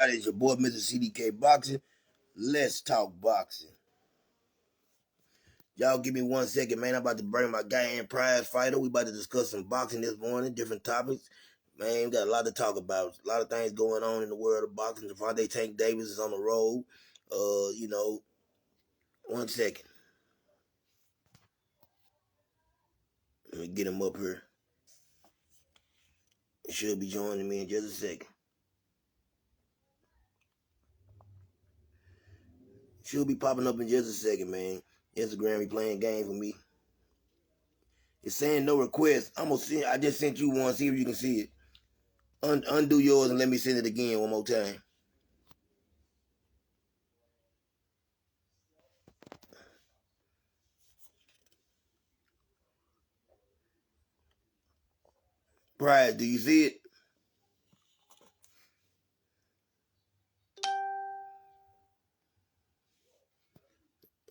It's your boy, Mr. CDK Boxing. Let's talk boxing. Y'all give me 1 second, man. I'm about to bring my guy in, prize fighter. We about to discuss some boxing this morning, different topics. Man, we got a lot to talk about. A lot of things going on in the world of boxing. Javante Tank Davis is on the road. 1 second. Let me get him up here. He should be joining me in just a second. Should be popping up in just a second, man. Instagram be playing games with me. It's saying no request. I just sent you one. See if you can see it. Undo yours and let me send it again one more time. Prize, do you see it?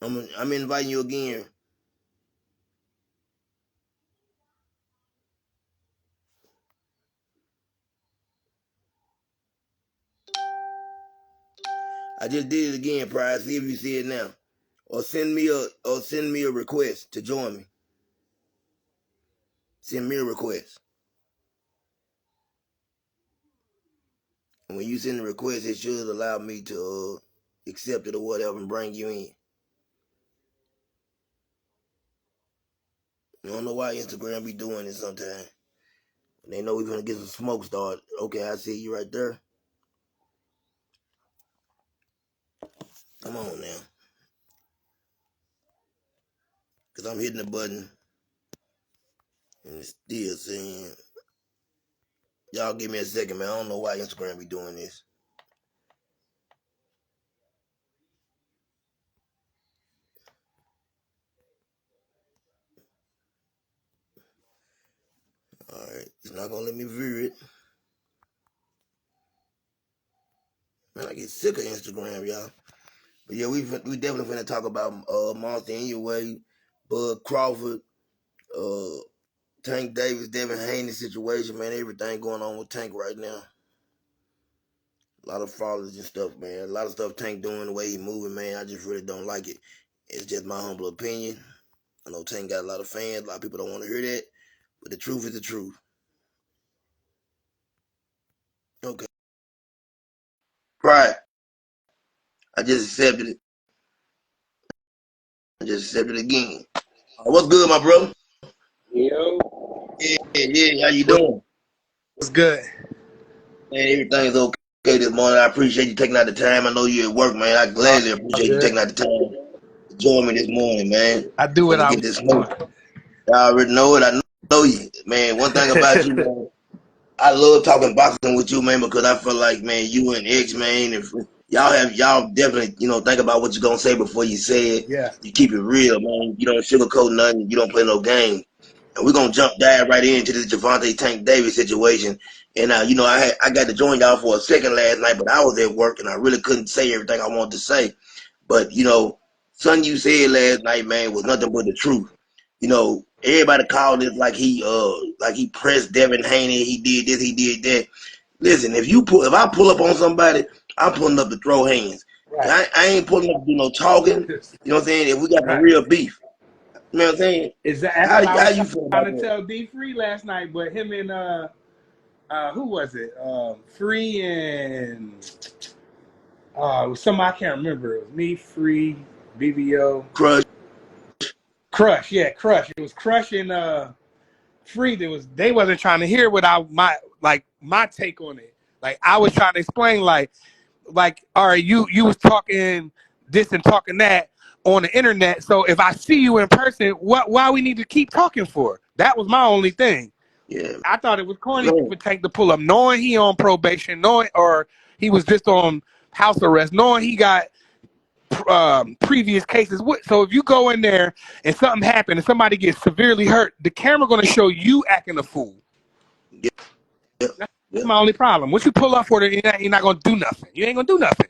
I'm inviting you again. I just did it again, Prize. See if you see it now. Or send me a request to join me. Send me a request. And when you send the request, it should allow me to accept it or whatever and bring you in. I don't know why Instagram be doing this sometimes. They know we're gonna get some smoke started. Okay, I see you right there. Come on now. Cause I'm hitting the button and it's still saying, y'all give me a second, man. I don't know why Instagram be doing this. Alright, it's not gonna let me view it. Man, I get sick of Instagram, y'all. But yeah, we definitely finna talk about Monster anyway, Bud Crawford, Tank Davis, Devin Haney situation, man. Everything going on with Tank right now. A lot of followers and stuff, man. A lot of stuff Tank doing, the way he moving, man. I just really don't like it. It's just my humble opinion. I know Tank got a lot of fans. A lot of people don't want to hear that. But the truth is the truth. Okay. Right. I just accepted it. I just accepted it again. What's good, my brother? Yo, Yeah. How you doing? what's good? Man, everything's okay this morning. I appreciate you taking out the time. I know you're at work, man. I All gladly appreciate you good. taking out the time to join me this morning, man. I do what Finna I get was this doing. smoke. I already know it. I know you. Man, one thing about you, man, I love talking boxing with you, man, because I feel like, man, you and X, man, if y'all definitely, think about what you're gonna say before you say it. Yeah. You keep it real, man. You don't sugarcoat nothing. You don't play no game. And we're gonna dive right into this Javante Tank Davis situation. And I got to join y'all for a second last night, but I was at work and I really couldn't say everything I wanted to say. But something you said last night, man, was nothing but the truth. Everybody called it like he pressed Devin Haney, he did this, he did that. Listen, if I pull up on somebody, I'm pulling up to throw hands. Right. I ain't pulling up to do no talking. You know what I'm saying? If we got the Right. real beef. You know what I'm saying? That's How what I how was you feel trying about to that? tell D Free last night, but him and who was it? Free and somebody I can't remember. It was me, Free, BBO, Crush. Crush. Yeah, Crush. It was Crush and Free. They wasn't trying to hear what my take on it. Like I was trying to explain, all right, you was talking this and talking that on the internet. So if I see you in person, why we need to keep talking for? That was my only thing. Yeah, I thought it was corny man. for Tank to pull up, knowing he on probation, knowing or he was just on house arrest, knowing he got previous cases. So if you go in there and something happened and somebody gets severely hurt, the camera going to show you acting a fool. Yeah, yeah, That's yeah. my only problem. Once you pull up for it, you're not going to do nothing. You ain't going to do nothing.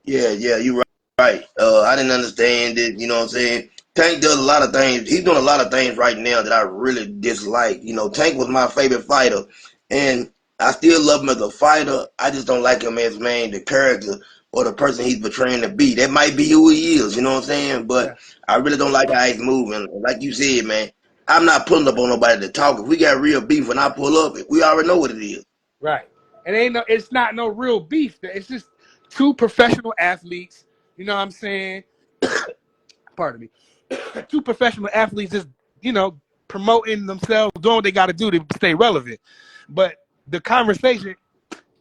Yeah, you're right. Right. I didn't understand it. You know what I'm saying? Tank does a lot of things. He's doing a lot of things right now that I really dislike. Tank was my favorite fighter, and I still love him as a fighter. I just don't like him as man, the character or the person he's portraying to be. That might be who he is, you know what I'm saying? But Yeah. I really don't like how he's moving. Like you said, man, I'm not pulling up on nobody to talk. If we got real beef when I pull up, we already know what it is. Right. It's not no real beef. It's just two professional athletes. You know what I'm saying? Pardon me. Two professional athletes just, promoting themselves, doing what they got to do to stay relevant. But the conversation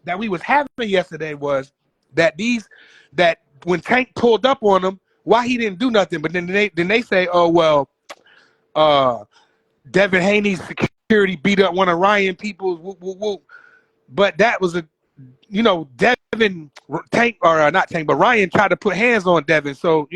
that we was having yesterday was that when Tank pulled up on him, why he didn't do nothing. But then they say, oh well, uh, Devin Haney's security beat up one of Ryan people's whoop whoop whoop. But that was Devin Tank or not Tank, but Ryan tried to put hands on Devin. So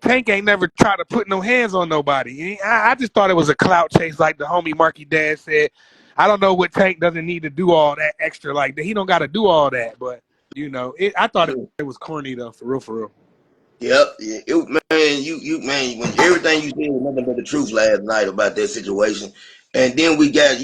Tank ain't never tried to put no hands on nobody. I just thought it was a clout chase, like the homie Marky Dad said. I don't know what Tank doesn't need to do all that extra like that. He don't got to do all that, but I thought it was corny though, for real, for real. Yep. Yeah. Man, man, when everything you said was nothing but the truth last night about that situation. And then we got,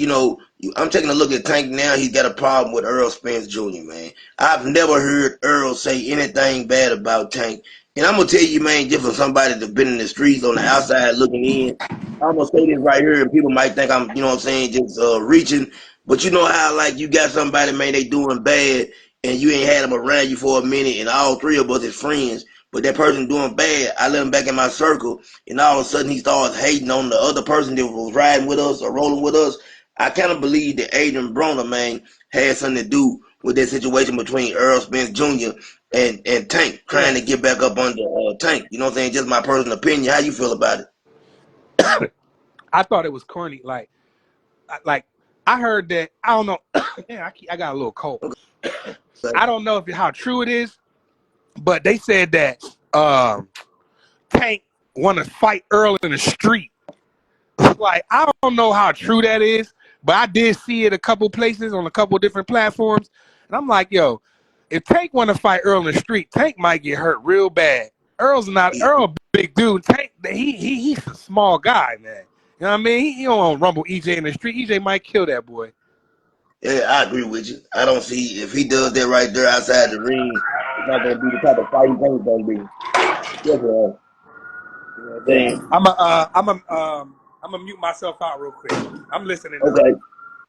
I'm taking a look at Tank now. He's got a problem with Earl Spence Jr., man. I've never heard Earl say anything bad about Tank. And I'm gonna tell you, man, just from somebody that's been in the streets on the outside looking in, I'm gonna say this right here, and people might think I'm, what I'm saying, just reaching. But you know how like you got somebody, man, they doing bad, and you ain't had them around you for a minute, and all three of us is friends. But that person doing bad, I let him back in my circle, and all of a sudden he starts hating on the other person that was riding with us or rolling with us. I kind of believe that Adrian Broner, man, had something to do with that situation between Earl Spence Jr. and Tank, trying Yeah, to get back up under Tank. You know what I'm saying? Just my personal opinion. How you feel about it? I thought it was corny. Like I heard that. I don't know. Man, I got a little cold. Okay. I don't know if how true it is, but they said that Tank want to fight Earl in the street. Like I don't know how true that is, but I did see it a couple places on a couple different platforms, and I'm like, yo, if Tank want to fight Earl in the street, Tank might get hurt real bad. Earl, big dude. Tank, he's a small guy, man. You know what I mean? He don't rumble EJ in the street. EJ might kill that boy. Yeah, I agree with you. I don't see if he does that right there outside the ring, it's not gonna be the type of fight he thinks it's gonna be. Yes, you know what I'm saying? I'm gonna mute myself out real quick. I'm listening though. Okay.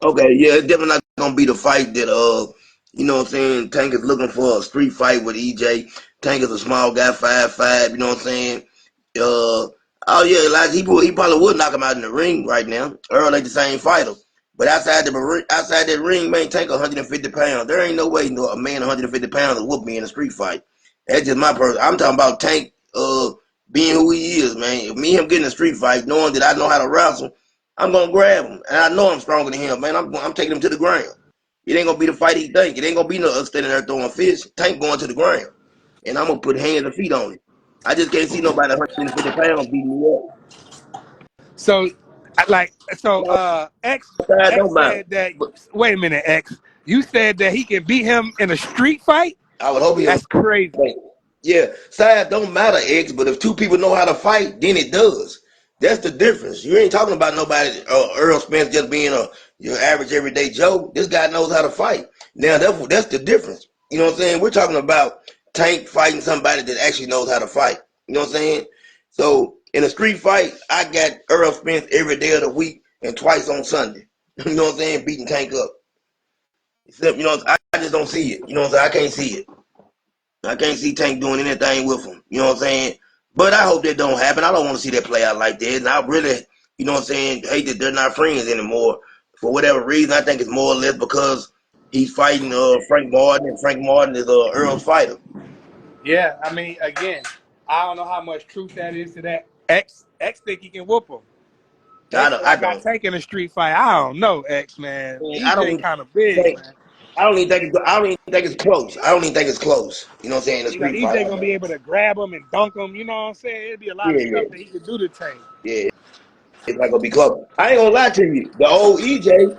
Okay, yeah, it's definitely not gonna be the fight that you know what I'm saying, Tank is looking for a street fight with EJ. Tank is a small guy, 5'5", you know what I'm saying? Uh oh yeah, like he probably would knock him out in the ring right now. Earl ain't the same fighter. But outside that ring, man, Tank 150 pounds. There ain't no way a man 150 pounds will whoop me in a street fight. That's just my person. I'm talking about Tank being who he is, man. If me and him getting a street fight, knowing that I know how to wrestle, I'm gonna grab him, and I know I'm stronger than him, man. I'm taking him to the ground. It ain't gonna be the fight he think. It ain't gonna be no us standing there throwing fists. Tank going to the ground, and I'm gonna put hands and feet on it. I just can't see nobody 150 pounds beating me up. So, Now, X size X don't matter, said that. but Wait a minute, X. You said that he can beat him in a street fight. I would hope he That's crazy. understand. Yeah, size don't matter, X. But if two people know how to fight, then it does. That's the difference. You ain't talking about nobody. Earl Spence just being your average everyday Joe. This guy knows how to fight. Now that's the difference. You know what I'm saying? We're talking about Tank fighting somebody that actually knows how to fight. You know what I'm saying? So in a street fight, I got Earl Spence every day of the week and twice on Sunday. You know what I'm saying? Beating Tank up. Except, I just don't see it. You know what I'm saying? I can't see it. I can't see Tank doing anything with him. You know what I'm saying? But I hope that don't happen. I don't want to see that play out like that. And I really, you know what I'm saying, hate that they're not friends anymore. For whatever reason, I think it's more or less because he's fighting Frank Martin, and Frank Martin is Earl's fighter. Yeah, I mean, again, I don't know how much truth that is to that. X think he can whoop him. They said I I got don't. Tank in a street fight. I don't know, X man. I don't EJ even kind of big, think. man. I don't even think it's close. I don't even think it's close. You know what I'm saying? In a You know, street fight, EJ I gonna be don't. able to grab him and dunk him. You know what I'm saying? It'd be a lot of Yeah, stuff that he could do to Tank. yeah. It's not gonna be close. I ain't gonna lie to you. The old EJ,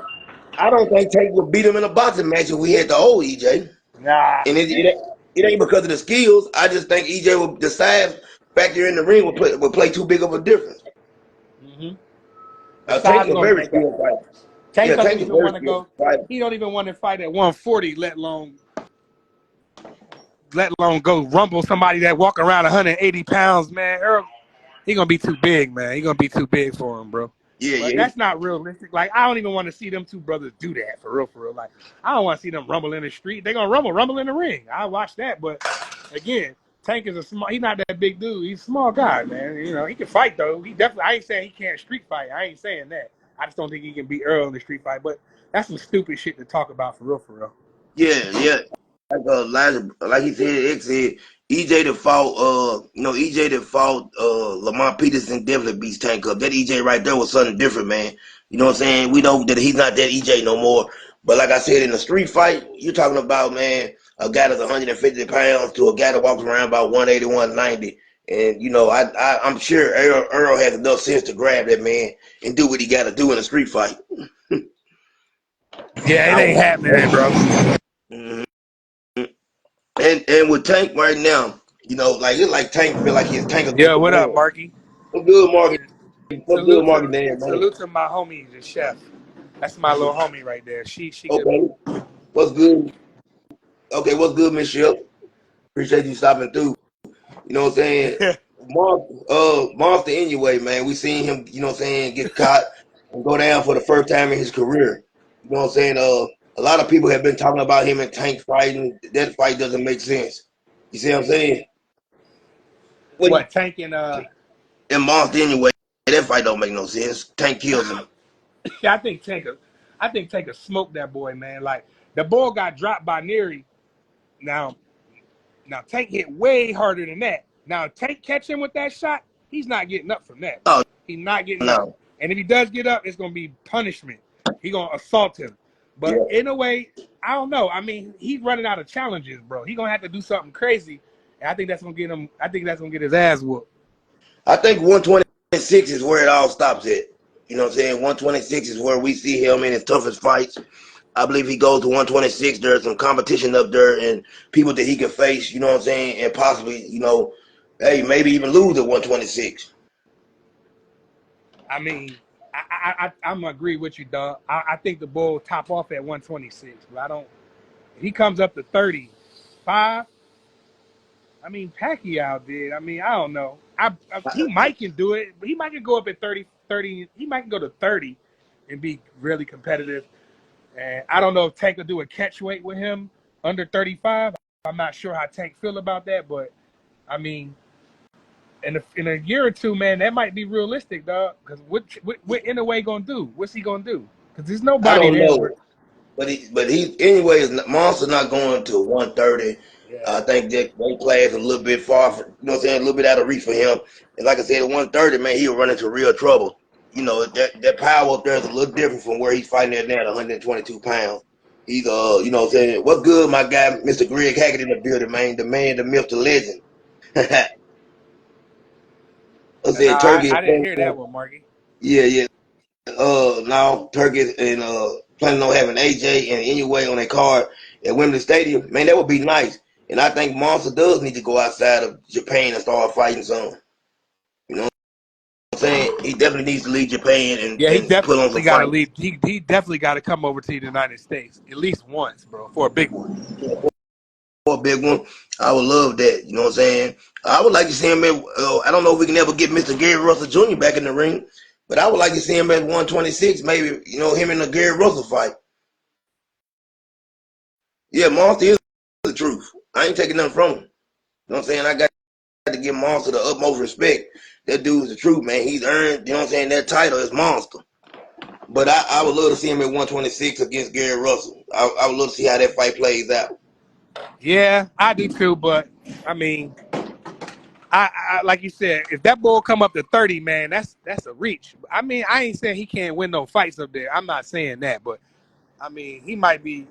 I don't think Tank would beat him in a boxing match if we had the old EJ. Nah. And it ain't because of the skills. I just think EJ will the size factor in the ring will play too big of a difference. The Tank's size is a gonna very make a skilled fighter. Tank Yeah, doesn't Tank is even very want to skilled go. fighter. He don't even want to fight at 140, let alone go rumble somebody that walk around 180 pounds, man. Earl, he gonna be too big, man. He gonna be too big for him, bro. Yeah, But yeah. that's not realistic. Like, I don't even want to see them two brothers do that for real, for real. Like, I don't want to see them rumble in the street. They gonna rumble in the ring. I watch that, but again, Tank is a small. He's not that big dude. He's a small guy, man. You know, he can fight though. He definitely. I ain't saying he can't street fight. I ain't saying that. I just don't think he can beat Earl in the street fight. But that's some stupid shit to talk about for real, for real. Yeah, yeah. Like he said, X said, EJ that fought, EJ that fought, Lamont Peterson definitely beats Tank up. That EJ right there was something different, man. You know what I'm saying? We know that he's not that EJ no more. But like I said, in a street fight, you're talking about, man, a guy that's 150 pounds to a guy that walks around about 180, 190. And, I'm sure Earl has enough sense to grab that man and do what he got to do in a street fight. Yeah, it I ain't happening, bro. would, and with Tank right now, like it's like Tank feel like his Tank against Yo, the what up, world. Marky? What's good, Morgan? What's good, Salute to Morgan? There, man. salute to my homie, the chef. That's my little homie right there. She good Okay, people. what's good? Okay, what's good, Miss Ship? Appreciate you stopping through. You know what I'm saying? Monster anyway, man. We seen him, get caught and go down for the first time in his career. You know what I'm saying? A lot of people have been talking about him and Tank fighting. That fight doesn't make sense. You see what I'm saying? What What Tank and and Monster anyway, that fight don't make no sense. Tank kills him. yeah, I think Tank smoke that boy, man. Like the ball got dropped by Neary. Now now Tank hit way harder than that. Now Tank catch him with that shot, he's not getting up from that, bro. Oh He's not getting up. no, And if he does get up, it's gonna be punishment. He gonna assault him. But yeah. in a way, I don't know. I mean, he's running out of challenges, bro. He gonna have to do something crazy. And I think that's gonna get him. I think that's gonna get his ass whooped. I think 126 is where it all stops at. You know what I'm saying? 126 is where we see him in his toughest fights. I believe he goes to 126. There's some competition up there and people that he can face, you know what I'm saying? And possibly, hey, maybe even lose at 126. I mean, I'm gonna agree with you, dog. I think the bull will top off at 126, but I don't. If he comes up to 35, I mean, Pacquiao did. I mean, I don't know. He might can do it. He might can go up at 30. He might can go to 30 and be really competitive. And I don't know if Tank will do a catch weight with him under 35. I'm not sure how Tank feel about that, but I mean, in a year or two, man, that might be realistic, dog. Because what Inouye gonna do? What's he gonna do? Because there's I nobody don't there. Where, know. But he anyways, Monster not going to 130. yeah, I think that weight class a little bit far from, you know what I'm saying, a little bit out of reach for him. And like I said, at 130, man, he'll run into real trouble. That power up there is a little different from where he's fighting at now, at 122 pounds. He's you know what I'm saying, what's good, my guy, Mr. Greg Hackett in the building, man, the myth, the legend. I and said Turkey I is didn't planning hear that on, one, Marky. yeah, yeah. Now Turkey and planning on having AJ and anyway on their card at Wembley Stadium. Man, that would be nice. And I think Monster does need to go outside of Japan and start fighting some. You know what I'm saying? He definitely needs to leave Japan Yeah, he and put on definitely some got to fights. leave. He definitely got to come over to the United States at least once, bro, for a big one. For a big one, I would love that. You know what I'm saying? I would like to see him at, I don't know if we can ever get Mr. Gary Russell Jr. back in the ring, but I would like to see him at 126, maybe, him in the Gary Russell fight. Yeah, Monster is the truth. I ain't taking nothing from him. You know what I'm saying? I got to give Monster the utmost respect. That dude's the truth, man. He's earned, you know what I'm saying, that title is Monster. But I would love to see him at 126 against Gary Russell. I would love to see how that fight plays out. Yeah, I do too. But I mean, I like you said, if that bull come up to 30, man, that's a reach. I mean, I ain't saying he can't win no fights up there. I'm not saying that, but I mean, he might be.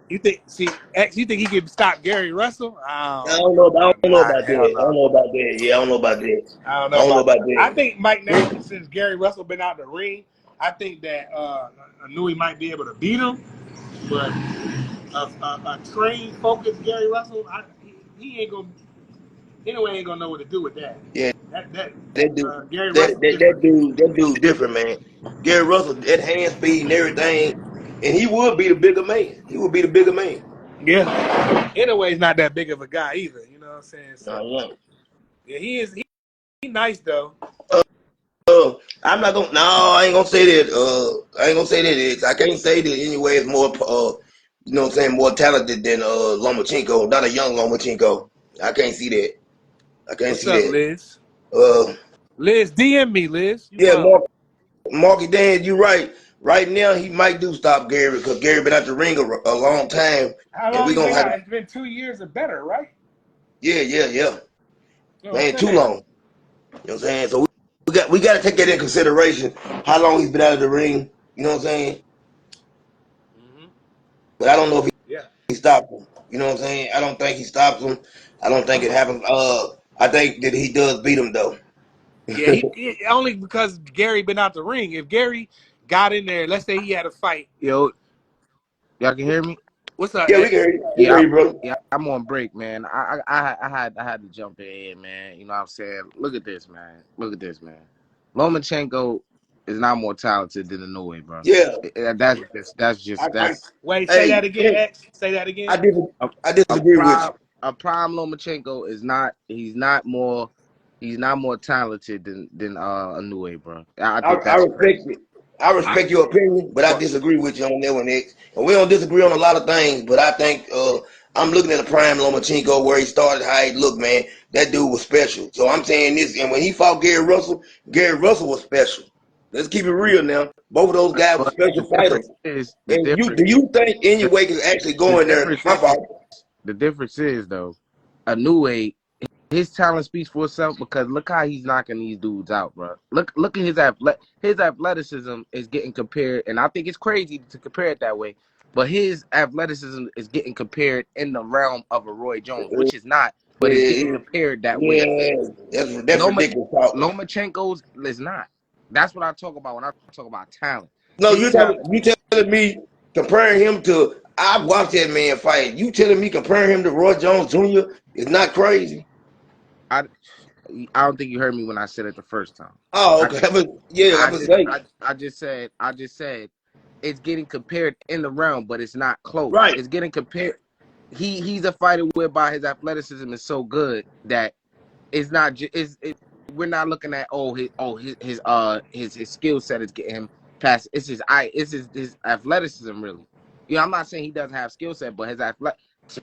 You think? See, X, you think he can stop Gary Russell? I don't know. I don't know about Hell that. I don't no. know about that. Yeah, I don't know about that. I don't I know don't know about about that. I that. think Mike Nally, since Gary Russell been out the ring, I think that I knew he might be able to beat him, but a trained, focused Gary Russell, he ain't gonna. Anyway, ain't gonna know what to do with that. Yeah, That that dude, Gary that, Russell that that different. dude, that dude different, man. Gary Russell, that hand speed and everything, and he would be the bigger man. He would be the bigger man. Yeah. Anyway's not that big of a guy either. You know what I'm saying? So Yeah. yeah, he is. He nice though. I'm not gonna. No, I ain't gonna say that. I ain't gonna say that. I can't say that anyway. It's more. You know what I'm saying? More talented than Lomachenko. Not a young Lomachenko. I can't see that. I can't What's see up, that. Liz? Uh, Liz, DM me, Liz. You yeah, know. Marky Dan, you right. Right now, he might do stop Gary because Gary been out the ring a long time, How and long we he gonna been have. out? It's been 2 years or better, right? Yeah. You know what Man, I'm too saying? long. You know what I'm saying? So we got to take that in consideration. How long he's been out of the ring? You know what I'm saying? Mm-hmm. But I don't know if Yeah. he stopped him. You know what I'm saying? I don't think he stops him. I don't think it happens. I think that he does beat him though. Yeah, he only because Gary been out the ring. If Gary got in there, let's say he had a fight. Yo, y'all can hear me? What's up, Yeah, we can X? hear you. We can Yeah, hear you, brother. yeah, I'm on break, man. I had to jump in, man. You know what I'm saying? Look at this, man. Look at this, man. Lomachenko is not more talented than Inoue, bro. Yeah, I Wait, say hey, that again, X. Say that I again. dis a, I a disagree with prime you. a prime Lomachenko is not he's not more talented than Inoue, bro. I I, think I that's respect crazy. it. I I respect your opinion, but I but disagree with you on that one, X. And we don't disagree on a lot of things, but I think I'm looking at a prime Lomachenko where he started, how he looked, man. That dude was special. So I'm saying this, and when he fought Gary Russell was special. Let's keep it real now. Both of those guys were but special the difference fighters. is the And you difference do you think the, Inoue can actually the go in there? difference My is fault. the difference is though. Inoue, his talent speaks for itself because look how he's knocking these dudes out, bro. Look at his athleticism is getting compared, and I think it's crazy to compare it that way. But his athleticism is getting compared in the realm of a Roy Jones, which is not, but it's getting Yeah, compared that way. yeah, that's Loma, ridiculous talk. Lomachenko's is not. That's what I talk about when I talk about talent. No, His talent. you telling me comparing him to I watched that man fight. You telling me comparing him to Roy Jones Jr. is not crazy? I I don't think you heard me when I said it the first time. Oh, I okay. Yeah, I I was just saying. I just said it's getting compared in the realm, but it's not close. Right. It's getting compared. He's a fighter whereby his athleticism is so good that it's not just we're not looking at his skill set is getting him past. It's his athleticism really. You know, I'm not saying he doesn't have skill set, but his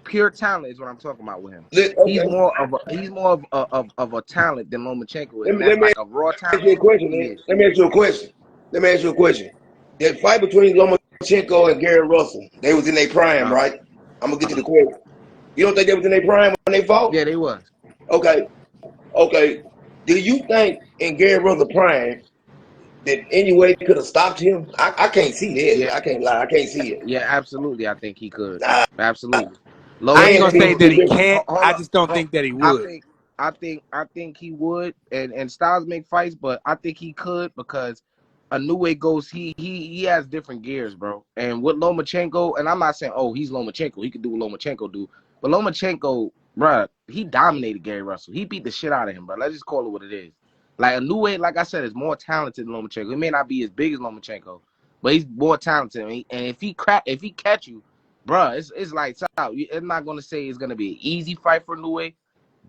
pure talent is what I'm talking about with him. He's Okay. more of a talent than Lomachenko is, and Let that's me like a raw ask you talent. a question, He man. is. Let me ask you a question. Let me ask you a question. That fight between Lomachenko and Gary Russell, they was in their prime, Uh, right? I'm gonna get to uh, the question. You don't think they was in their prime when they fought? yeah, they was. Okay. Okay. Do you think in Gary Russell prime that any way could have stopped him? I can't see Yeah, that. I can't lie. I can't see it. yeah, absolutely. I think he could. Nah, Absolutely. I ain't hand gonna speed say is Lomachenko. that too he different. can't. Hold I up. just don't think that he I would. think I think he would, and Styles make fights, but I think he could because a new way goes. He has different gears, bro. And with Lomachenko, and I'm not saying he's Lomachenko. He could do what Lomachenko do, but Lomachenko, bro, he dominated Gary Russell. He beat the shit out of him, bro. Let's just call it what it is. Like a new way, like I said, is more talented than Lomachenko. He may not be as big as Lomachenko, but he's more talented. And if he catch you, bro, it's lights out. I'm not gonna say it's gonna be an easy fight for New,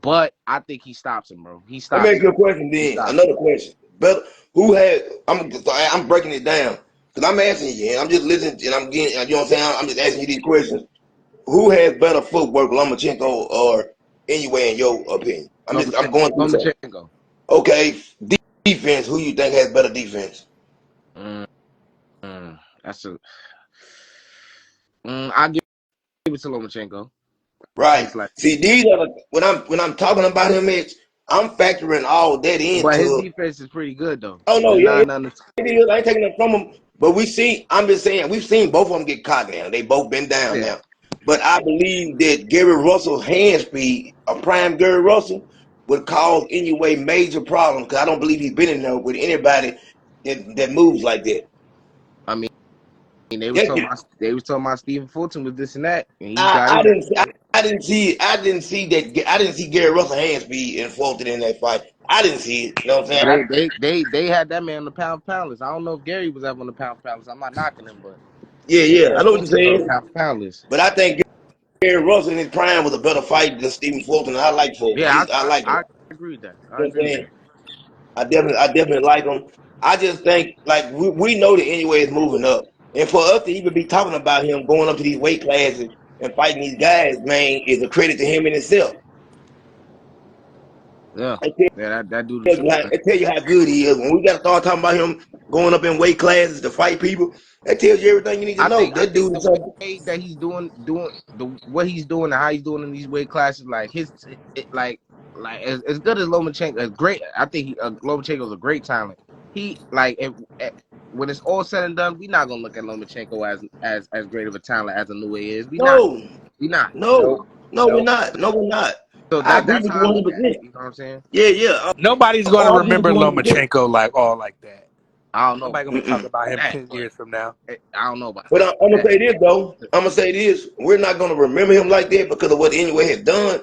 but I think he stops him, bro. He Let me stops ask you him. a question He then. stops him. Another question. But who had? I'm breaking it down because I'm asking you. And I'm just listening, and I'm getting. You know what I'm saying? I'm just asking you these questions. Who has better footwork, Lomachenko or anyway, in your opinion? I'm going through something. Lomachenko. Okay, defense. Who you think has better defense? Mm, that's a. I'll give it to Lomachenko. Right. Most likely. See, these are when I'm talking about him, I'm factoring all that But his into. defense is pretty good though. Oh no, There's yeah, not nothing. it is. I ain't taking it from them. But we see, I'm just saying, we've seen both of them get caught now. They both been down Yeah. now. But I believe that Gary Russell's hand speed, a prime Gary Russell, would cause anyway major problems because I don't believe he's been in there with anybody that moves like that. I mean, they was That, talking about Stephen Fulton with this and that, and he I, got I his. didn't see. I didn't see. I didn't see that. I didn't see Gary Russell hand speed and Fulton in that fight. I didn't see it. You know what I'm saying? Well, they had that man on the pound for pound list. I don't know if Gary was ever on the pound for pound list. I'm not knocking him, but they Yeah. I said know what you're Fulton was on the saying. pound for pound list. But I think Gary Russell in his prime was a better fighter than Stephen Fulton. And I like Fulton. Yeah, I like him. I agree with that. I You know what agree I'm with saying? that. I definitely like him. I just think like we know that anyway is moving up, and for us to even be talking about him going up to these weight classes and fighting these guys, man, is a credit to him in itself. Yeah, I yeah, that dude is. tell you how good he is. When we got to start talking about him going up in weight classes to fight people, that tells you everything you need to know. I That think dude the is something. way that he's doing the what he's doing and how he's doing in these weight classes, like like as good as Lomachenko, as great. I think Lomachenko is a great talent. He like when it's all said and done, we're not gonna look at Lomachenko as great of a talent as Inoue is. We not. No, We not. no, we're No. not. No, we're not. So I agree that's with how you I look at it. 100%. You know what I'm saying? Yeah. Nobody's gonna I agree with remember you 100%. Lomachenko like that. I don't know Nobody gonna be talking Mm-mm. about him that, 10 but years from now. I don't know about But I'm gonna that. say this though. I'm gonna say this. We're not gonna remember him like that because of what Anyway has done.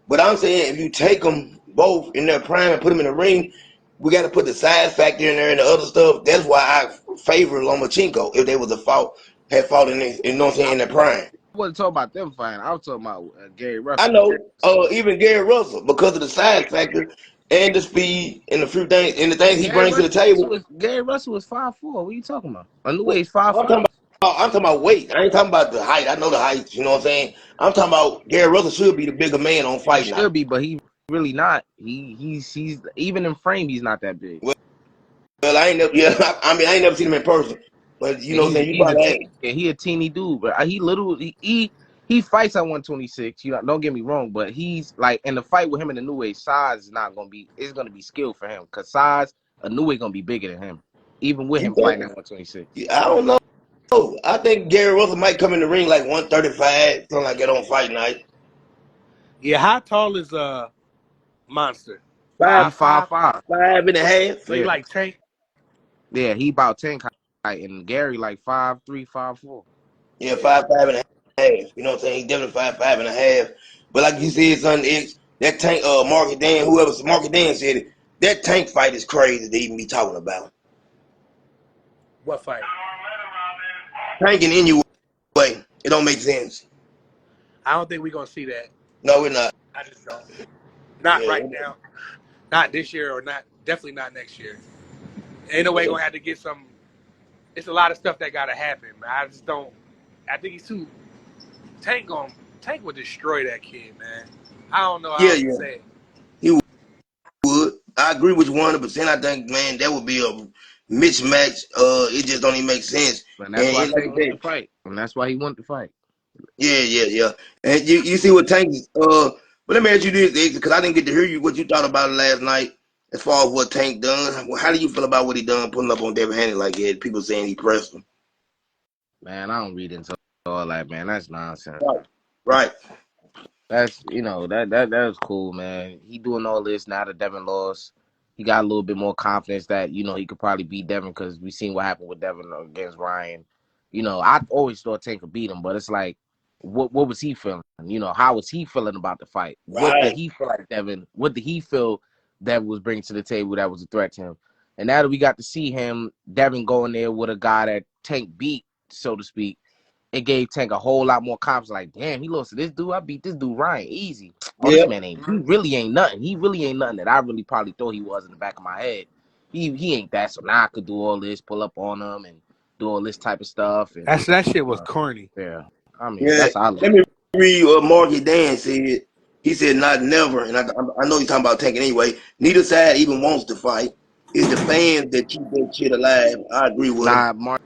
But I'm saying if you take them both in their prime and put them in the ring, we got to put the size factor in there and the other stuff. That's why I favor Lomachenko if they was a fault had fought in this, you know what I'm saying, in their prime. Wasn't talking about them fighting. I was talking about Gary I Russell. know, even Gary Russell because of the size factor and the speed and the few things and the things he brings to the table. Gary Russell was 5'4". What are you talking about? I knew Well, he's 5'5". I'm talking about weight. I ain't talking about the height. I know the height. You know what I'm saying? I'm talking about Gary Russell should be the bigger man on He fight night. should be, but he really not. He's even in frame, he's not that big. Well, I ain't never. Yeah, I mean, I ain't never seen him in person. But you And know what I'm saying? You probably ain't. he a teeny dude, but he literally he fights at 126. You know, don't get me wrong, but he's like in the fight with him and the new age, size is not gonna be. It's gonna be skill for him because size a new age gonna be bigger than him, even with You him fighting think? at 126. Yeah, I don't know. I think Gary Russell might come in the ring like 135, something like that on fight night. Yeah, how tall is Monster? Five, He Five five. 5'5". 5.5. So you Yeah, like Tank? yeah, he about 10 height, and Gary like 5'3", 5'4". Yeah, 5.5. You know what I'm saying? He definitely 5.5. But like you said, son, that tank, Marky Dan, whoever Marky Dan said it, that tank fight is crazy to even be talking about. What fight? Tanking anyway, it don't make sense. I don't think we're gonna see that. No, we're not. I just don't. Not Yeah, right now. Not this year, or not definitely not next year. Ain't no way yeah, gonna have to get some. It's a lot of stuff that gotta happen. Man. I just don't. I think he's too. Tank would destroy that kid, man. I don't know how yeah, else to yeah. say it. He would. I agree with you 100%. I think, man, that would be a mismatch. It just don't even make sense. And And that's why like Tank I wanted to said, fight. And that's why he wanted to fight. yeah. And you see what Tank but let me ask you this, because I didn't get to hear you what you thought about it last night as far as what Tank done. How do you feel about what he done putting up on Devin Haney like that? People saying he pressed him. Man, I don't read into all that, man. That's nonsense, Right. man. Right. That's that was cool, man. He doing all this now that Devin lost. He got a little bit more confidence that he could probably beat Devin because we seen what happened with Devin against Ryan. I always thought Tank could beat him, but it's like, what was he feeling? How was he feeling about the fight? What did Right. he feel like Devin? What did he feel Devin was bringing to the table that was a threat to him? And now that we got to see him, Devin going there with a guy that Tank beat, so to speak, it gave Tank a whole lot more confidence. Like, damn, he lost to this dude. I beat this dude Ryan easy. Oh, this Yep. man ain't. He really ain't nothing. He really ain't nothing that I really probably thought he was in the back of my head. He ain't that. So now I could do all this, pull up on him, and do all this type of stuff. And That shit was corny. yeah, I mean Yeah. that's how I look Let at me it. read what Marky Dan said. He said, not never, and I know he's talking about tanking anyway. Neither side even wants to fight. It's the fans that keep that shit alive. I agree with him. Nah, Marky,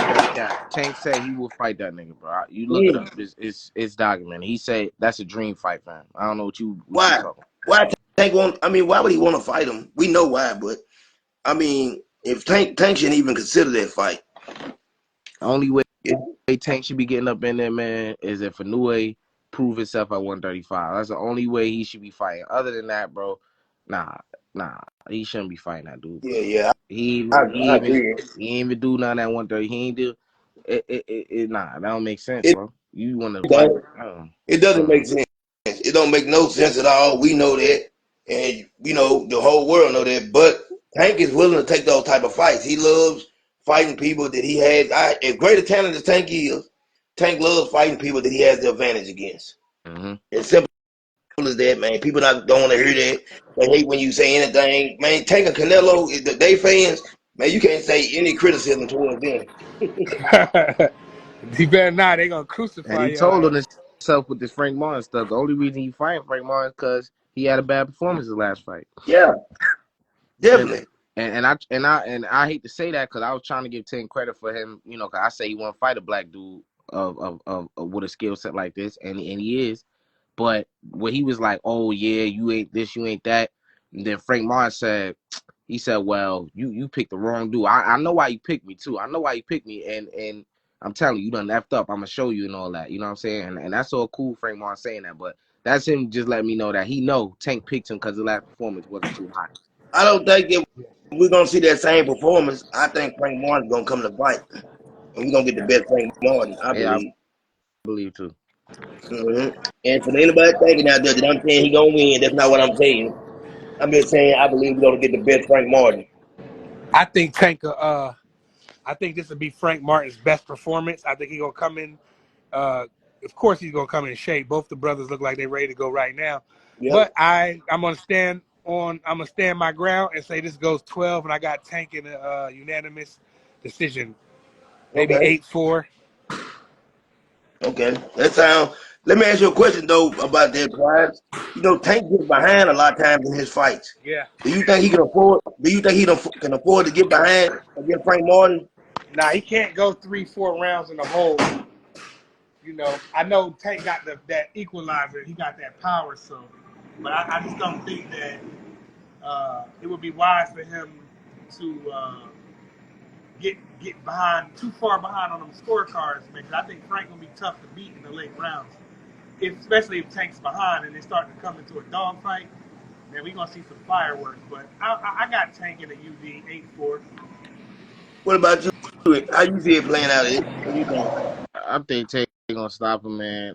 that's cap. Tank said he will fight that nigga, bro. You look it Mm. up. It's documented. He said that's a dream fight for him. I don't know what you Why? talking. Why Tank want? I mean, why would he want to fight him? We know why, but I mean, if Tank shouldn't even consider that fight. Only way Yeah, Tank should be getting up in there, man, is if Inoue prove himself at 135. That's the only way he should be fighting. Other than that, bro, nah, nah, he shouldn't be fighting that dude, bro. yeah. He I he even agree. he ain't even do nothing at 130. He ain't do. Nah, that don't make sense, It bro. You want to fight? don't. It doesn't make sense. It don't make no sense at all. We know that, and the whole world know that. But Tank is willing to take those type of fights. He loves fighting people that he has. As great a talent as Tank is, Tank loves fighting people that he has the advantage against. Mm-hmm. It's simple as that, man. People don't want to hear that. They hate when you say anything, man. Tank and Canelo, they fans, man. You can't say any criticism towards them. He better not. They gonna And crucify he your told on ass. himself with this Frank Martin stuff. The only reason he fighting Frank Martin is because he had a bad performance his last fight. Yeah, And definitely. and I hate to say that because I was trying to give Tank credit for him. Cause I say he want to fight a black dude of with a skill set like this, and he is. But when he was like, "Oh yeah, you ain't this, you ain't that," and then Frank Martin said, he said, "Well, you picked the wrong dude. I know why you picked me too. I know why you picked me, and I'm telling you, you done effed up. I'm gonna show you and all that. You know what I'm saying? And that's all cool, Frank Martin saying that, but that's him just letting me know that he know Tank picked him because the last performance wasn't too hot. I don't think that we're gonna see that same performance. I think Frank Martin's gonna come to fight, and we're gonna get the best Frank Martin, I Yeah, I believe. believe too. And for anybody thinking out there that I'm saying he gonna win, that's not what I'm saying. I'm just saying I believe we're gonna get the best Frank Martin. I think Tank. I think this will be Frank Martin's best performance. I think he gonna come in. Uh, of course, he's gonna come in shape. Both the brothers look like they're ready to go right now. Yep. But I'm gonna stand on. I'm gonna stand my ground and say this goes 12, and I got Tank in a unanimous decision, maybe Okay. 8-4. Okay. That sound. Let me ask you a question though about that prize. Tank gets behind a lot of times in his fights. Yeah. Do you think he can afford? Do you think he can afford to get behind against Frank Martin? Nah, he can't go 3-4 rounds in a hole. I know Tank got that equalizer. He got that power, so. But I just don't think that it would be wise for him to get behind too far behind on them scorecards, man. 'Cause I think Frank gonna be tough to beat in the late rounds, especially if Tank's behind and they start to come into a dogfight. Man, we gonna see some fireworks. But I got Tank in a UD 8-4. What about you? How you see it playing out? What do you think? I think Tay gonna stop him, man.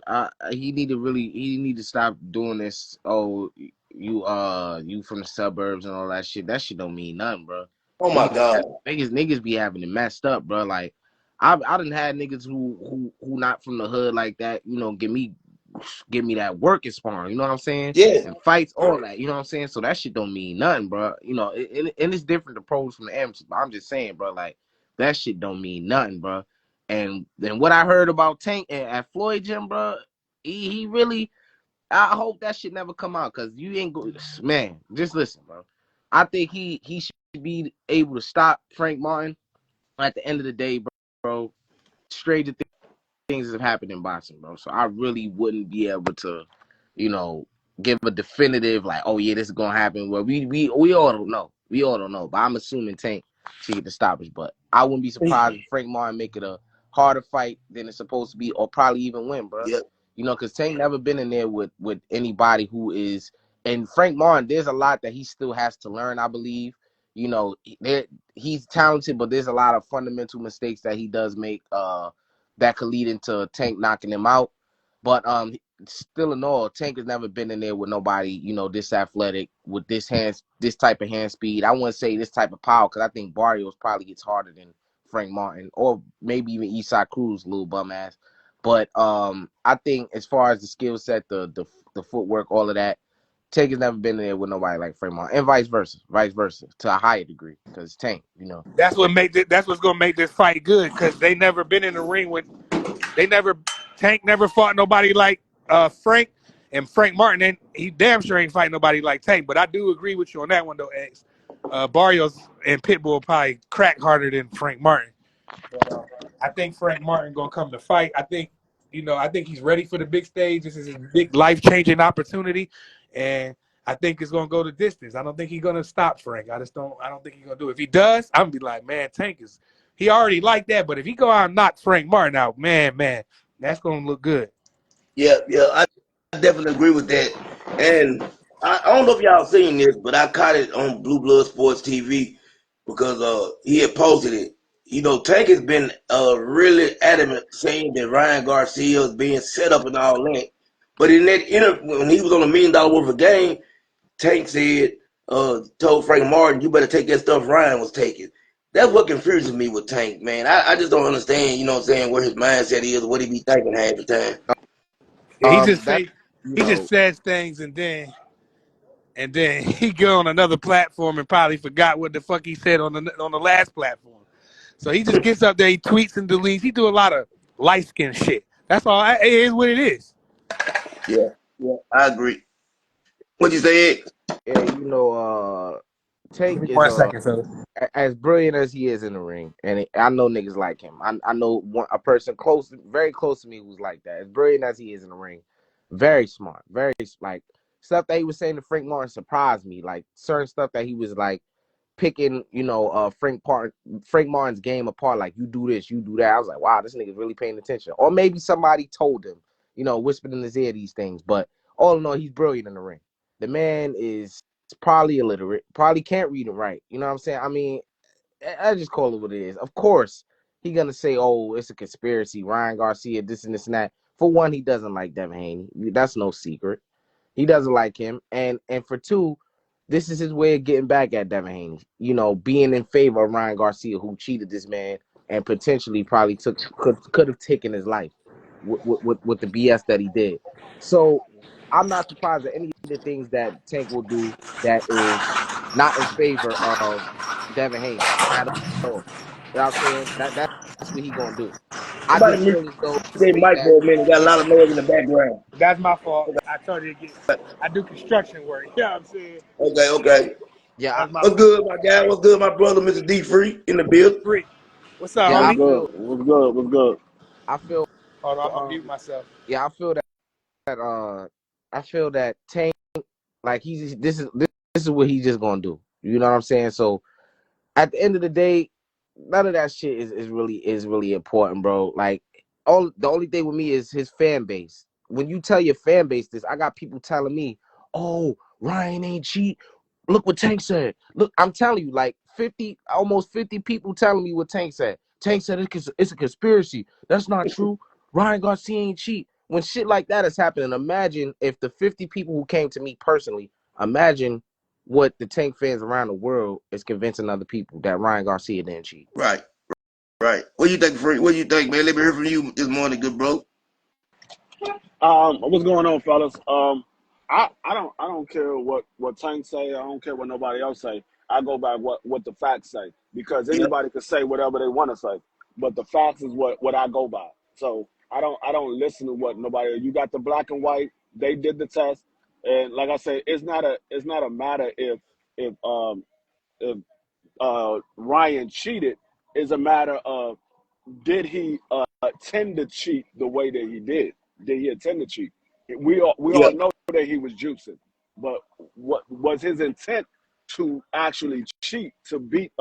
He need to stop doing this. Oh, you from the suburbs and all that shit. That shit don't mean nothing, bro. Oh my Niggas, God. niggas be having it messed up, bro. Like I done had niggas who not from the hood like that. Give me that work sparring. You know what I'm saying? Yeah. And fights, all that. You know what I'm saying? So that shit don't mean nothing, bro. And it's different the pros from the amateurs. But I'm just saying, bro. Like that shit don't mean nothing, bro. And then what I heard about Tank at Floyd Gym, bro, he really. I hope that shit never come out because you ain't go. Man, just listen, bro. I think he should be able to stop Frank Martin. At the end of the day, bro, stranger things have happened in boxing, bro. So I really wouldn't be able to, you know, give a definitive like, oh yeah, this is gonna happen. Well, we all don't know. We all don't know. But I'm assuming Tank should get the stoppage. But I wouldn't be surprised if Frank Martin make it a harder fight than it's supposed to be, or probably even win, bro. Yep. Because Tank never been in there with anybody who is. And Frank Martin, there's a lot that he still has to learn, I believe. He's talented, but there's a lot of fundamental mistakes that he does make. That could lead into Tank knocking him out. But still in all, Tank has never been in there with nobody, this athletic, with this type of hand speed. I wouldn't say this type of power because I think Barrios probably gets harder than Frank Martin, or maybe even Eastside Cruz, little bum ass. But I think as far as the skill set, the footwork, all of that, Tank has never been in there with nobody like Frank Martin, and vice versa, to a higher degree, because Tank. That's what's gonna make this fight good because they never been in the ring with. They never Tank never fought nobody like Frank, and Frank Martin. And he damn sure ain't fighting nobody like Tank. But I do agree with you on that one though, X. Barrios and Pitbull probably crack harder than Frank Martin. But I think Frank Martin gonna come to fight. I think he's ready for the big stage. This is his big life changing opportunity, and I think it's gonna go the distance. I don't think he's gonna stop Frank. I don't think he's gonna do it. If he does, I'm gonna be like, man, Tank is. He already like that, but if he go out and knock Frank Martin out, man, that's gonna look good. Yeah. Yeah. I definitely agree with that. And I don't know if y'all seen this, but I caught it on Blue Blood Sports TV because he had posted it. Tank has been really adamant saying that Ryan Garcia is being set up and all that. But in that when he was on $1 million worth of game, Tank said, told Frank Martin, you better take that stuff Ryan was taking. That's what confuses me with Tank, man. I just don't understand, you know what I'm saying, where his mindset is, what he be thinking half the time. Yeah, That you he just know, says things and then he go on another platform and probably forgot what the fuck he said on the last platform. So he just gets up there, he tweets and deletes. He do a lot of light skin shit. That's all. It is what it is. Yeah, yeah, I agree. What you said? yeah, Tank Give me is 1 second, fella. as brilliant as he is in the ring, and I know niggas like him. I know a person very close to me who's like that. As brilliant as he is in the ring, very smart, very like stuff that he was saying to Frank Martin surprised me. Like certain stuff that he was like picking, Frank Martin's game apart. Like you do this, you do that. I was like, wow, this nigga's really paying attention. Or maybe somebody told him, whispered in his ear these things. But all in all, he's brilliant in the ring. The man is probably illiterate, probably can't read and write. You know what I'm saying? I mean, I just call it what it is. Of course, he gonna say, "Oh, it's a conspiracy." Ryan Garcia, this and this and that. For one, he doesn't like Devin Haney. That's no secret. He doesn't like him, and for two, this is his way of getting back at Devin Haney. Being in favor of Ryan Garcia, who cheated this man and potentially probably could have taken his life with the BS that he did. So I'm not surprised at any of the things that Tank will do that is not in favor of Devin Haney at all. You know what I'm saying? That's what he gonna do. I Somebody just mute feel as though their mic that for a minute. Got a lot of noise in the background. That's my fault. I told you to get. I do construction work. You know what I'm saying? Okay, okay. yeah, That's my What's fault. good, my guy? What's good, my brother, Mr. D Free in the build? Free. What's up, yeah, What's homie? good? What's good? What's good? I feel Hold on, I'm gonna mute um myself. yeah, I feel that Tank, like this is what he's just gonna do. You know what I'm saying? So at the end of the day, none of that shit is really important, bro. Like the only thing with me is his fan base. When you tell your fan base this, I got people telling me, "Oh, Ryan ain't cheat. Look what Tank said." Look, I'm telling you, like almost 50 people telling me what Tank said. Tank said it's a conspiracy. That's not true. Ryan Garcia ain't cheat. When shit like that is happening, imagine if the 50 people who came to me personally, imagine what the Tank fans around the world is convincing other people that Ryan Garcia didn't cheat. Right, right. What do you think, Free? What do you think, man? Let me hear from you this morning, good bro. What's going on, fellas? I don't care what Tank say. I don't care what nobody else say. I go by what the facts say because Yep. anybody can say whatever they want to say, but the facts is what I go by. So I don't listen to what nobody. You got the black and white. They did the test, and like I said, it's not a matter if Ryan cheated. It's a matter of did he tend to cheat the way that he did? Did he intend to cheat? We all Yep. know that he was juicing, but what was his intent to actually cheat to beat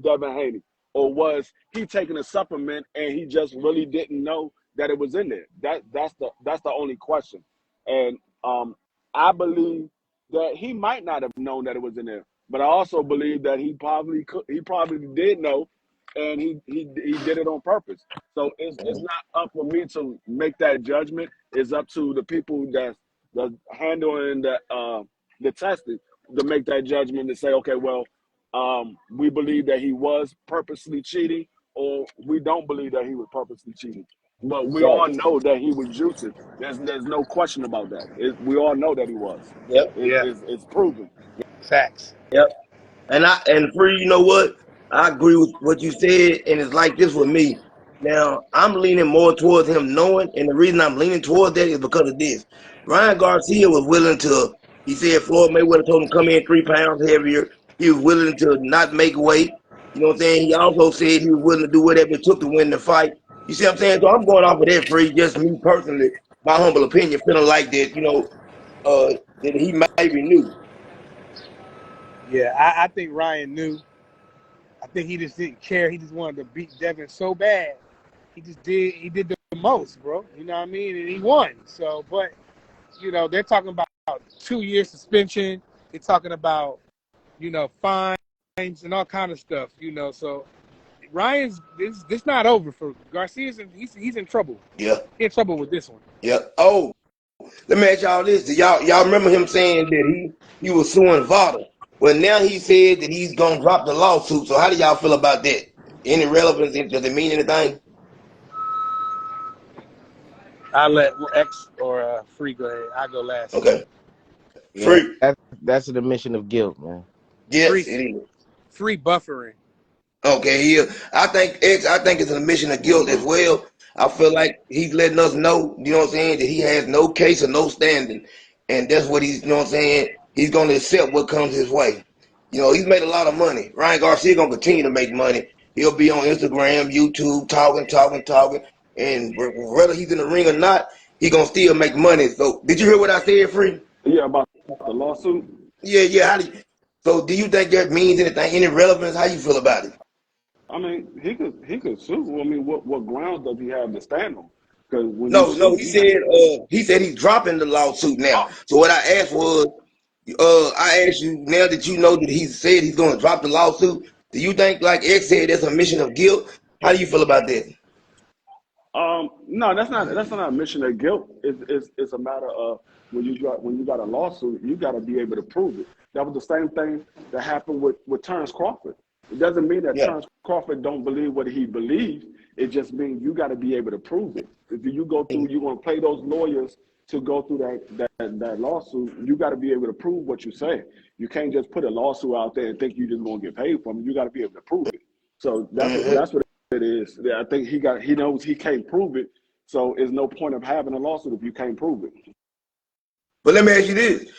Devin Haney, or was he taking a supplement and he just really didn't know that it was in there? That's the only question, and I believe that he might not have known that it was in there, but I also believe that he probably did know, and he did it on purpose. So it's not up for me to make that judgment. It's up to the people that's handling the testing to make that judgment to say, okay, well, we believe that he was purposely cheating, or we don't believe that he was purposely cheating. But we Right. all know that he was juicing. There's no question about that. We all know that he was. Yep. Yeah, It's proven. facts. Yep. And Free, you know what? I agree with what you said, and it's like this with me. Now, I'm leaning more towards him knowing, and the reason I'm leaning towards that is because of this. Ryan Garcia was willing to, he said Floyd Mayweather told him come in 3 pounds heavier. He was willing to not make weight. You know what I'm saying? He also said he was willing to do whatever it took to win the fight. You see what I'm saying? So I'm going off of that, Free, just me personally, my humble opinion, feeling like that, that he maybe knew. Yeah, I think Ryan knew. I think he just didn't care. He just wanted to beat Devin so bad. He did the most, bro. You know what I mean? And he won. So, but they're talking about 2 year suspension. They're talking about fines and all kind of stuff. So Ryan's this not over for Garcia's. He's in trouble. Yeah, He's in trouble with this one. yeah. Oh, let me ask y'all this: y'all remember him saying that he was suing Vada? Well, now he said that he's gonna drop the lawsuit. So how do y'all feel about that? Any relevance? Does it mean anything? I'll let X or Free go ahead. I go last. Okay, Yeah, free. that's an admission of guilt, man. Yes, Free it is. free buffering. Okay, yeah. I think it's an admission of guilt as well. I feel like he's letting us know, you know what I'm saying, that he has no case or no standing. And that's what he's, you know what I'm saying, he's going to accept what comes his way. You know, he's made a lot of money. Ryan Garcia going to continue to make money. He'll be on Instagram, YouTube, talking. And whether he's in the ring or not, he going to still make money. So did you hear what I said, Free? Yeah, about the lawsuit. Yeah. So do you think that means anything, any relevance? How you feel about it? I mean, he could sue. I mean, what grounds does he have to stand on? Because when you No. sue, He you have. said he's dropping the lawsuit now. So what I asked was, I asked you now that you know that he said he's going to drop the lawsuit. Do you think, like X said, that's a mission of guilt? How do you feel about that? No, that's not a admission of guilt. It's a matter of when you got a lawsuit, you got to be able to prove it. That was the same thing that happened with Terrence Crawford. It doesn't mean that Yeah. Terrence Crawford don't believe what he believes. It just means you got to be able to prove it. If you go through, you're going to pay those lawyers to go through that lawsuit. You got to be able to prove what you say. You can't just put a lawsuit out there and think you're just going to get paid from it. You got to be able to prove it. So Mm-hmm. that's what it is. Yeah, I think he knows he can't prove it. So there's no point of having a lawsuit if you can't prove it. But let me ask you this: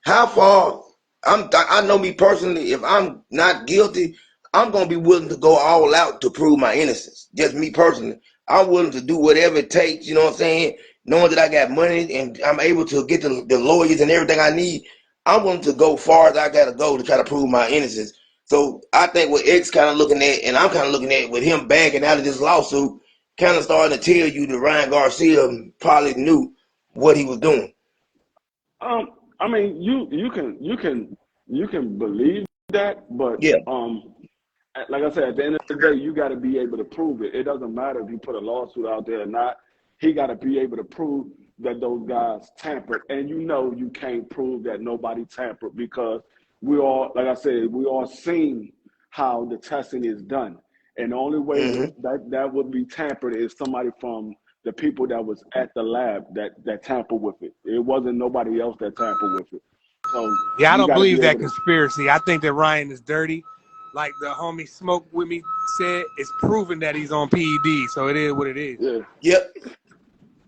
how far I know me personally, if I'm not guilty, I'm gonna be willing to go all out to prove my innocence. Just me personally. I'm willing to do whatever it takes, you know what I'm saying? Knowing that I got money and I'm able to get the lawyers and everything I need, I'm willing to go far as I gotta go to try to prove my innocence. So I think what X kind of looking at, and I'm kind of looking at with him backing out of this lawsuit, kind of starting to tell you that Ryan Garcia probably knew what he was doing. I mean, you can believe that, but Yeah. like I said, at the end of the day, you got to be able to prove it. It doesn't matter if you put a lawsuit out there or not. He got to be able to prove that those guys tampered, and you can't prove that nobody tampered because we all, like I said, we all seen how the testing is done, and the only way Hmm. that would be tampered is somebody from the people that was at the lab that tampered with it. It wasn't nobody else that tampered with it. So Yeah, I you don't got to be believe that able to, conspiracy. I think that Ryan is dirty. Like the homie Smoke with me said, it's proven that he's on PED. So it is what it is. yeah. Yep.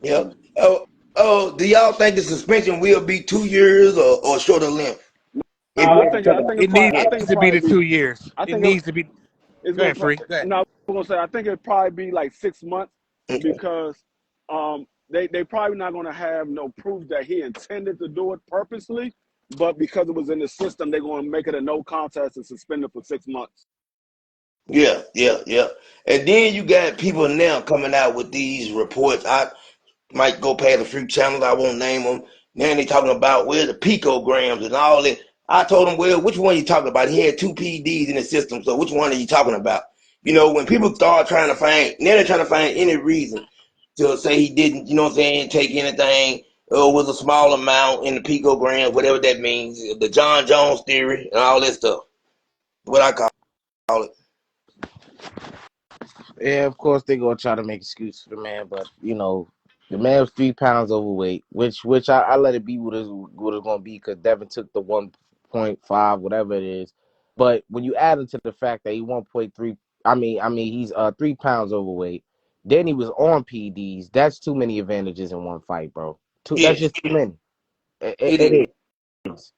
Yep. Oh, do y'all think the suspension will be 2 years or shorter length? If you I had to think take I a think It it probably needs I guess. think it to be the probably be 2 years. I It think needs to be. it's Go gonna ahead, Free. Go ahead. no, I'm gonna say I think it'd probably be like 6 months Okay. because they probably not gonna have no proof that he intended to do it purposely, but because it was in the system, they're gonna make it a no contest and suspend it for 6 months. Yeah. And then you got people now coming out with these reports. I might go past a few channels. I won't name them. Now they talking about where the picograms and all that. I told them, well, which one you talking about? He had two PEDs in the system, so which one are you talking about? You know, when people start trying to find, now they're trying to find any reason to say he didn't, you know what I'm saying, take anything or was a small amount in the picograms, whatever that means, the John Jones theory and all that stuff. What I call it. Yeah, of course they gonna try to make excuse for the man, but the man was 3 pounds overweight, which I let it be what it's gonna be because Devin took the 1.5, whatever it is. But when you add it to the fact that he 1.3, I mean he's 3 pounds overweight. Then he was on PEDs. That's too many advantages in one fight, bro. That's Yes, just too many. it It is. is,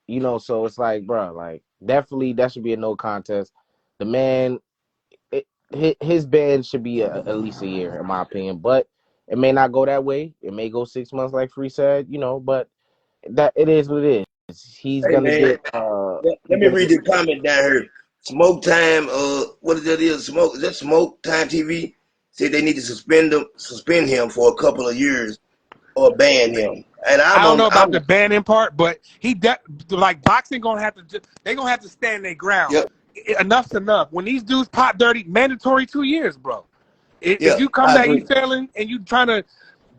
So it's like, bro, like definitely that should be a no contest. The man his ban should be at least a year, in my opinion. But it may not go that way. It may go 6 months, like Free said. But that it is what it is. He's Hey gonna man, get. let He's me gonna read get. this comment down here. Smoke time. What is that? Is smoke? Is that smoke time TV? Said they need to suspend him for a couple of years or ban him. And I I'm don't on. know about the banning part, but like boxing gonna have to. They gonna have to stand their ground. Yep. enough's enough. When these dudes pop dirty, mandatory 2 years, bro. If Yeah, you come I back, you agree. failing, and you trying to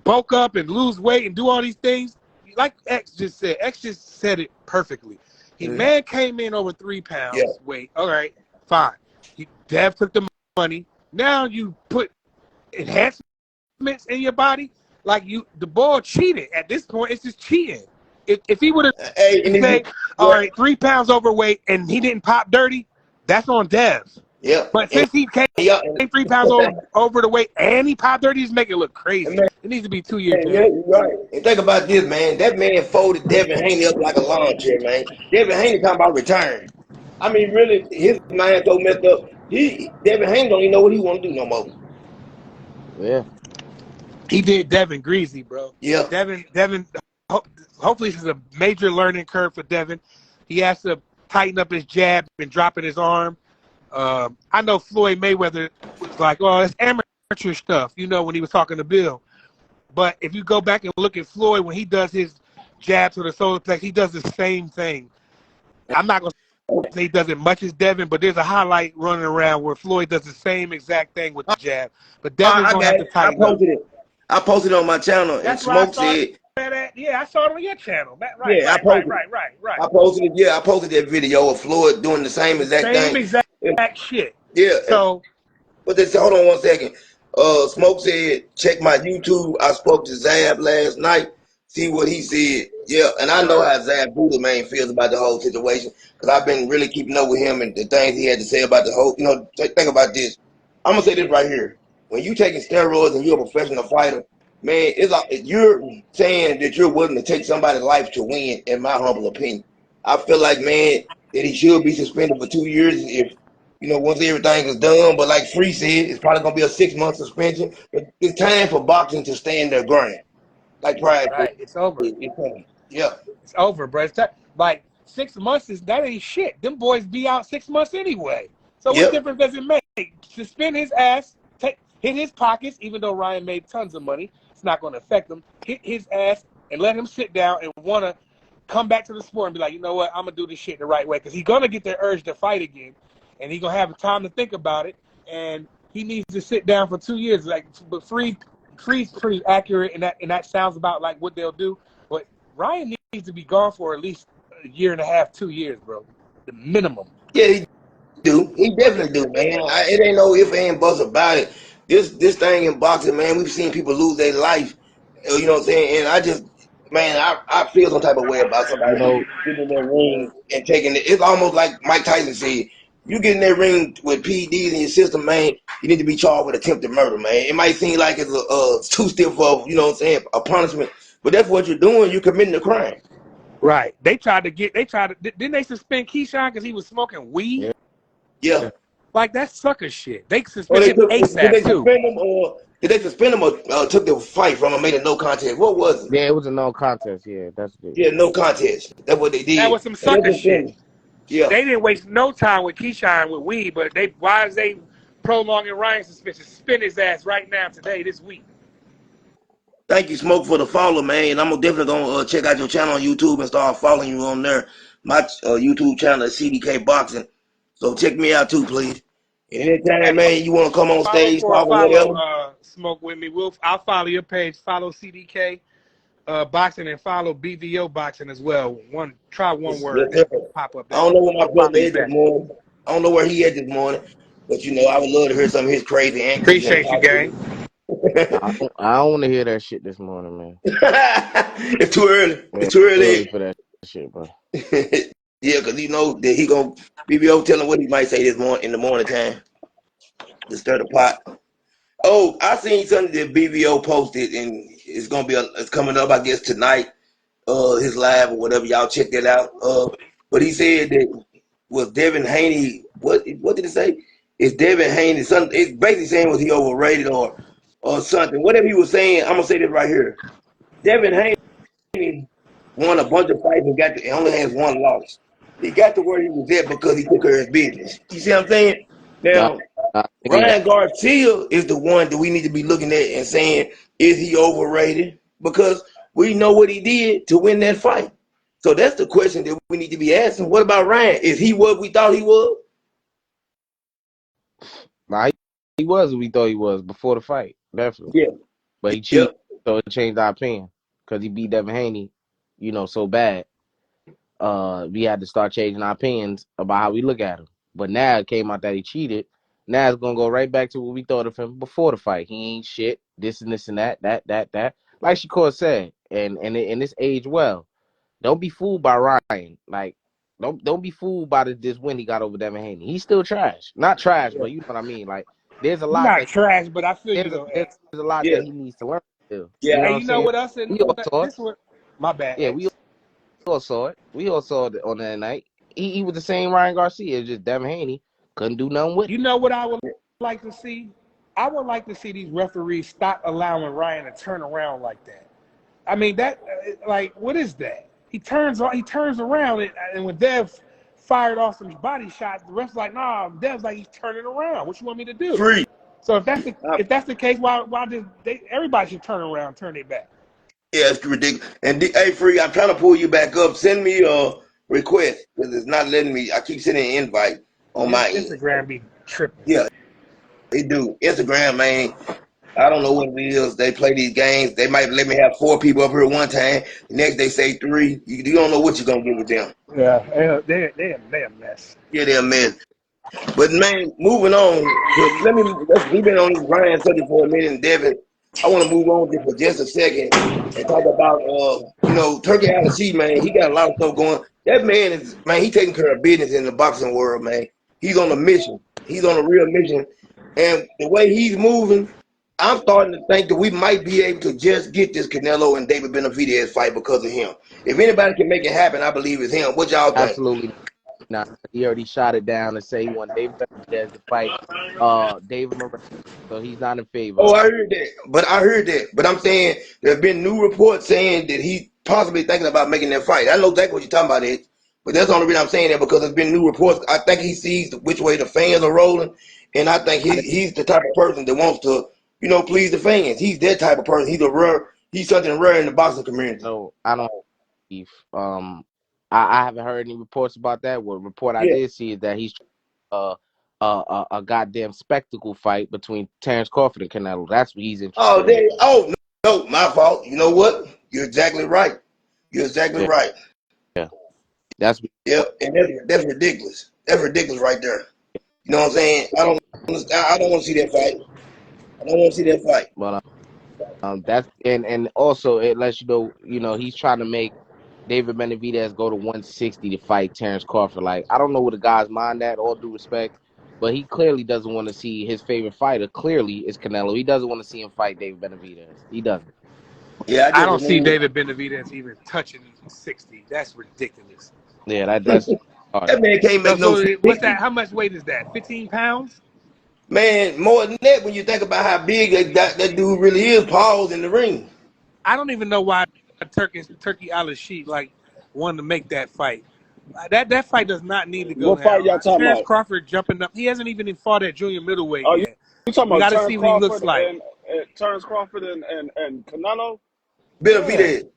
bulk up and lose weight and do all these things, like X just said it perfectly. Man came in over 3 Yeah. pounds weight. All right, fine. Dev took the money. Now you put enhancements in your body. Like the boy cheated. At this point, it's just cheating. If he would have Hey, and if say, you, all yeah, right, 3 pounds overweight and he didn't pop dirty, that's on Dev. yeah, But and since he came yeah, 3 pounds over the weight and he popped dirty, he's making it look and crazy. man, It needs to be 2 years yeah, jail. you're right. And think about this, man. That man folded Devin Haney up like a lawn chair, man. Devin Haney talking about return. I mean, really, his mind so messed up. Devin Haney don't even know what he want to do no more. Yeah. He did Devin greasy, bro. Yeah, Devin. Hopefully, this is a major learning curve for Devin. He has to tighten up his jab and dropping his arm. I know Floyd Mayweather was like, "Oh, it's amateur stuff," when he was talking to Bill. But if you go back and look at Floyd when he does his jab to the solar plex, he does the same thing. I'm not gonna say he does it much as Devin, but there's a highlight running around where Floyd does the same exact thing with the jab. But Devin's I gonna got have to it. I tighten up. posted it. I posted it on my channel, and That's where I Smoke saw said, that at. Yeah, I saw it on your channel. Right, "Yeah, I right, right, posted it. right, right, right. I posted it. Yeah, I posted that video of Floyd doing the same exact Same thing." exact And, shit. yeah, So, but this, hold on 1 second. Smoke said, check my YouTube. I spoke to Zab last night. See what he said. Yeah, and I know how Zab Buddha man feels about the whole situation because I've been really keeping up with him and the things he had to say about the whole. Think about this. I'm gonna say this right here. When you taking steroids and you're a professional fighter, man, it's like you're saying that you're willing to take somebody's life to win. In my humble opinion, I feel like, man, that he should be suspended for 2 years if once everything is done. But like Free said, it's probably gonna be a 6 month suspension. But it's time for boxing to stand their ground. Like Pride said, right, it's over. it's time. Yeah, It's over, bro. Like 6 months that ain't shit. Them boys be out 6 months anyway. So what yep. difference does it make? Suspend his ass, hit his pockets, even though Ryan made tons of money. It's not going to affect him. Hit his ass and let him sit down and want to come back to the sport and be like, you know what, I'm going to do this shit the right way. Because he's going to get the urge to fight again. And he's going to have time to think about it. And he needs to sit down for 2 years. But Free's pretty accurate, and that sounds about like what they'll do. But Ryan needs to be gone for at least a year and a half, 2 years, bro. The minimum. Yeah, he do. He definitely do, man. It ain't no if and buts about it. This thing in boxing, man, we've seen people lose their life. You know what I'm saying? And I just, man, I feel some type of way about You somebody know, getting in that ring and taking it. It's almost like Mike Tyson said. You get in that ring with PEDs in your system, man, you need to be charged with attempted murder, man. It might seem like it's too stiff of, a punishment, but that's what you're doing. You're committing a crime. Right. Didn't they suspend Keyshawn because he was smoking weed? yeah. Yeah. Like, that's sucker shit. They Or suspend they him took, did ASAP, they too. suspend him or took the fight from him, made a no contest? What was it? Yeah, it was a no contest. Yeah, that's it. Yeah, no contest. That's what they That did. was some And sucker that's shit. suspended. Yeah. They didn't waste no time with Keyshawn with weed, but why is they prolonging Ryan's suspension? Suspend his ass right now, today, this week. Thank you, Smoke, for the follow, man. And I'm definitely gonna check out your channel on YouTube and start following you on there. My YouTube channel is CDK Boxing, so check me out too, please. And anytime, Hey, man, you want to come on follow stage, for a talk or follow, whatever. Smoke with me. I'll follow your page. Follow CDK Boxing and follow BVO Boxing as well. Try one Yes, word. sir. It'll pop up. I don't know where my He'll follow brother you is this back. morning. I don't know where he is this morning, but I would love to hear some of his crazy antics and Appreciate you, talk to gang. him. I don't want to hear that shit this morning, man. It's too early. Man, It's too early early. for that shit, bro. Yeah, because that he gonna BBO tell him what he might say this morning in the morning time to stir the pot. Oh, I seen something that BBO posted, and it's coming up, I guess, tonight. His live or whatever. Y'all check that out. But he said that was Devin Haney. What did it say? It's Devin Haney. Something. It's basically saying was he overrated or something. Whatever he was saying, I'm gonna say this right here. Devin Haney won a bunch of fights and only has one loss. He got to where he was at because he took care of his business. You see what I'm saying? I, Now, I seen that. Ryan Garcia is the one that we need to be looking at and saying, is he overrated? Because we know what he did to win that fight. So that's the question that we need to be asking. What about Ryan? Is he what we thought he was? Nah, he was who we thought he was before the fight, definitely. Yeah, But he cheated, yep. so it changed our opinion because he beat Devin Haney, so bad. We had to start changing our opinions about how we look at him. But now it came out that he cheated. Now it's gonna go right back to what we thought of him before the fight. He ain't shit. This and this and that. Like Shakur said, and this age well. Don't be fooled by Ryan. Like, don't be fooled by this win he got over Devin Haney. He's still trash. Not trash, but you know what I mean. Like, there's a You're lot not that trash, but I feel you there's a, though, there's X. a lot Yeah, that he needs to learn still. You yeah. know Hey, what I'm you know saying? what else? And We all saw it. this one, my bad, Yeah, we X. all saw it. We all saw it on that night. He was the same Ryan Garcia. It's just Devin Haney couldn't do nothing with You him. know what I would like to see? I would like to see these referees stop allowing Ryan to turn around like that. I mean, like, what is that? He turns around, and when Dev fired off some body shots, the ref's like, nah, Dev's like, he's turning around. What you want me to do? Free. So Uh, if that's the case, why did everybody should turn around, turn their back? yeah, it's ridiculous. And hey, free. I'm trying to pull you back up. Send me a request because it's not letting me. I keep sending an invite on Yeah, my end. Instagram be tripping. Yeah, they do. Instagram, man. I don't know what it is. They play these games. They might let me have 4 people up here one time. The next they say 3. You don't know what you're gonna get with them. Yeah, they a mess. Yeah, they're a mess. But man, moving on. We've been on this Ryan subject for a minute, and Devin. I want to move on just for just a second and talk about Turkey Al man. He got a lot of stuff going. That man is man. He taking care of business in the boxing world, man. He's on a mission. He's on a real mission, and the way he's moving, I'm starting to think that we might be able to just get this Canelo and David Benavidez fight because of him. If anybody can make it happen, I believe it's him. What y'all think? Absolutely not. He already shot it down and say he want David Benavidez to fight David Morales. So he's not in favor Oh, of I it. heard that. But I heard that. But I'm saying there have been new reports saying that he possibly thinking about making that fight. I know exactly what you're talking about, Ed. But that's the only reason I'm saying that because there's been new reports. I think he sees which way the fans are rolling, and I think he's the type of person that wants to, please the fans. He's that type of person. He's something rare in the boxing community. So I don't believe. I haven't heard any reports about that. What report I Yeah. did see is that he's a goddamn spectacle fight between Terrence Crawford and Canelo. That's what he's Oh, interested in. no, my fault. You know what? You're exactly right. You're exactly Yeah, right. yeah. That's Yep, and that's ridiculous. That's ridiculous right there. You know what I'm saying? I don't want to see that fight. I don't want to see that fight. well, that's and also it lets he's trying to make David Benavidez go to 160 to fight Terrence Crawford. Like, I don't know what the guy's mind at, all due respect, but he clearly doesn't want to see his favorite fighter. Clearly, is Canelo. He doesn't want to see him fight David Benavidez. He doesn't. Yeah, I I just don't see remove David Benavidez even touching 60. That's ridiculous. Yeah, that's that retarded. man can't So, make no what's that? 60. How much weight is that? 15 pounds? Man, more than that when you think about how big that dude really is, Paul's in the ring. I don't even know why Turkey Al-Sheikh wanted to make that fight. That fight does not need to go What fight down. y'all talking Terrence about? Crawford jumping up. He hasn't even fought at junior middleweight Oh, yet. you talking We about got to see Terrence what he looks Crawford like. and Terrence Crawford and Canelo? Yeah, Benavidez.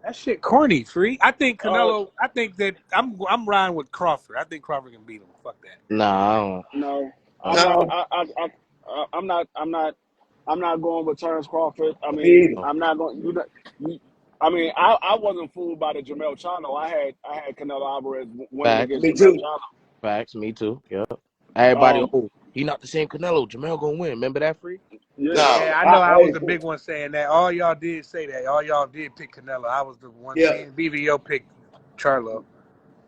that shit corny, free. I think Uh, Canelo. I think that I'm riding with Crawford. I think Crawford can beat him. Fuck that. No, no, I I'm don't. not. No, I'm not going with Terrence Crawford. I me mean, either. I'm not going. I mean, I wasn't fooled by the Jamel Chano. I had Canelo Alvarez winning Facts, against Me Jamel too. Chano. facts. Me too. Yep. Everybody, Um, he not the same Canelo. Jamel gonna win. Remember that, free? yeah, No, Yeah, I know. I was the big one saying that. All y'all did say that. All y'all did pick Canelo. I was the one. yeah. Me and BVO picked Charlo.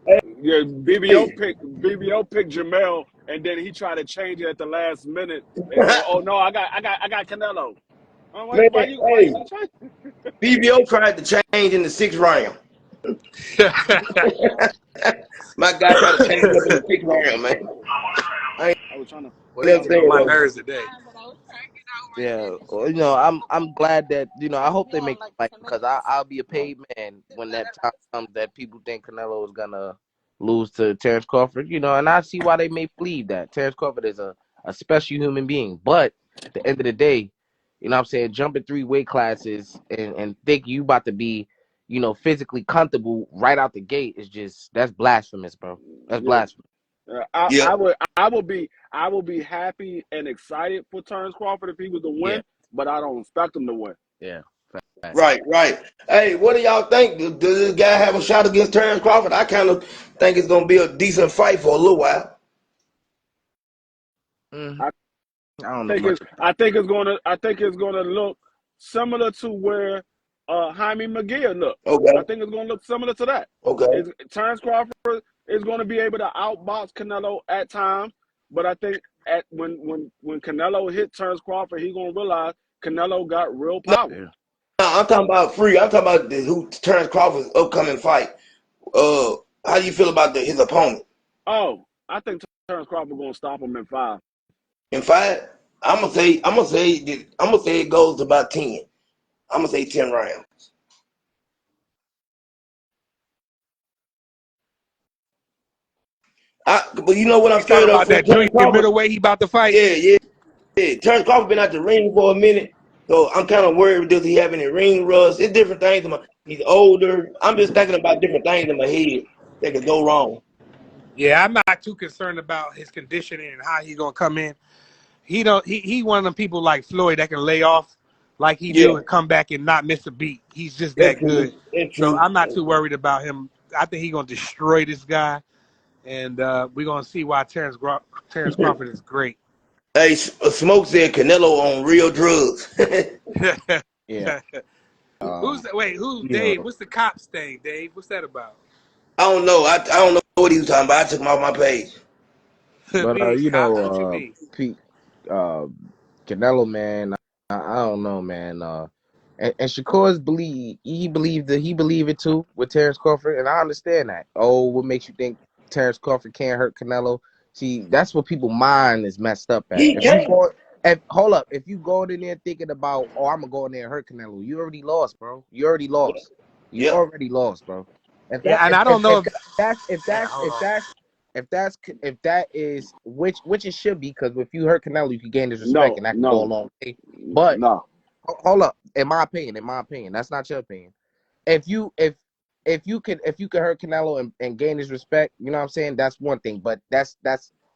yeah. Hey. BBO picked Jamel, and then he tried to change it at the last minute and say, "Oh no, I got Canelo." Man, Why you hey, gonna change? BBO tried to change in the 6th round. My guy tried to change up in the 6th round, man. I ain't I was trying to. Boy, you never get on saying my though. nerves today. Yeah, well, I'm glad that I hope they make the fight because I'll be a paid man when that time comes that people think Canelo is gonna lose to Terrence Crawford. And I see why they may believe that Terrence Crawford is a special human being. But at the end of the day, what I'm saying, jumping 3 weight classes and think you about to be, physically comfortable right out the gate is just that's blasphemous, bro. That's Yeah, blasphemous. Yeah. I would be happy and excited for Terrence Crawford if he was to Yeah, win, but I don't expect him to win. yeah, facts. Right, right. Hey, what do y'all think? Does this guy have a shot against Terrence Crawford? I kind of think it's gonna be a decent fight for a little while. Mm, I I don't know much about I think it's gonna look similar to where Jaime McGee looked. I Okay, think it's gonna look similar to that. okay. Terrence Crawford is gonna be able to outbox Canelo at times, but I think at when Canelo hit Terrence Crawford, he gonna realize Canelo got real No, power. it. Yeah. no, I'm talking about free. I'm talking about who Terrence Crawford's upcoming fight. Uh, how do you feel about his opponent Oh, I think Terrence Crawford gonna stop him in 5. in fight? I'm gonna say it goes to about 10. I'm gonna say 10 rounds. But you know what I'm You talking scared of about for that Terrence junior Crawford? middleweight he about to fight? Yeah, yeah, yeah. Terrence Crawford been out the ring for a minute, so I'm kind of worried. Does he have any ring rust? It's different things. He's older. I'm just thinking about different things in my head that could go wrong. Yeah, I'm not too concerned about his conditioning and how he's gonna come in. He don't. He one of them people like Floyd that can lay off like he Yeah, do and come back and not miss a beat. He's just that's that good. true. That's So true. I'm not too worried about him. I think he's gonna destroy this guy, and we're gonna see why Terrence Crawford is great. Hey, Smoke said Canelo on real drugs. I Yeah. Who's that? Wait, who's You know, Dave? What's the cops thing, Dave? What's that about? don't know. I don't know what he was talking about. I took him off my page. but We ain't you cops. What you know, mean? Pete, uh, Canelo, man, I don't know, man. And Shakur's he believed it too with Terrence Crawford, and I understand that. Oh, what makes you think Terrence Crawford can't hurt Canelo? See, that's what people mind is messed up at. He can't. If hold up, if you go in there thinking about, oh, I'm gonna go in there and hurt Canelo, you already lost, bro. You already lost. You Yep. already lost, bro. If that Yeah, and I don't know if if. that's if Yeah, that's hold if on. that's if that is which it should be, because if you hurt Canelo, you can gain his respect, No, and that can go a no, long way. But no. hold up, in my opinion, that's not your opinion. If you if you could hurt Canelo and gain his respect, you know what I'm saying? That's one thing, but that's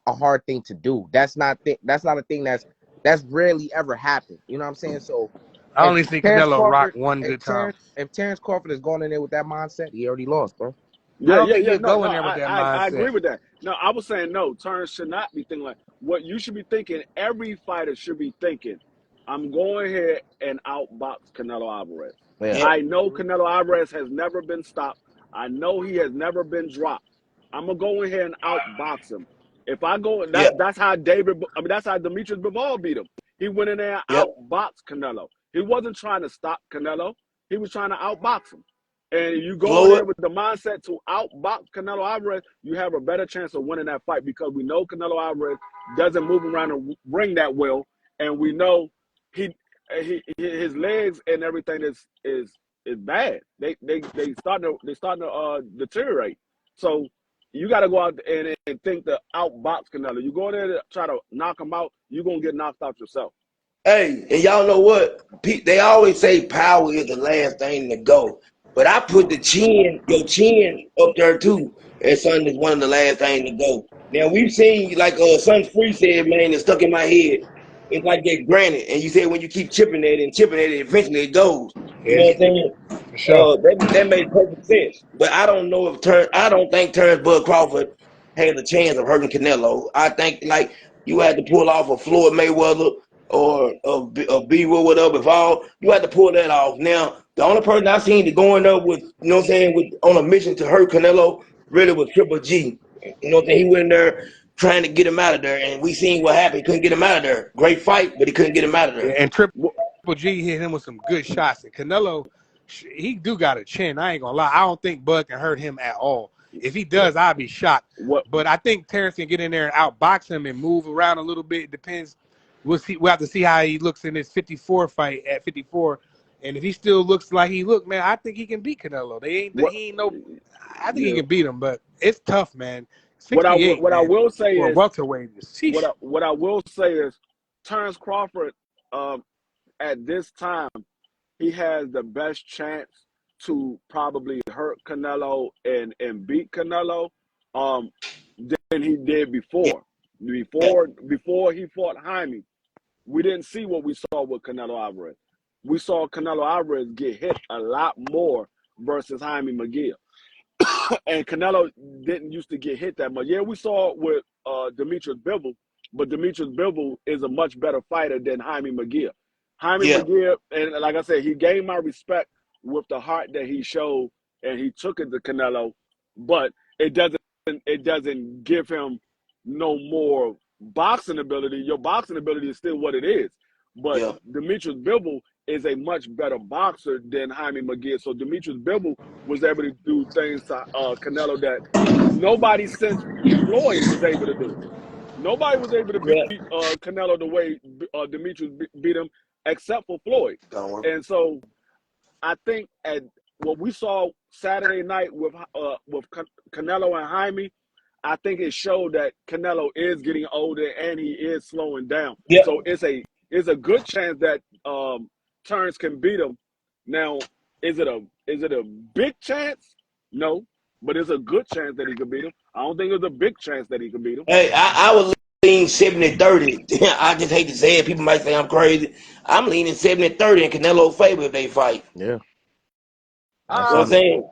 a hard thing to do. That's not a thing that's rarely ever happened. You know what I'm saying? So I if only see Terrence Canelo rock Crawford one good time. if Terrence Crawford is going in there with that mindset, he already lost, bro. I Yeah, don't yeah, think yeah. he'll No, go in no. there with that I mindset. agree with that. No, I was saying no. Terrence should not be thinking like what you should be thinking. Every fighter should be thinking, I'm going here and outbox Canelo Alvarez. Yeah, Yep. I know Canelo Alvarez has never been stopped. I know he has never been dropped. I'm gonna go in here and outbox him. If I go, Yep. that's how David. I mean, that's how Demetrius Bivol beat him. He went in there and Yep. outboxed Canelo. He wasn't trying to stop Canelo. He was trying to outbox him. And you go in Floyd. there with the mindset to outbox Canelo Alvarez, you have a better chance of winning that fight because we know Canelo Alvarez doesn't move around the ring that well, and we know he his legs and everything is bad. They starting to deteriorate. So you got to go out and think to outbox Canelo. You go in there to try to knock him out, you're gonna get knocked out yourself. Hey, and y'all know what? They always say power is the last thing to go. But I put your chin up there too, as something is one of the last things to go. Now we've seen, like Son Free said, man, it's stuck in my head. It's like that granite, and you said when you keep chipping at it and chipping at it, eventually it goes. You know Yeah, what I'm saying? for sure. That made perfect sense. But I don't know if I don't think Terrence Bud Crawford has a chance of hurting Canelo. I think like you had to pull off a Floyd Mayweather or a B or whatever. If all you had to pull that off. Now the only person I seen to going up with, you know what I'm saying, with on a mission to hurt Canelo really was Triple G. You know what I'm saying? He went in there trying to get him out of there, and we seen what happened. He couldn't get him out of there. Great fight, but he couldn't get him out of Yeah, there. and Triple G hit him with some good shots. And Canelo, he do got a chin. I ain't gonna lie. I don't think Bud can hurt him at all. If he does, I'd be shocked. What But I think Terrence can get in there and outbox him and move around a little bit. It depends. We'll see. We'll have to see how he looks in his 54 fight at 54. And if he still looks like he looked, man, I think he can beat Canelo. what He ain't no. I think he yeah. can beat him, but it's tough, man. 68, What I man, will say for a is welterweight. Sheesh. what I will say is Terrence Crawford at this time he has the best chance to probably hurt Canelo and beat Canelo. Um, he did Yeah, before. yeah, Before he fought Jaime, we didn't see what we saw with Canelo Alvarez. We saw Canelo Alvarez get hit a lot more versus Jaime McGill. And Canelo didn't used to get hit that much. Yeah, we saw it with Demetrius Bivol, but Demetrius Bivol is a much better fighter than Jaime McGill. Jaime yeah, McGill, and like I said, he gained my respect with the heart that he showed, and he took it to Canelo, but it doesn't give him no more boxing ability. Your boxing ability is still what it is, but yeah. Demetrius Bivol is a much better boxer than Jaime McGill. So Demetrius Bivol was able to do things to Canelo that nobody since Floyd was able to do. Nobody was able to beat Yeah. Canelo the way Demetrius beat him, except for Floyd. Don't work. And so I think at what we saw Saturday night with Canelo and Jaime, I think it showed that Canelo is getting older and he is slowing down. Yeah. So it's a good chance that Terrence can beat him. Now, is it a big chance? No, but it's a good chance that he could beat him. I don't think it's a big chance that he could beat him. Hey, I would lean 70-30. I just hate to say it. People might say I'm crazy. I'm leaning 70-30 in Canelo favor if they fight. Yeah, that's You know what Uh, I'm saying?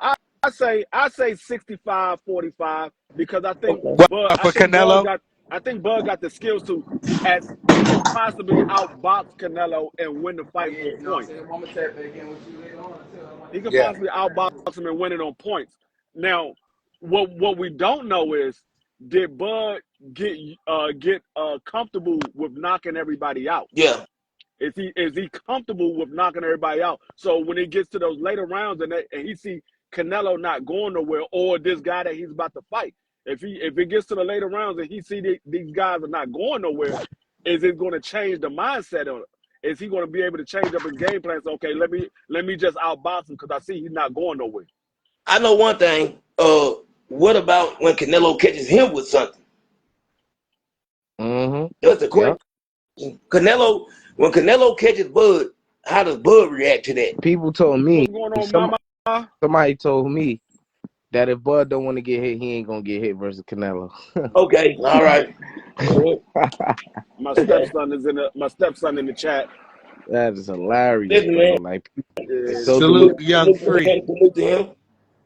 I say 65-45 because I think Okay. Bud I For think Bud Canelo, got I think Bud got the skills to as he can possibly outbox Canelo and win the fight on points. He can yeah, possibly outbox him and win it on points. Now, what we don't know is did Bud get comfortable with knocking everybody out? Yeah. Is he comfortable with knocking everybody out? So when he gets to those later rounds and he see Canelo not going nowhere, or this guy that he's about to fight, if it gets to the later rounds and he see these guys are not going nowhere, is it going to change the mindset on it? Is he going to be able to change up his game plan? So, okay, let me just outbox him because I see he's not going nowhere. I know one thing. What about when Canelo catches him with something? Mm-hmm. That's the Yep. question. When Canelo catches Bud, how does Bud react to that? People told me, What's going on, Mama? somebody told me that if Bud don't want to get hit, he ain't gonna get hit versus Canelo. Okay, all right. My Okay. stepson in the chat. That is hilarious, Listen, bro. man. Like, it's Is so salute delusional. Young Free. Salute to him.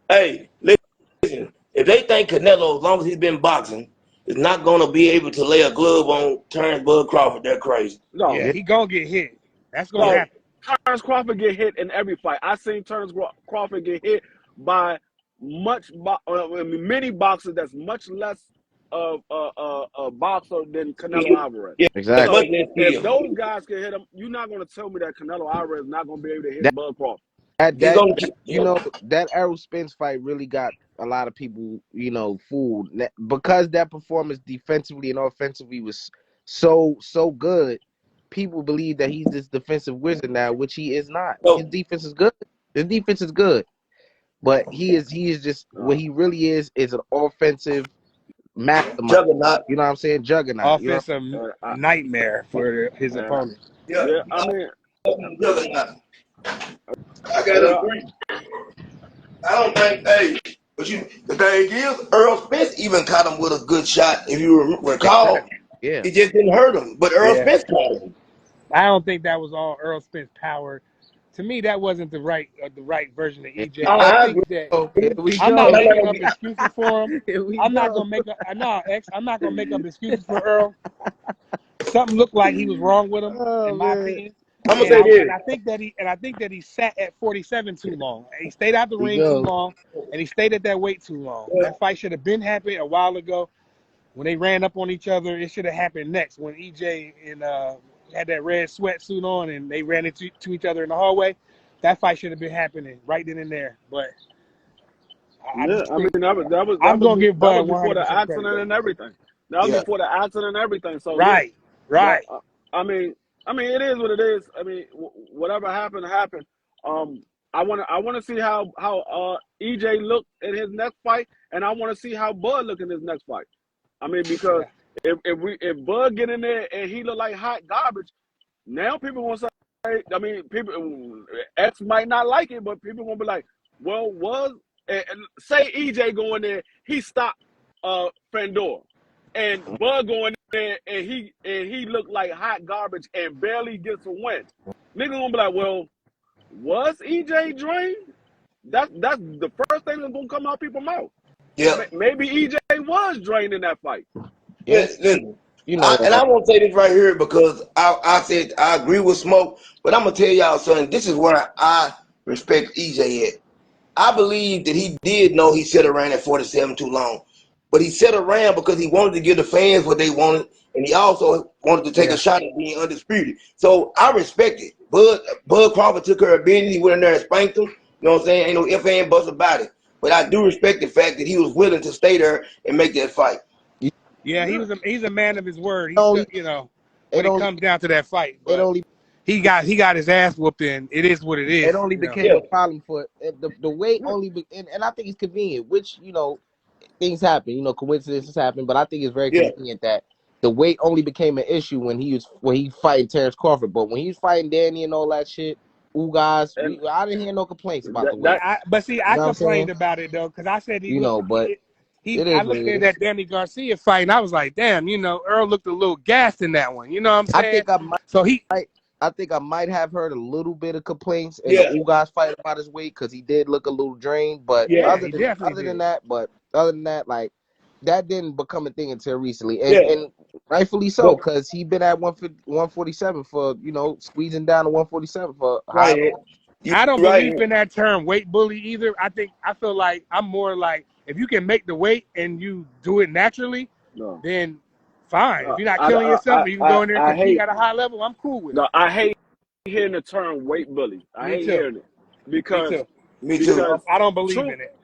Hey, listen. If they think Canelo, as long as he's been boxing, is not going to be able to lay a glove on Terrence Bud Crawford, they're crazy. no. Yeah, Yeah, he gonna get hit. That's gonna Yeah. No, happen. Terrence Crawford get hit in every fight. I seen Terrence Crawford get hit by many boxers that's much less of a boxer than Canelo Alvarez. Yeah. exactly. Much So less if skill. those guys can hit him, you're not going to tell me that Canelo Alvarez is not going to be able to hit That Bud Crawford. that He's that, going that to, you know that Errol Spence fight really got a lot of people, fooled because that performance defensively and offensively was so good. People believe that he's this defensive wizard now, which he is not. His no, defense is good. His defense is good, but he is just what Uh, he really is an offensive mastermind. juggernaut. You know what I'm saying? Juggernaut. You know. Offensive uh, I, nightmare for his uh, opponent. Yeah. yeah, I mean, Juggernaut. I got to yeah, agree. I don't think, hey, but the thing is, Earl Spence even caught him with a good shot. If you recall, Exactly. Yeah. it just didn't hurt him. But Earl Yeah, Spence caught him. I don't think that was all Earl Spence power. To me, that wasn't the right version of Yeah. EJ. I I agree. think that Oh, here we I'm not go. But I'm not making gonna up excuses for him. Here we I'm not go. gonna make up. No, X. I'm not gonna make up excuses for Earl. Something looked like he was wrong with him, in Oh my man. opinion. I'm gonna And say I this. and I think that he sat at 47 too long. He stayed out the Here we ring too go. long, and he stayed at that weight too long. That fight should have been happened a while ago when they ran up on each other. It should have happened next when EJ and had that red sweatsuit on and they ran into each other in the hallway. That fight should have been happening right then and there. But I yeah. just I think mean, I'm gonna give that Bud was before the 100% credit accident though. and everything. That was Yeah. before the accident and everything. So yeah, Right, that right. I mean, it is what it is. I mean, whatever happened happened. Um, I want to see how EJ looked in his next fight, and I want to see how Bud look in his next fight. I mean, because Yeah. if Bud get in there and he look like hot garbage, now people gonna say, I mean, people X might not like it, but people gonna be like, well, say EJ go in there, he stopped Fandor. and Bud going there and he looked like hot garbage and barely gets a win. Niggas gonna be like, well, was EJ drained? That's the first thing that's gonna come out people's mouth. Yeah. Maybe EJ was drained in that fight. Yeah, Listen, you know, and I won't say this right here because I said I agree with Smoke, but I'm gonna tell y'all something. This is where I respect EJ at. I believe that he did know he sat around at 47 too long, but he sat around because he wanted to give the fans what they wanted, and he also wanted to take a shot at being undisputed. So I respect it. Bud Crawford took her of business. He went in there and spanked him. You know what I'm saying? Ain't no ifs, ands, buts about it. But I do respect the fact that he was willing to stay there and make that fight. Yeah, he's a man of his word. He only, still, when it comes down to that fight, it but only he got his ass whooped in. It is what it is. it only became a problem for the weight only and I think it's convenient, which things happen, coincidences happen, but I think it's very convenient that the weight only became an issue when he fighting Terrence Crawford, but when he was fighting Danny and all that shit, guys, I didn't hear no complaints about the weight. I complained about it though because I said but it is I looked at that Danny Garcia fight and I was like, damn, Earl looked a little gassed in that one. You know what I'm saying? I think I might have heard a little bit of complaints in the Ugas fight about his weight because he did look a little drained. But other than that, like that didn't become a thing until recently, and rightfully so because he been at 147 for squeezing down to 147 for I don't believe in that term weight bully either. I feel like I'm more like if you can make the weight and you do it naturally, then fine. If you're not killing yourself and you can go in there and compete at a high level, I'm cool with it. No, I hate hearing the term weight bully. I hate hearing it because Me too. I don't believe in it.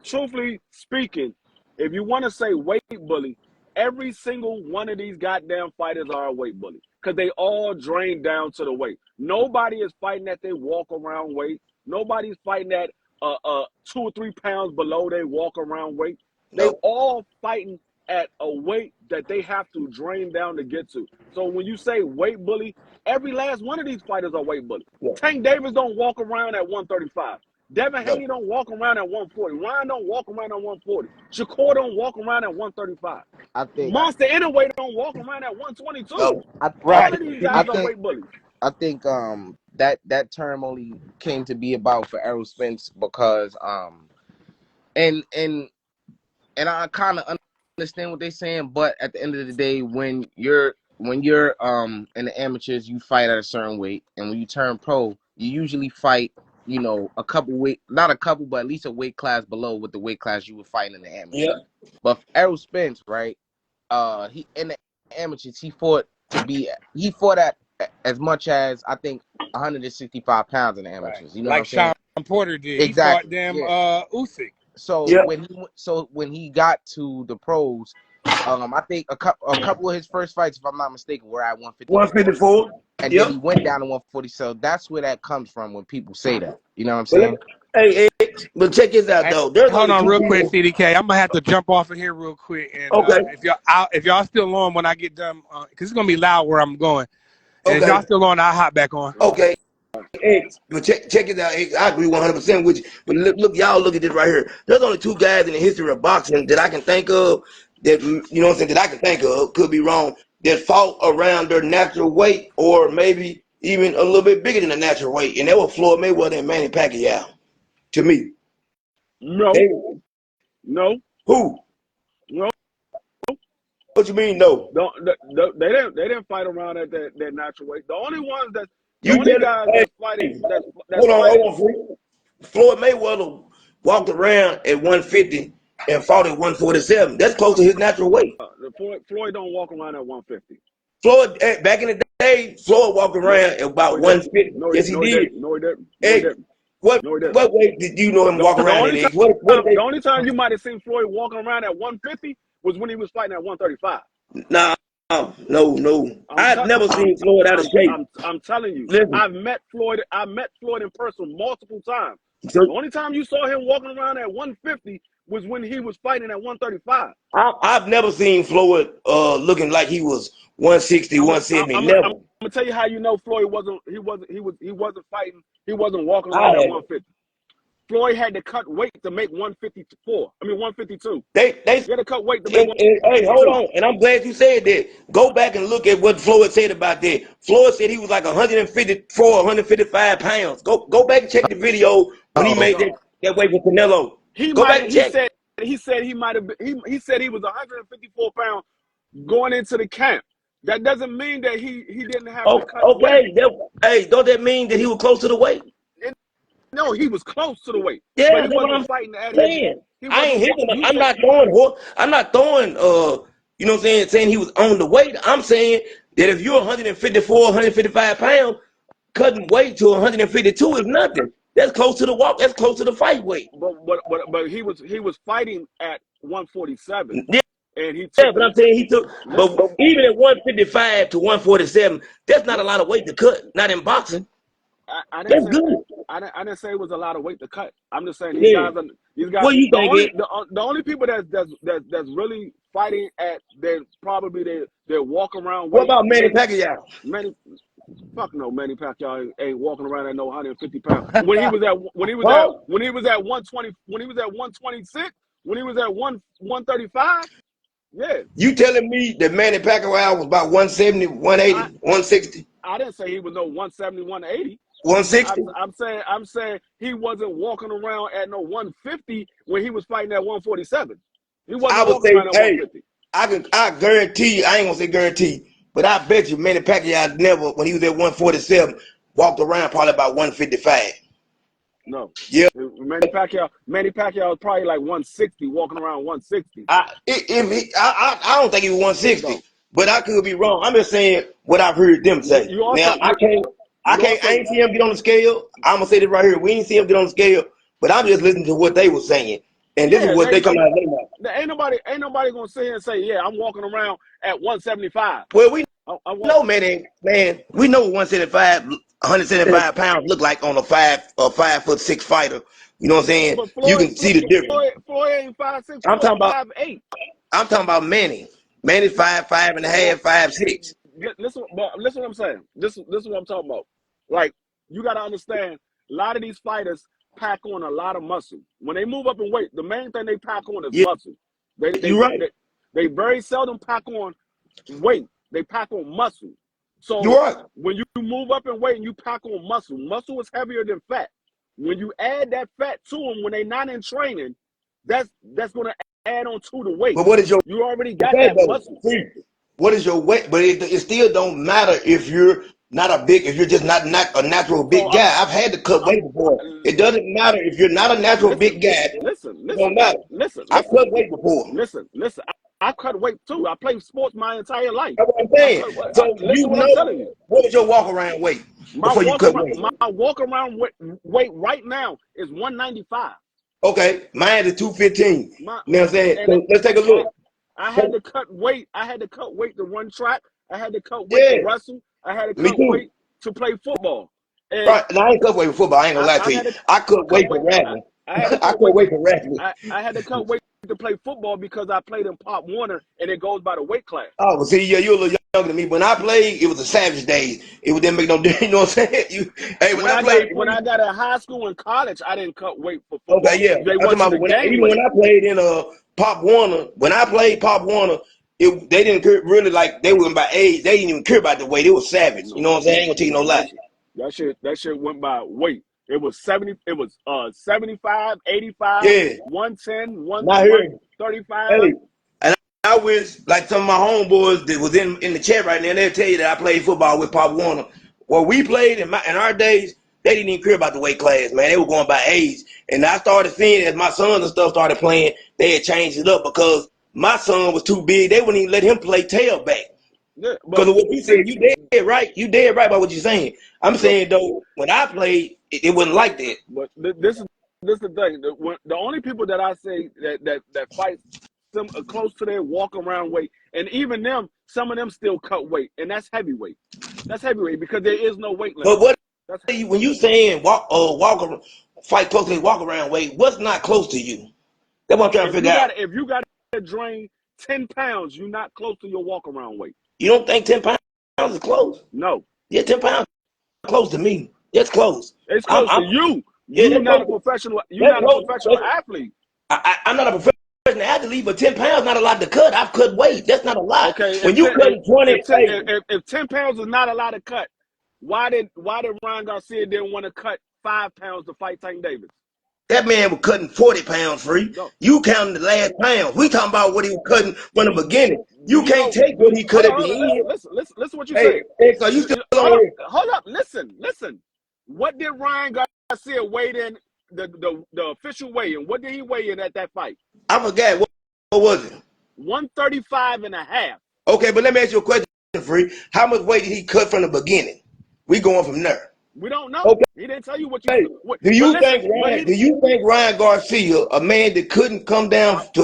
Truthfully speaking, if you want to say weight bully, every single one of these goddamn fighters are a weight bully because they all drain down to the weight. Nobody is fighting at their walk around weight. Nobody's fighting at 2 or 3 pounds below their walk around weight. They all fighting at a weight that they have to drain down to get to. So when you say weight bully, every last one of these fighters are weight bully. Tank Davis don't walk around at 135. Devin Haney don't walk around at 140. Ryan don't walk around at 140. Shakur don't walk around at 135. I think Monster Inouye don't walk around at 122. All of these guys are weight bullies. I think that term only came to be about for Errol Spence because and I kind of understand what they're saying, but at the end of the day, when you're in the amateurs, you fight at a certain weight, and when you turn pro, you usually fight a couple weight, not a couple, but at least a weight class below what the weight class you would fight in the amateurs. But for Errol Spence, right? He in the amateurs, he fought at as much as I think 165 pounds in the amateurs. You know like what I'm saying? Sean Porter did. Exactly. He fought Usyk. So when he got to the pros, I think a couple of his first fights, if I'm not mistaken, were at 154. And then he went down to 140. So that's where that comes from when people say that. You know what I'm saying? Hey, but check this out though. Hold on real quick, CDK. I'm gonna have to jump off of here real quick. And if y'all still on when I get done, because it's gonna be loud where I'm going. And if y'all still on, I'll hop back on. Okay. But check it out. I agree 100% with you. But look, y'all look at this right here. There's only 2 guys in the history of boxing that I can think of that that I can think of, could be wrong, that fought around their natural weight or maybe even a little bit bigger than the natural weight, and that was Floyd Mayweather and Manny Pacquiao. To me. No. Who? No. What you mean no? They didn't fight around at that natural weight. The only ones that guys that's fighting. Hold on. Floyd Mayweather walked around at 150 and fought at 147. That's close to his natural weight. Floyd don't walk around at 150. Floyd, back in the day, Floyd walked around at about 150. Yes, he did. No, he didn't. What weight did you know him walk around at? The only time you might have seen Floyd walking around at 150 was when he was fighting at 135. Nah, no. I've never seen Floyd out of shape. I'm telling you. Listen. I've met Floyd in person multiple times. The only time you saw him walking around at 150 was when he was fighting at 135. I've never seen Floyd looking like he was 160, 170. I'm gonna tell you how you know Floyd wasn't fighting. He wasn't walking around at 150. Floyd had to cut weight to make 154. I mean 152. They He had to cut weight to make hey, hold 152. on, and I'm glad you said that. Go back and look at what Floyd said about that. Floyd said he was like 154, 155 pounds. Go back and check the video when he Oh, made that weight with Canelo. Go back and check. He said he might have he said he was 154 pounds going into the camp. That doesn't mean that he didn't have to cut weight. Hey, don't that mean that he was close to the weight? No, he was close to the weight, Yeah, but he that's what wasn't I'm fighting at his. saying. He I ain't wasn't. hitting him. You I'm said not throwing. I'm not throwing. You know what I'm saying he was on the weight. I'm saying that if you're 154, 155 pounds, cutting weight to 152 is nothing. That's close to the walk. That's close to the fight weight. but he was fighting at 147, Yeah, and he took but the. I'm saying he took. But Listen, even at 155 to 147, that's not a lot of weight to cut. Not in boxing. I didn't That's say good. I didn't say it was a lot of weight to cut. I'm just saying Yeah. these guys What do you the think? only the only people that's really fighting at their walk around What weight about Manny and Pacquiao? Manny fuck no Manny Pacquiao ain't walking around at no 150 pounds. When he was at Huh? 120 when he was at 126 when he was at 135 yeah. You telling me that Manny Pacquiao was about 170, 180, I 160, I didn't say he was no 170 180. 160? I'm saying he wasn't walking around at no 150 when he was fighting at 147. He I wasn't would walking say, around at hey, 150. I guarantee you, I ain't gonna say guarantee, but I bet you Manny Pacquiao never, when he was at 147, walked around probably about 155. No. Yeah. Manny Pacquiao was probably like 160, walking around 160. I don't think he was 160, No. but I could be wrong. I'm just saying what I've heard them say. You Now also you you I also ain't see him get on the scale. I'm gonna say this right here. We ain't see him get on the scale, but I'm just listening to what they were saying, and this is yeah, what they come out of their mouth. ain't nobody gonna sit here and say, yeah, I'm walking around at 175. Well, we I walk know, man, we know what 175, 175 pounds look like on a 5'6" fighter. You know what I'm saying? but You can see the difference. Floyd ain't 5'6", I'm Floyd talking about 5'8". I'm talking about Manny. Manny's 5'5" and a half, 5'6". Listen, but listen what I'm saying. This is what I'm talking about. Like, you got to understand, a lot of these fighters pack on a lot of muscle. When they move up in weight, the main thing they pack on is Yeah, muscle. They they you're right. they very seldom pack on weight. They pack on muscle. You're So right. when you move up in weight and you pack on muscle, muscle is heavier than fat. When you add that fat to them when they're not in training, that's going to add on to the weight. But what is your You already got weight that though? muscle. See, what is your weight? But it still don't matter if you're not if you're just not a natural So big guy. I've had to cut weight before. It doesn't matter if you're not a natural listen, big guy. listen, It don't listen, matter. listen, I listen, cut weight before. listen. I cut weight too. I played sports my entire life. That's what I'm I saying. cut weight. So Listen what I'm telling you. what was your walk around weight before you cut weight? My walk around weight right now is 195. Okay, mine is 215. My You know what I'm saying? and So let's take a look. I had to cut weight. I had to cut weight to run track. I had to cut weight to Yeah, wrestle. I had to me cut too. weight to play football. And Right. Now, I ain't cut weight for football. I ain't gonna lie I to you. had to I cut cut weight weight. for wrestling. I had to I cut cut weight. weight for wrestling. I had to cut weight to play football because I played in Pop Warner and it goes by the weight class. Oh, well, see, yeah, you're a little younger than me. When I played, it was the Savage days. It didn't make no difference. You know what I'm saying? Hey, when I played, When I got in high school and college, I didn't cut weight for okay, football. yeah. They I'm talking want you about to gain weight. when I played in Pop Warner. When I played Pop Warner, they didn't really like they were by age. They didn't even care about the weight. It was Savage. You No, know what I'm saying? I ain't gonna tell you no no, lie. that shit went by weight. It was 70. It was 75, 85, Yeah, 110, not here. 135. Hey, and I wish, like some of my homeboys that was in the chat right now, they'll tell you that I played football with Pop Warner. Well, we played in our days, they didn't even care about the weight class, man. They were going by age. And I started seeing as my sons and stuff started playing, they had changed it up because my son was too big. They wouldn't even let him play tailback. Yeah, Because of what you said, you dead right. You dead right by what you're saying. I'm but saying though, when I played, it wasn't like that. this is the thing. The only people that I say that fight some close to their walk around weight, and even them, some of them still cut weight, and that's heavyweight. That's heavyweight because there is no weight But limit. what That's when you saying fight close to walk around weight, what's not close to you? That's what I'm trying to figure out. if you got to drain 10 pounds, you're not close to your walk around weight. You don't think 10 pounds is close? No, Yeah, 10 pounds is close to me. That's close. it's I'm, close to I'm you. Yeah, You're not a professional. You're that's not a low. professional athlete. I'm not a professional athlete, but 10 pounds not a lot to cut. I've cut weight. That's not a lot. Okay, When you cut 20, hey, if 10 pounds is not a lot to cut, why did Ryan Garcia didn't want to cut 5 pounds to fight Tank Davis? that man was cutting 40 pounds free. No, You counting the last pounds. We no. talking about what he was cutting from the Do, beginning. do You you can't know? take what he cut Hold on, at hold on. the end. Listen. What you Hey, saying? hey, so you still on Hold here? up, hold up. Listen. What did Ryan Garcia weigh in the official weigh-in? What did he weigh in at that fight? I forgot. What was it? 135 and a half. Okay, but let me ask you a question, Free. How much weight did he cut from the beginning? We going from there. We don't know. Okay. He didn't tell you what Hey, you. But listen, Do you think Ryan Garcia, a man that couldn't come down to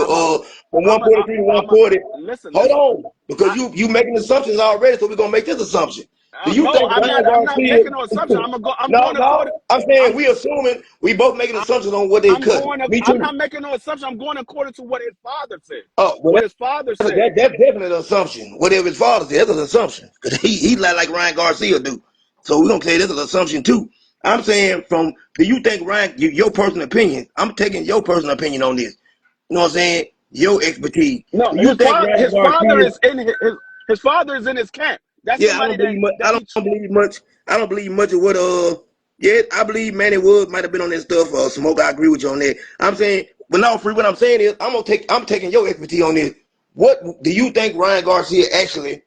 from 143 to 140? listen. Hold on, because you making assumptions already, so we're gonna make this assumption. Do you No, think I'm Ryan not. I'm not Garcia? making no assumption. I'm No, going according. no. I'm saying I'm we assuming we both making assumptions on what they I'm cut. going. Me I'm too. not making no assumption. I'm going according to what his father said. Oh, well, What his father said. that's definitely an assumption. Whatever his father said, that's an assumption. Because he like Ryan Garcia do. So we're gonna say that's an assumption too. I'm saying do you think Ryan, your personal opinion, I'm taking your personal opinion on this. You know what I'm saying? Your expertise. No, Do you think Ryan his father Garcia? is in his father is in his camp. That's Yeah, I somebody don't believe much. I don't believe much. I don't believe much of what yeah, I believe Manny Woods might have been on that stuff. Smoke, I agree with you on that. I'm saying, but no, Free. What I'm saying is, I'm taking your expertise on this. What do you think Ryan Garcia actually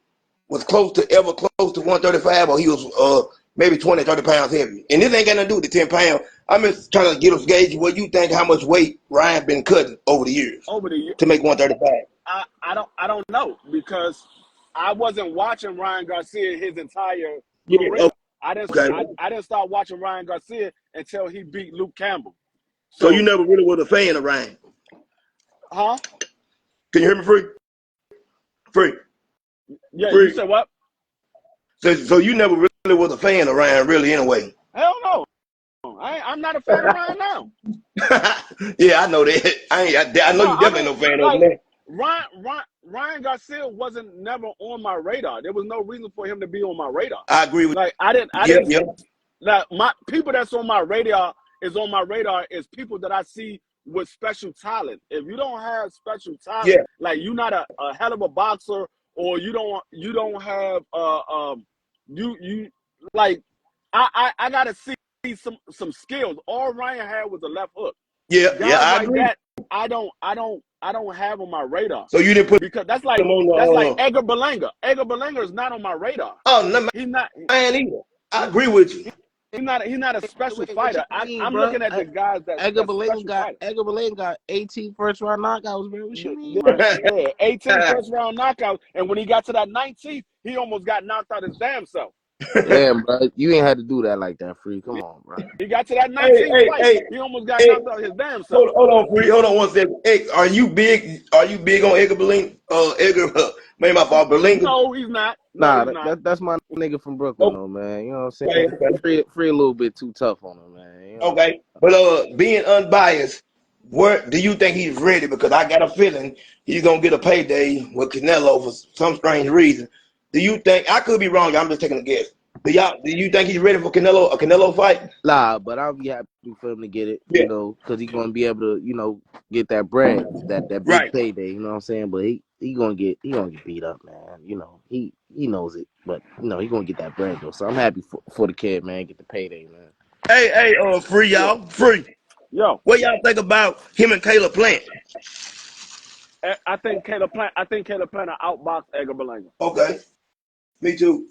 was close to 135, or he was maybe 20, 30 pounds heavy? And this ain't got nothing to do with the 10 pounds. I'm just trying to get us gauge what you think, how much weight Ryan been cutting over the years over the year. to make 135. I don't know because I wasn't watching Ryan Garcia his entire Yeah. career. Okay. I didn't start watching Ryan Garcia until he beat Luke Campbell. So you So, never really was a fan of Ryan. huh? Can you hear me, Free? Free. Yeah, you Free. said what? So you never really was a fan of Ryan, really, anyway. Hell no. I'm not a fan of Ryan now. Yeah, I know that. I know No, you I definitely mean, no fan of him. like Man. Ryan Garcia wasn't never on my radar. There was no reason for him to be on my radar. I agree with Like you. I didn't. Like my people that's on my radar is people that I see with special talent. If you don't have special talent, Yeah. like you're not a hell of a boxer, or you don't have you like I gotta see some skills. All Ryan had was a left hook. Yeah, Guys I like agree. that, I don't have on my radar So you didn't put because that's him like on Edgar Berlanga. Edgar Berlanga is not on my radar. no, He's not. man either. I He, agree with you. he's not a special Wait, what you fighter. mean, I'm bro? looking at the guys Edgar that's Berlanga special fighters. 18 first round knockouts, man. What you mean, bro? Yeah, 18 first round knockouts, and when he got to that 19th, he almost got knocked out his damn self. Damn, bro. You ain't had to do that like that, Free. Come on, bro. He got to that hey, 19th hey, fight, hey, he almost got hey. knocked out his damn self. Hold on, Free. Hold on one second. Hey, are you big? Are you big on Edgar Berlin? Edgar, maybe my fault, Berlinga. No, he's not. No, Nah, he's not. that's my nigga from Brooklyn, Okay, though, man. You know what I'm saying? okay. Free a little bit too tough on him, man. You know. Okay. But being unbiased, where do you think he's ready? Because I got a feeling he's gonna get a payday with Canelo for some strange reason. Do you think I could be wrong? I'm just taking a guess. Do you think he's ready for a Canelo fight? Nah, but I'll be happy for him to get it, Yeah. because he's gonna be able to, get that bread, that big Right. payday. You know what I'm saying? But he gonna get beat up, man. He knows it, but he gonna get that bread though. So I'm happy for the kid, man. Get the payday, man. Hey, free Yo, y'all, free. yo. What y'all think about him and Caleb Plant? I think Caleb Plant will outbox Edgar Berlanga. Okay, me too.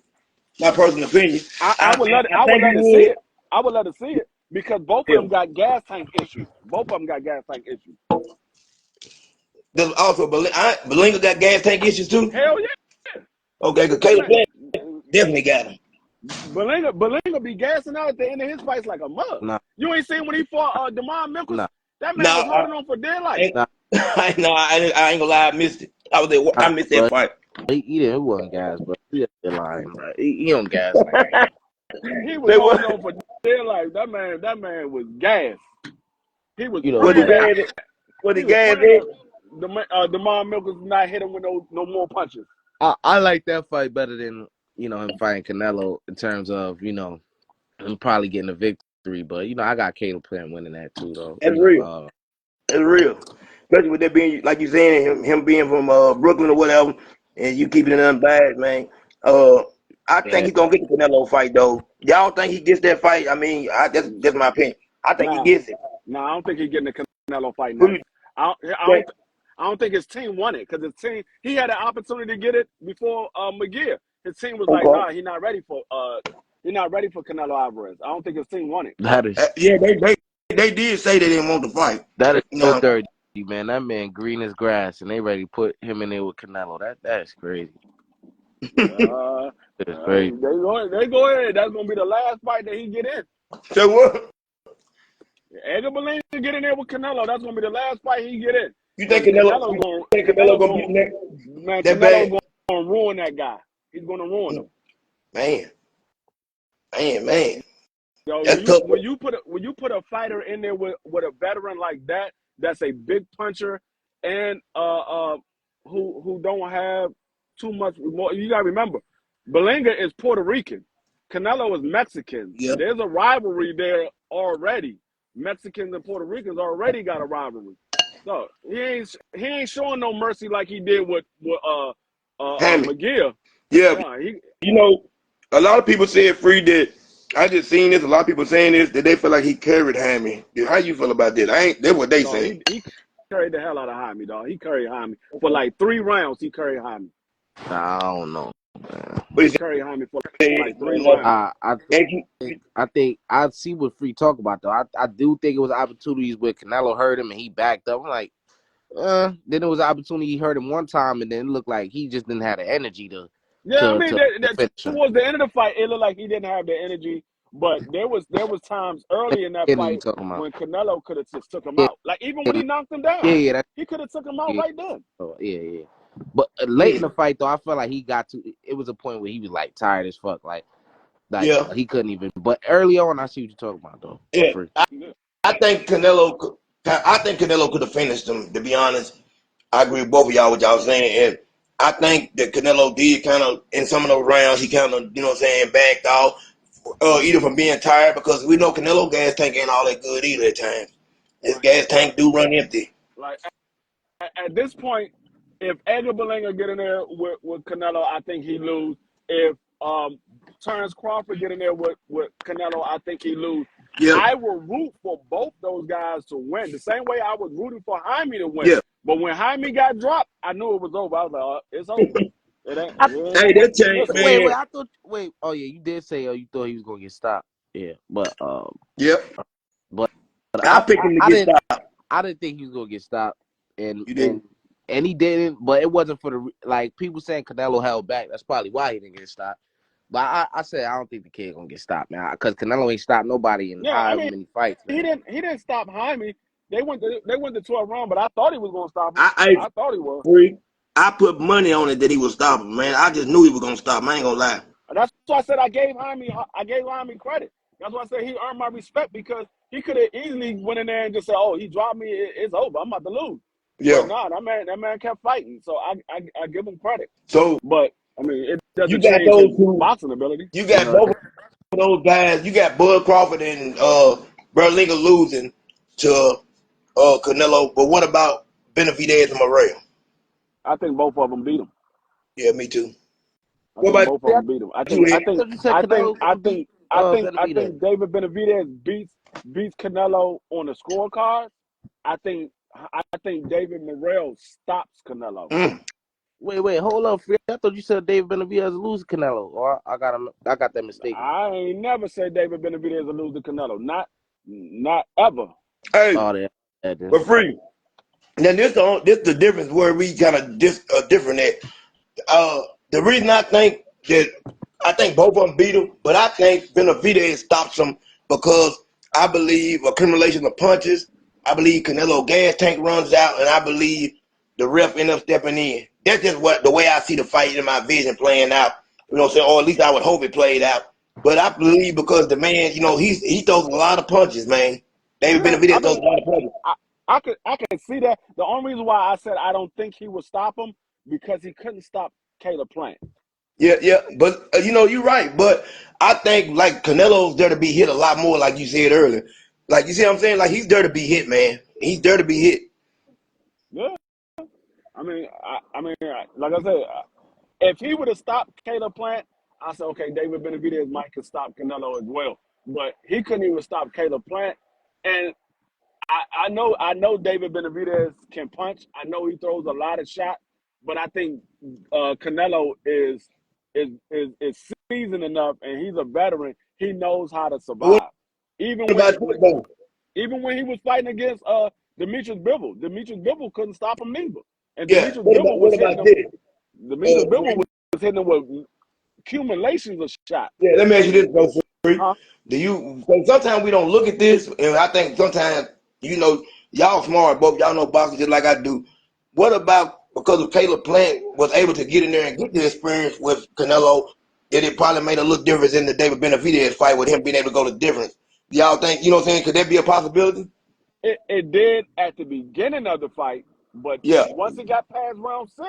My personal opinion. I would let I think he to see would. it. I would let to see it because both of Yeah. them got gas tank issues. Both of them got gas tank issues. There's also Belinga got gas tank issues too. Hell yeah. Okay, because That Caleb man, Plant definitely got him. Belinga be gassing out at the end of his fights like a mug. Nah, You ain't seen when he fought Demond Milkers? nah, That man No, was holding on for dear life. nah. I ain't gonna lie, I missed it. I missed that But fight. he didn't. He wasn't gas, bro. He lying, bro. He don't gas like that. He was Say what? holding on for dear life. That man was gas. He was What the praying that gas? What the gas? Demond Milkers not hit him with no more punches. I like that fight better than him fighting Canelo in terms of him probably getting a victory. 3, but I got Caleb Plant winning that too, though. That's real. It's real. Especially with that being, like you saying, him being from Brooklyn or whatever, and you keeping it unbiased, man. I think Yeah, he's gonna get the Canelo fight though. Y'all think he gets that fight? I mean, that's my opinion. I think he Nah, gets it. nah, I don't think he's getting the Canelo fight Who do next. you I think? don't. I don't think his team won it because his team. He had an opportunity to get it before McGear. His team was like, Okay. nah, he's not ready for Canelo Alvarez. I don't think his team won it. that is Yeah, they did say they didn't want the fight. so No, dirty, man. That man green as grass, and they ready to put him in there with Canelo. That's crazy. Uh, That's crazy. they go ahead. That's gonna be the last fight that he get in. so what? Edgar Berlin get in there with Canelo. That's gonna be the last fight he get in. You think And Canelo? You think Canelo gonna beat him man, that Canelo bad? gonna ruin that guy. He's gonna ruin him. Man, man. Yo, That's tough. when you put a fighter in there with a veteran like that, that's a big puncher, and who don't have too much more. You gotta remember, Belinga is Puerto Rican, Canelo is Mexican. Yeah. There's a rivalry there already. Mexicans and Puerto Ricans already got a rivalry. So he ain't showing no mercy like he did with Hammy. McGill. Yeah. Yeah, You know, a lot of people said Free that. I just seen this. A lot of people saying this that they feel like he carried Hammy. How you feel about that? That's what they no, say. he carried the hell out of Jaime, dog. He carried Jaime for like 3 rounds. He carried Jaime. I don't know, man. But he He carried Jaime for said, like 3 rounds. I see what Free talk about though. I do think it was opportunities where Canelo hurt him and he backed up. I'm like, then it was an opportunity he hurt him one time and then it looked like he just didn't have the energy to Yeah, I to mean, to finish him. towards the end of the fight, it looked like he didn't have the energy. But there was times early in that What are you fight talking about? when Canelo could have just took him Yeah, out. Like even when yeah, he knocked him down, yeah, that, he could have took him out yeah, right then. yeah. But late in the fight though, I felt like he got to. It was a point where he was like tired as fuck, like yeah, he couldn't even. But early on, I see what you're talking about though. For yeah. Free. I think Canelo. I think Canelo could have finished him. To be honest, I agree with both of y'all what y'all saying, and I think that Canelo did kind of in some of those rounds he kind of backed off, either from being tired because we know Canelo gas tank ain't all that good either at times. His Right, gas right. tank do run empty. Like at this point, if Edgar Berlanga get in there with Canelo, I think he lose. If Terrence Crawford get in there with Canelo, I think he lose. Yep. I will root for both those guys to win. The same way I was rooting for Jaime to win. Yeah. But when Jaime got dropped, I knew it was over. I was like, it's over. It ain't Hey, gonna that win. change, Listen, man. I thought. Wait. Oh yeah, you did say you thought he was gonna get stopped. Yeah, but Yep. but I picked him to I get didn't stopped. I didn't think he was gonna get stopped, and You and didn't. and he didn't. But it wasn't for the like people saying Canelo held back. That's probably why he didn't get stopped. But I said I don't think the kid gonna get stopped, man, because Canelo ain't stopped nobody in yeah, I however mean, many fights, man. he didn't stop Jaime. They went to 12 rounds, but I thought he was gonna stop him. I I thought he was. Free. I put money on it that he would stop him, man. I just knew he was gonna stop him. I ain't gonna lie. That's why I said I gave Jaime credit. That's why I said he earned my respect because he could have easily went in there and just said, "Oh, he dropped me. It's over. I'm about to lose." But Yeah. nah, that man kept fighting. So I give him credit. So But I mean, it you doesn't got change those his two. boxing ability. You got both of those guys. You got Bud Crawford and Berlinga losing to Canelo. But what about Benavidez and Morel? I think both of them beat him. Yeah, me too. I What think about both of Yeah, them beat him. you, I Ed? thought you said Canelo was gonna beat I Benavidez. think David Benavidez beats Canelo on the scorecard. I think David Morrell stops Canelo. Mm. Wait, hold up, Free. I thought you said David Benavidez lose Canelo. Or I got that mistaken. I ain't never said David Benavidez will lose to Canelo. Not ever. Hey, Oh, yeah, but Free. Now this the difference where we kind of different at. The reason I think both of them beat him, but I think Benavidez stops him because I believe accumulation of punches. I believe Canelo gas tank runs out, and I believe the ref end up stepping in. That's just the way I see the fight in my vision playing out. You know what I'm saying? Or at least I would hope it played out. But I believe because the man, he throws a lot of punches, man. David Yeah, I Benavidez throws a mean, lot of punches. I can see that. The only reason why I said I don't think he would stop him because he couldn't stop Caleb Plant. Yeah. But you're right. But I think like Canelo's there to be hit a lot more, like you said earlier. Like you see what I'm saying? Like he's there to be hit, man. He's there to be hit. Yeah. Like I said, if he would have stopped Caleb Plant, I said, okay, David Benavidez might could stop Canelo as well. But he couldn't even stop Caleb Plant. And I know David Benavidez can punch. I know he throws a lot of shots, but I think Canelo is seasoned enough, and he's a veteran. He knows how to But what survive. Even when about this though? even when he was fighting against Demetrius Bivol, Demetrius Bivol couldn't stop him neither. And Yeah. Demetrius Bivol was What hitting about him. this? Demetrius Bivol When was hitting him with accumulations of shots. Yeah, let me ask you this, bro. Free. Huh? Do you? So sometimes we don't look at this, and I think sometimes y'all smart, both y'all know boxing just like I do. What about because of Caleb Plant was able to get in there and get the experience with Canelo? That it probably made a little difference in the David Benavidez fight with him being able to go the difference. Y'all think what I'm saying? Could that be a possibility? It did at the beginning of the fight, but Yeah, once it got past round 6,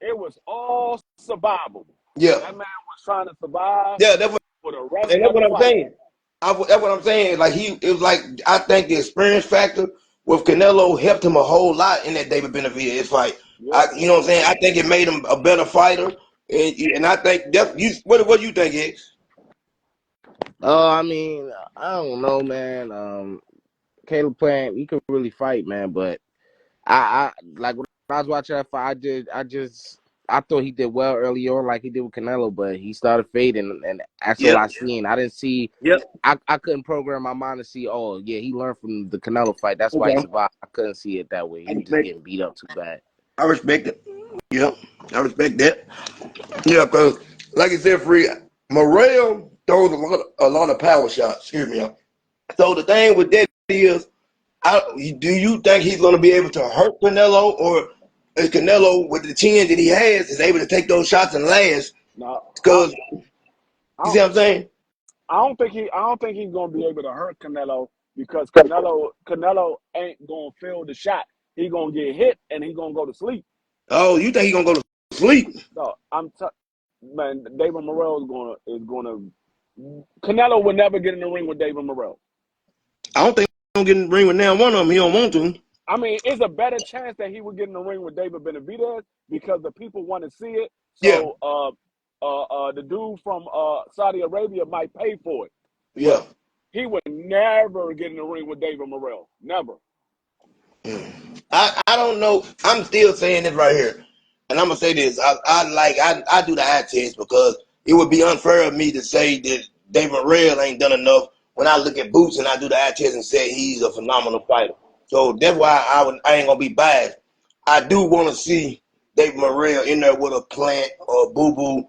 it was all survival. yeah, That man was trying to survive yeah. for the rest And that's of the what I'm fight. saying. That's what I'm saying. Like it was like I think the experience factor with Canelo helped him a whole lot in that David Benavidez fight. Yeah. You know what I'm saying? I think it made him a better fighter, and I think that you. What you think, X? I mean, I don't know, man. Caleb Plant, he could really fight, man. But I like when I was watching that fight, I thought he did well early on, like he did with Canelo, but he started fading, and that's all Yep, I seen. I didn't see. yep. I couldn't program my mind to see. Oh yeah, he learned from the Canelo fight. That's why he Okay, survived. I couldn't see it that way. I He was just respect. getting beat up too bad. I respect it. Yep, I respect that. Yeah, because like you said, Free Morrell throws a lot of power shots. Excuse me. So the thing with that is do you think he's going to be able to hurt Canelo, or is Canelo with the chin that he has is able to take those shots and last? Now, Because I, you see what I'm saying? I don't think he's gonna be able to hurt Canelo because Canelo ain't gonna feel the shot. He gonna get hit and he gonna go to sleep. Oh, you think he's gonna go to sleep? So man, David Morrell is gonna Canelo will never get in the ring with David Morrell. I don't think he's gonna get in the ring with now one of them. He don't want to. I mean, it's a better chance that he would get in the ring with David Benavidez because the people want to see it. Yeah, So the dude from Saudi Arabia might pay for it, yeah. but he would never get in the ring with David Morrell. Never. I don't know. I'm still saying this right here, and I'm gonna say this. I do the eye test because it would be unfair of me to say that David Morrell ain't done enough when I look at Boots and I do the eye test and say he's a phenomenal fighter. So that's why I ain't gonna be biased. I do want to see David Morrell in there with a Plant or Boo Boo.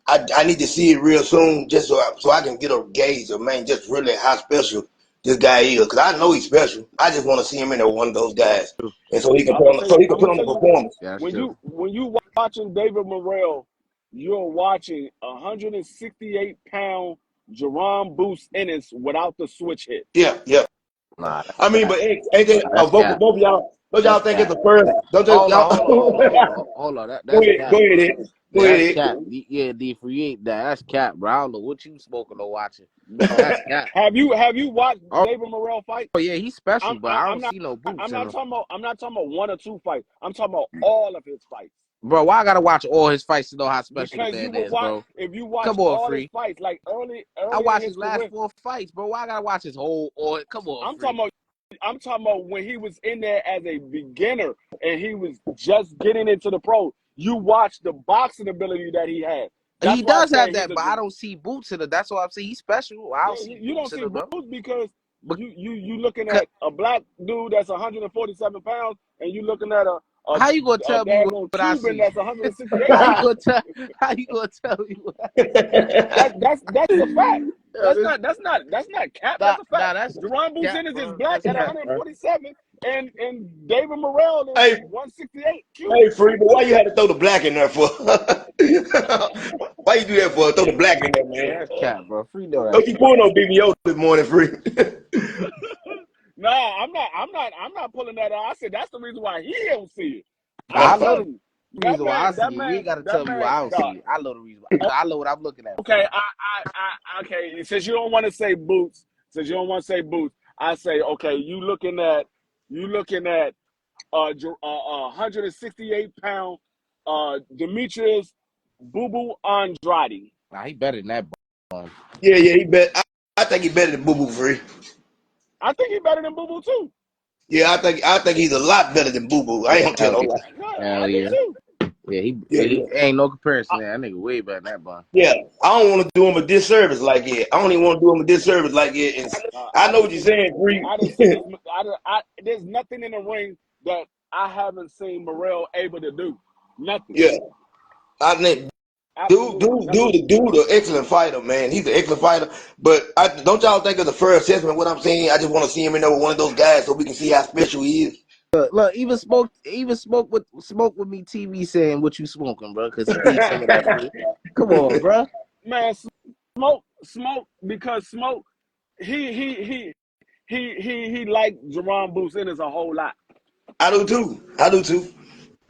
I need to see it real soon just so I can get a gauge of man just really how special this guy is, because I know he's special. I just want to see him in there with one of those guys, and so he can I'm gonna put on the tell you what. performance. Yeah, that's When true. you watching David Morrell, you're watching 168-pound Jerome Boost Ennis without the switch hit. Yeah, yeah. Nah, that's I mean, cap. but ain't that, Nah, that's cap. both of y'all don't y'all That's think it's cap. the first? Don't Hold on, y'all? hold on, hold on, hold on, hold on. Go That's ahead, cap. Ed. Go ahead, That's Ed. cap. Yeah, D for you ain't that. That's cap, bro. I don't know what you smoking or watching. No. That's cap. Have you watched Oh David Morrell fight? yeah, he's special, but I I'm don't not see no boots I'm in not him. talking about one or two fights. I'm talking about all of his fights. Bro, why I gotta watch all his fights to know how special the Because you man would is, watch bro? if you watch Come on, all his free. fights, like I early in watched his his last career. 4 fights, bro. Why I gotta watch his whole or come on, I'm free. talking about I'm talking about when he was in there as a beginner and he was just getting into the pro. You watch the boxing ability that he had. He That's why I does have said he's that, a but I don't see boots in it. That's why I'm saying he's special. I don't yeah. see You don't boots in see him, bro. Boots because But you looking at a black dude that's 147 pounds and you looking at a, how you gonna a tell me what daggone I Cuban see? that's 168 How you pounds. gonna tell? How you gonna tell me what? That's a fact. Yo, this, That's not cap. nah, That's a fact. nah, that's Jerron cap, Buchanan is bro. black That's at cap, bro. 147, and David Morrell is Hey, 168 hey, Cuban. free. But why you had to throw the black in there for? Why you do that for? Throw the black in there, Yeah, man. that's cap, bro. Free know Don't that's you cap. pull no BBO this morning, free? Nah, I'm not pulling that out. I said that's the reason why he don't see it. Nah, I I Oh, love tell the you. reason why I see it. You ain't gotta tell me why I don't see it. I know the reason why. Cause I know what I'm looking at. Okay, okay. Since you don't want to say boots, I say okay. You looking at 168-pound Demetrius Boo Boo Andrade. Nah, he better than that. Yeah, he bet. I think he better than Boo Boo Free. I think he's better than Boo Boo too. Yeah, I think he's a lot better than Boo Boo. I ain't gonna tell no lie. Yeah, I do too. Yeah, Yeah, he ain't no comparison there. That nigga way better than that bun. yeah. I don't want to do him a disservice like that. I don't even want to do him a disservice like that. And I I know done what you're seen saying, Free. I done seen this. There's nothing in the ring that I haven't seen Morrell able to do. Nothing. Yeah, I think Absolutely nothing. dude, an excellent fighter, man. He's an excellent fighter. But don't y'all think of the first assessment? What I'm saying, I just want to see him in there with one of those guys so we can see how special he is. Look, even smoke with me. TV saying what you smoking, bro? Because he needs some of that free. Come on, bro. Man, smoke because smoke. He like Jerron Boots in us a whole lot. I do too. I ain't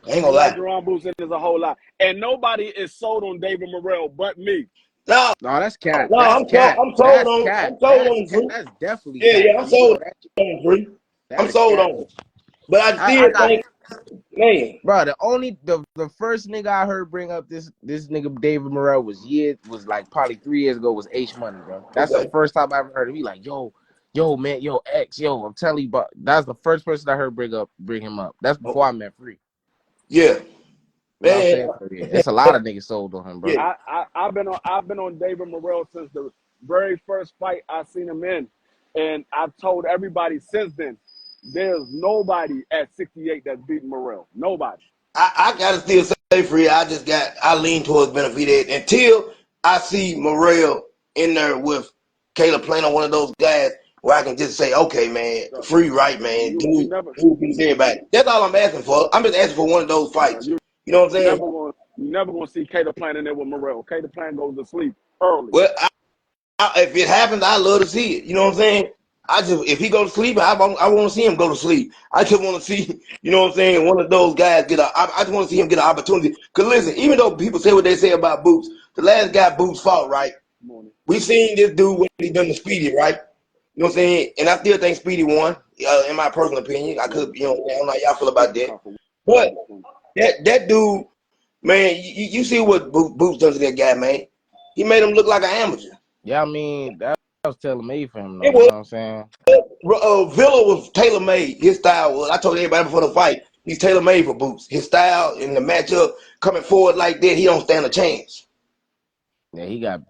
He gonna like lie. Jerron Boots in us a whole lot, and nobody is sold on David Morrell but me. No, No, that's cat. no, That's cat. I'm sold That's on. cat. I'm sold That's on cat. Free. That's definitely Yeah, cat. I'm You know sold that. on Free. I'm That is sold cat. on. But I I still got. think, man. Bro, the first nigga I heard bring up this nigga David Morrell was like probably 3 years ago was H Money, bro. That's the Okay. first time I ever heard him. He like, yo, man, yo, X, yo, I'm telling you, but that's the first person I heard bring him up. That's before I met Free. Yeah, You know what I'm man. saying? So, yeah, it's a lot of niggas sold on him, bro. Yeah. I've been on David Morrell since the very first fight I seen him in, and I've told everybody since then. There's nobody at 68 that's beating Morrell. Nobody. I gotta still say Free. I lean towards Benavidez until I see Morrell in there with Caleb playing on one of those guys where I can just say, okay, man, So, Free right, man, you never dude beats everybody. That's all I'm asking for. I'm just asking for one of those fights. you You know what I'm saying? never gonna see Cater playing in there with Morrell. Cater plan goes to sleep early. Well, if it happens, I love to see it. You know what I'm saying? If he go to sleep, I want to see him go to sleep. I just want to see, you know what I'm saying, one of those guys I just want to see him get an opportunity. Cause listen, even though people say what they say about Boots, the last guy Boots fought, right? Morning. We seen this dude what he done to Speedy, right? You know what I'm saying? And I still think Speedy won, in my personal opinion. I could, I don't know how y'all feel about that. But that dude, man, you see what Boots done to that guy, man. He made him look like an amateur. Yeah, I mean, that was tailor made for him, though. It You know was what I'm saying? Villa was tailor made. His style was. I told everybody before the fight, he's tailor made for Boots. His style in the matchup, coming forward like that, he don't stand a chance. Yeah, he got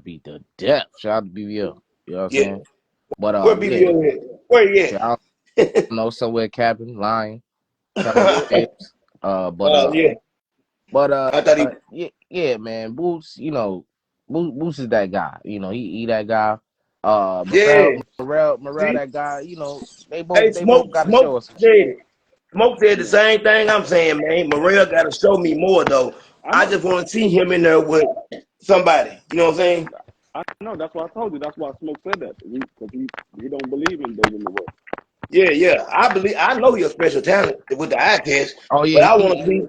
beat to death. Shout out to BBL. You know what I'm Yeah. saying? But Where yeah, BBO at? Where he shit, I at? don't know, somewhere capping, lying, telling his fibs. Yeah. But I thought he. yeah, man. Boots, you know, Boots is that guy. You know, he that guy. Yeah. Morrell, See, that guy. You know, hey, they both got to show us some said shit. it. Smoke said the Yeah, same thing I'm saying, man. Morel got to show me more though. I I know. just want to see him in there with somebody. You know what I'm saying? I know. That's why I told you. That's why Smoke said that. Because he don't believe in David Morrell. Yeah. I know you're a special talent with the eye test, Oh but yeah, I want to see.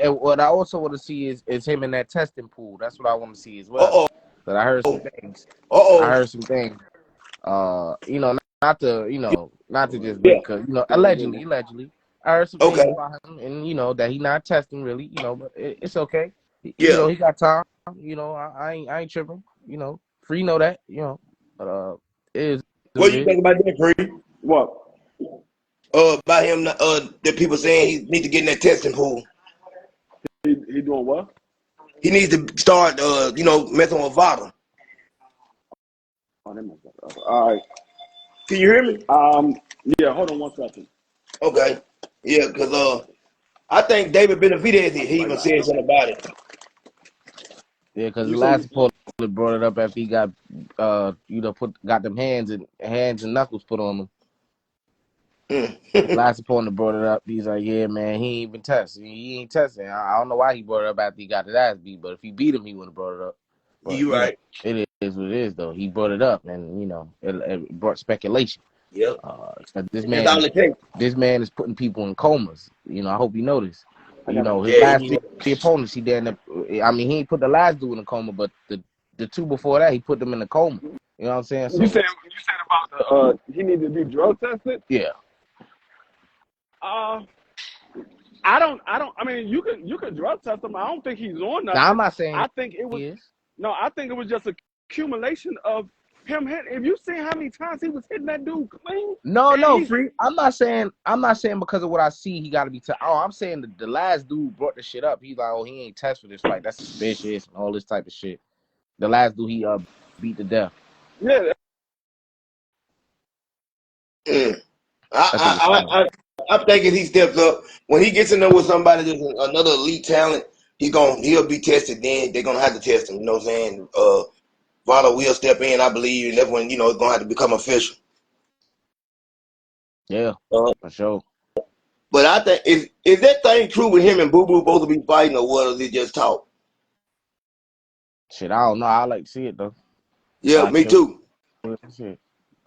and what I also want to see is him in that testing pool. That's what I want to see as well. Uh But I heard some oh. things. I Oh. heard some things. You know, not to just bring, Yeah. cause you know, He don't give him. allegedly, I heard some things Okay. about him, and you know that he not testing really, you know, but it's okay. You Yeah. know, he got time. You know, I ain't tripping. You know, free know that. You know, but it is what What it do you is. think about that, Free? What? About him, that people saying he need to get in that testing pool. He doing what? He needs to start, messing with Vada. Oh, that must be- all right. Can you hear me? Yeah. Hold on 1 second. Okay. Yeah, because I think David Benavidez, he Right even back. said something about it. Yeah, because the You say last opponent brought it up after he got got them hands and knuckles put on him. The Mm. last opponent brought it up. He's like, yeah, man, he ain't been testing. He ain't testing. I don't know why he brought it up after he got his ass beat, but if he beat him, he wouldn't have brought it up. But, You you know, right. it is what it is, though. He brought it up, and, you know, it brought speculation. Yep. 'Cause That's all it takes. this man is putting people in comas. You know, I hope you know this. I You got know, him. his Yeah, last three opponents, he didn't. I mean, he ain't put the last dude in a coma, but the two before that, he put them in a coma. You know what I'm saying? You So said about the he needed to be drug tested. yeah. Uh, I don't. I mean, you can drug test him. I don't think he's on Now I'm nothing. not saying I think it was he is. no. I think it was just a accumulation of him hitting. If you see how many times he was hitting that dude clean, and No, he free. I'm not saying because of what I see, he got to be. I'm saying the last dude brought the shit up. He's like, oh, he ain't test for this fight. That's suspicious and all this type of shit. The last dude he beat to death. yeah. mm. I think it's I, fine. I, I, I'm thinking he steps up when he gets in there with somebody that's another elite talent. He'll be tested. Then they're gonna have to test him. You know what I'm saying? Vado will step in, I believe, and that's when it's gonna have to become official. Yeah, Uh, for sure. but I think is that thing true with him and Boo Boo supposed to be fighting, or what? Or is it just talk? Shit, I don't know. I like to see it though. Yeah, Watch me it. too. Shit.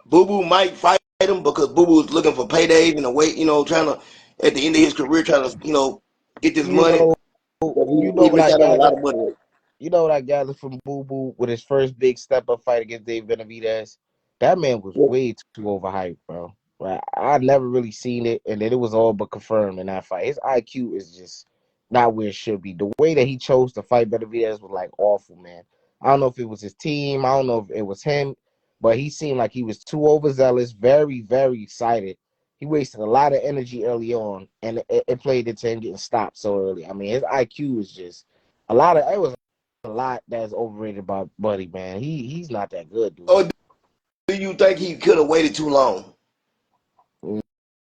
Boo Boo might fight him because Boo Boo is looking for paydays and a way, trying to at the end of his career trying to get this You money. know, But you know he what missed I out on a lot gathered. of money. You know what I gathered from Boo Boo with his first big step up fight against Dave Benavidez? That man was way too overhyped, bro. Right? I never really seen it, and then it was all but confirmed in that fight. His IQ is just not where it should be. The way that he chose to fight Benavidez was like awful, man. I don't know if it was his team, I don't know if it was him, but he seemed like he was too overzealous, very, very excited. He wasted a lot of energy early on, and it played into him getting stopped so early. I mean, his IQ is just it was a lot that's overrated by Buddy, man. He's not that good, dude. Or do you think he could have waited too long?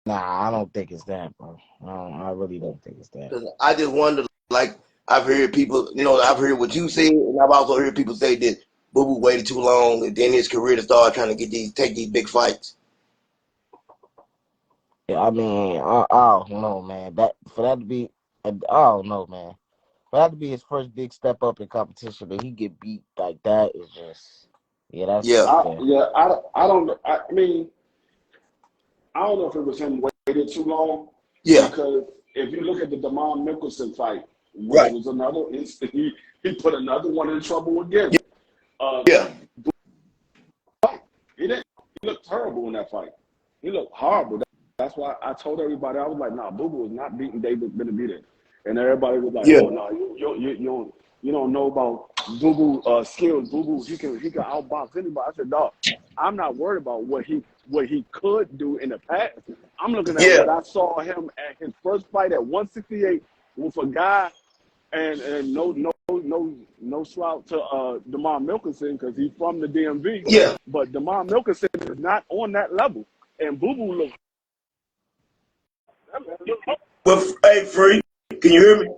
Nah, I don't think it's that, bro. I really don't think it's that. Because I just wonder, like, I've heard people, I've heard what you said, and I've also heard people say that Boo Boo waited too long, and then his career to start trying to take these big fights. Yeah, I mean, I don't know, man. That for that to be, I don't know, man. For that to be his first big step up in competition, and he get beat like that is just, yeah, that's Yeah, unfair. I don't know. I mean, I don't know if it was him waited too long yeah, because if you look at the Damon Mickelson fight, which right, was he put another one in trouble again. Uh, yeah, he didn't. He looked terrible in that fight. He looked horrible. That's why I told everybody I was like, "Nah, Boo Boo is not beating David Benavidez," and everybody was like, yeah. "Oh no, you don't know about Boo Boo skills. Boo Boo he can outbox anybody." I said, "Dog, I'm not worried about what he could do in the past. I'm looking at Yeah, what I saw him at his first fight at 168 with a guy and no shout to Damon Milkinson because he's from the DMV, yeah. but Damon Milkinson is not on that level. And Boo Boo looked. Well, hey, Free, can you hear me?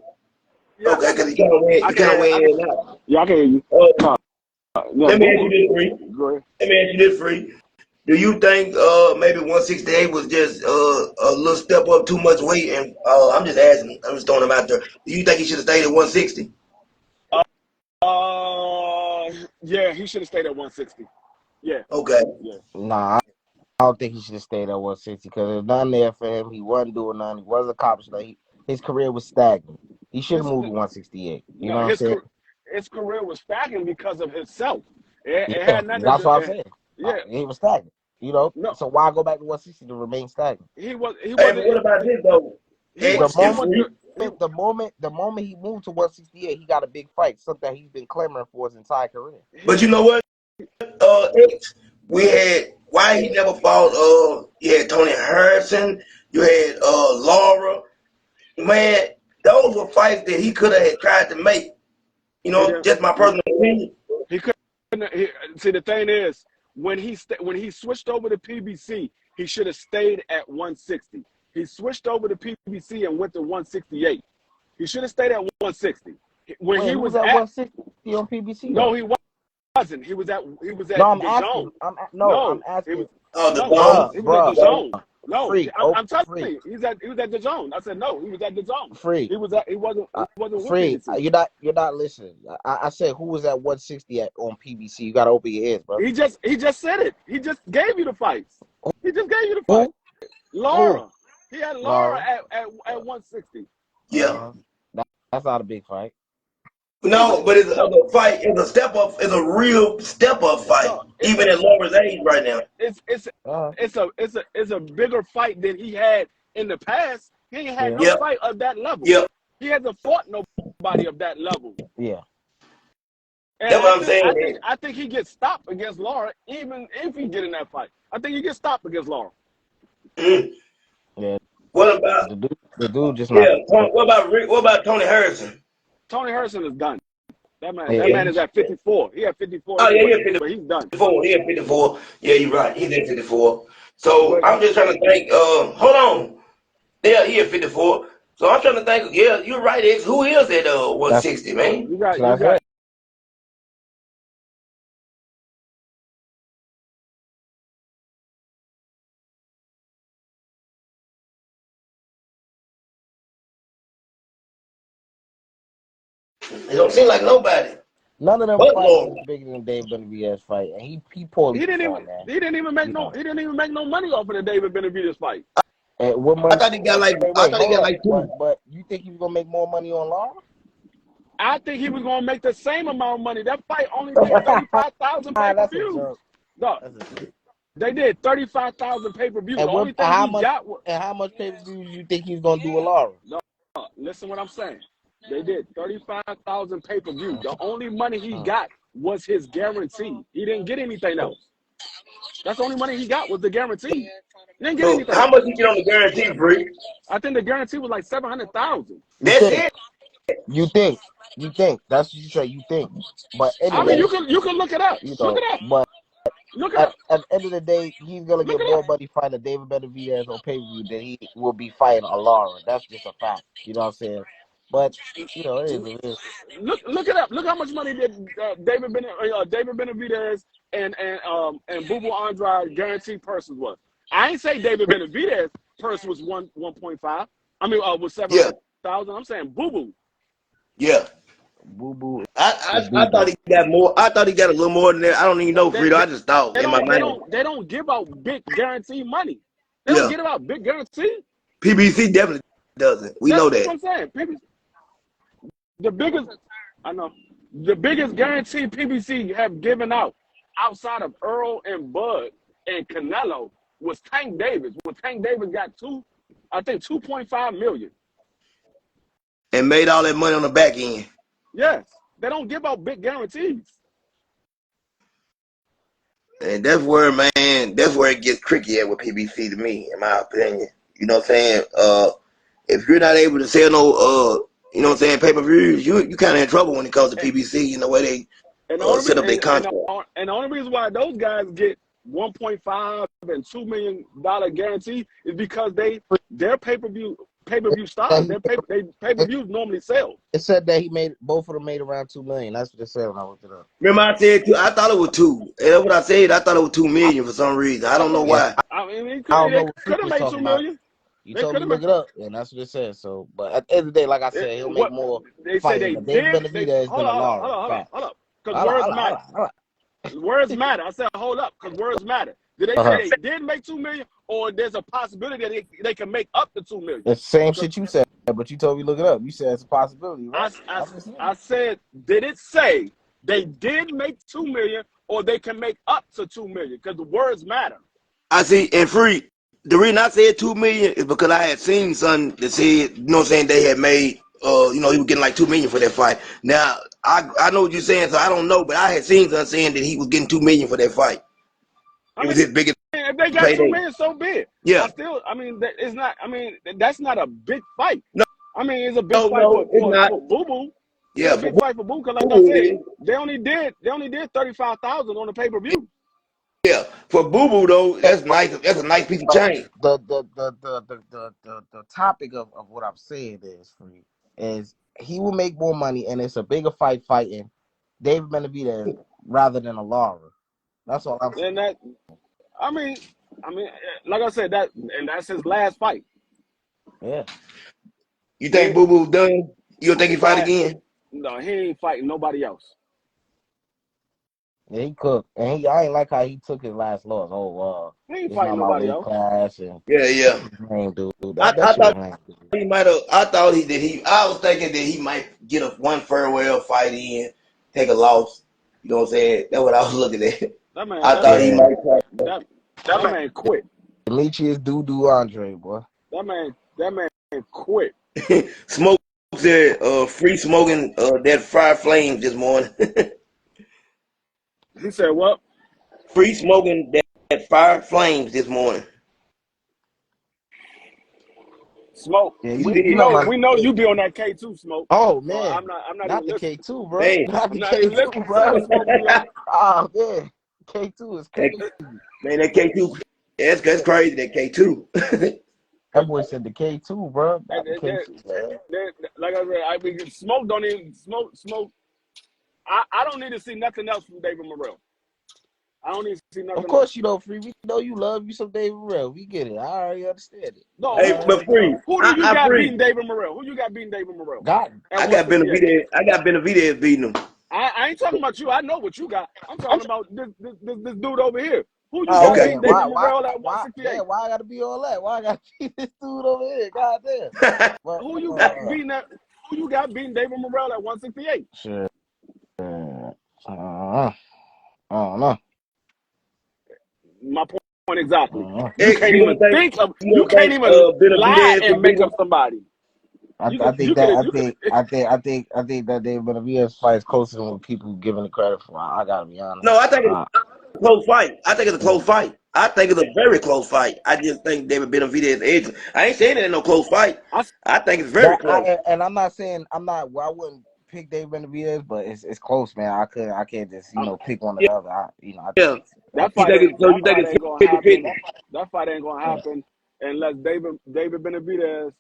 Yeah, Okay, because you I kind of can. went in and out. Yeah, I can hear you. Uh, Yeah, let me Boo ask you Boo. this, Free. Go ahead. Let me ask you this, Free. Do you think maybe 168 was just a little step up, too much weight? And I'm just asking, I'm just throwing him out there. Do you think he should have stayed at 160? Yeah, he should have stayed at 160. Yeah, Okay. yeah. Nah, I don't think he should have stayed at 160 because there's nothing there for him. He wasn't doing nothing. He wasn't accomplishing. His career was stagnant. He should have His moved to 168. You no, know what I'm saying? his career was stacking because of himself. It Yeah, had nothing to that's do. what I'm saying. Yeah, He was stagnant. You know, no, so why go back to 160 to remain stagnant? he Hey, but wasn't what about this though? The X and moment, Free. the moment he moved to 168, he got a big fight. Something he's been clamoring for his entire career. But you know what? X, we had why he never fought. You had Tony Harrison. You had Laura. Man, those were fights that he could have tried to make. he didn't. Just my personal opinion. He couldn't. See, the thing is, when he switched over to PBC, he should have stayed at 160. He switched over to PBC and went to 168. He should have stayed at 160. When Wait, he he was was at at 160 on PBC no, though. he wasn't. He was No, at I'm the asking. zone. I'm No, he asking, was Oh, the no, zone. he was at the bruh, zone. No, freak, I'm telling freak, you, he was at the zone. I said no, he was at the zone. freak. He wasn't with Free, PBC. you're not listening. I said who was at 160 on PBC. You gotta open your ears, bro. He just said it. He just gave you the fights. He just gave you the fight. Who? Who? Laura. He had Laura Laura. at 160. Yeah. That's not a big fight. It's a, No, but it's no, a fight. It's a step up. It's a real step up fight, no. It's even a at Laura's age right now. it's it's Uh, it's a bigger fight than he had in the past. He ain't had yeah, no Yep. fight of that level. Yep. He hasn't fought nobody of that level. yeah. And That's what I'm saying. I think he gets stopped against Laura, even if he get in that fight. I think he gets stopped against Laura. Mm. Yeah. What about The dude just not. yeah? What about Rick? What about Tony Harrison? Tony Harrison is done. That Yeah, man is at 54. He at 54 Oh yeah, anyway, he but he's done. 54. He at 54. Yeah, you're right. He's at 54. So But I'm just trying to think. Hold on. Yeah, he at 54. So I'm trying to think. Yeah, you're right, X. Who is at that's 160, man? what I you got said. It don't seem like nobody. None of them But fights Lord. is bigger than Dave Benavidez fight, and he poorly performed, man. he didn't even make You no know. money off of the David Benavidez fight. And what I money? thought he got like I Wait, thought he hold got up. like two. But you think he was gonna make more money on Laura? I think he was gonna make the same amount of money. That fight only did 35,000 pay per That's a view. joke. No, That's a joke. they did 35,000 pay per view. The And only what? thing he got was How much pay per view you think he's gonna do with Laura? no. Listen, what I'm saying. They did 35,000 pay per view. The only money he got was his guarantee. He didn't get anything else. That's the only money he got was the guarantee. He didn't get So anything how else. much you get on the guarantee, Bree? I think the guarantee was like 700,000. You That's think? it. You think? That's what you say. You think? But I mean, anyway, you can look it up. you Look know. it up. But Look it up. at the end of the day, he's gonna Look get it more up. money fighting David Benavidez on pay per view than he will be fighting a Laura. That's just a fact. You know what I'm saying? But you know, it is what it is. Look it up. Look how much money did David Benavidez and Boo Boo Andrade guaranteed purses was. I ain't say David Benavidez purse was 1.5. I mean, was Yeah, 700,000. I'm saying Boo Boo. yeah. Boo Boo is I boo thought boo. he got more. I thought he got a little more than that. I don't even know, They, Frito. I just thought in my mind. they don't give out big guarantee money. They don't Yeah, give out big guarantee. PBC definitely doesn't. We That's know what that. I'm saying. The biggest, I know, the biggest guarantee PBC have given out outside of Earl and Bud and Canelo was Tank Davis. When Tank Davis got 2.5 million. And made all that money on the back end. Yes, they don't give out big guarantees. And that's where, man, that's where it gets tricky at with PBC to me, in my opinion. You know what I'm saying? If you're not able to sell no, you know what I'm saying, pay-per-views, you kind of in trouble when it comes to And, PBC. You know where they and the only set up their contract. and the only reason why those guys get 1.5 and $2 million guarantee is because their pay-per-view stars, And they pay-per-views normally sell. it said that both of them made around 2 million. That's what it said when I looked it up. Remember I said two, I thought it was two. And that's what I said. I thought it was 2 million for some reason. I don't know Yeah, why. I mean, they I don't know could what Freak have was made talking 2 about. million. You They told me could to have look it up, and that's what it said. So, but at the end of the day, like I said, he'll make what more they say fighting they a David did. They Benavidez than a Lara. hold Facts. up, because Hold on, words hold on, hold matter. on, hold Words matter. I said hold up, because words matter. Did they on. say they did make 2 million, or there's a possibility that they can make up to 2 million? It's the same Because shit you said, but you told me to look it up. You said it's a possibility, right? I said, did it say they did make 2 million, or they can make up to 2 million? Because the words matter. I see, and free. The reason I said 2 million is because I had seen something that said, you know what I'm saying, they had made, you know, he was getting like 2 million for that fight. Now, I know what you're saying, so I don't know, but I had seen something saying that he was getting 2 million for that fight. I It was mean, his biggest if they got 2 payday. million, so be it. Yeah. I mean, it's not. I mean, that's not a big fight. No, I mean, it's a big fight no, it's not. for Boo Boo. It's Yeah, a for big fight for Boo, because like I Boo said, Boo, they only did 35,000 on the pay per view. yeah. For Boo Boo though, that's nice. That's a nice piece of change. The topic of what I'm saying is Freak is he will make more money, and it's a bigger fight fighting David Benavidez rather than a Lara. That's all I'm saying. And that, I mean, like I said, that's his last fight. Yeah. You think He, Boo Boo's done? You don't think he fight I again? no, he ain't fighting nobody else. Yeah, he cooked, and I ain't like how he took his last loss. Oh, He ain't it's not fighting my nobody weight else. class, and Yeah. lame, dude. I, That I shit was thought lame, dude. he might have. I thought he did. I was thinking that he might get one farewell fight in, take a loss. You know what I'm saying? That's what I was looking at. That man, I that thought he Yeah, man, might that that man quit. Demetrius Doo Andre, boy. That man quit. Smoke said, free smoking that fried flames this morning. He said, "What? Free smoking that fire flames this morning. Smoke. Yeah, He you We did. know know my. we know you be on that K2 smoke. Oh So man, I'm not not even the listening. K2, bro. Hey, Not I'm the not even K2, listening to some of bro. the smoke you on. Oh man, K2 is that, crazy. man, that K2, that's crazy, that K2. That boy said the K2, bro. And, Not the K2, man. like I said, I mean, smoke don't even smoke. I don't need to see nothing else from David Morrell. I don't need to see Of nothing else. course you know, Free. We know you love you some David Morrell. We get it. I already understand it. No, Hey, but free. who do you I got free. beating David Morrell? Who you got beating David Morrell God, at I got 168? Benavidez. I got Benavidez beating him. I ain't talking about you. I know what you got. I'm talking about this dude over here. Who you oh got Okay. man, beating David Morrell at damn, 168? why I gotta be all that? Why I gotta be this dude over here? God damn. But Who you got beating that? Who you got beating David Morrell at 168? shit. I don't know. My point exactly. I You Hey, can't even think of. You can't even lie Benavidez and could beat make him? up somebody. I think You could. that I think that David Benavidez fight is closer than what people giving it credit for. I gotta be honest. No, I think it's Uh, a close fight. I think it's a yeah. close fight. I think it's a very close fight. I just think David Benavidez edge. I ain't saying it ain't no close fight. I I think it's very close. I'm not saying well, I wouldn't pick David Benavidez, but it's close, man. I can't just pick one or the other. I think Yeah. it's that You fight think ain't it's so? that You think fight it's ain't gonna 50-50? happen. That fight ain't gonna happen unless David Benavidez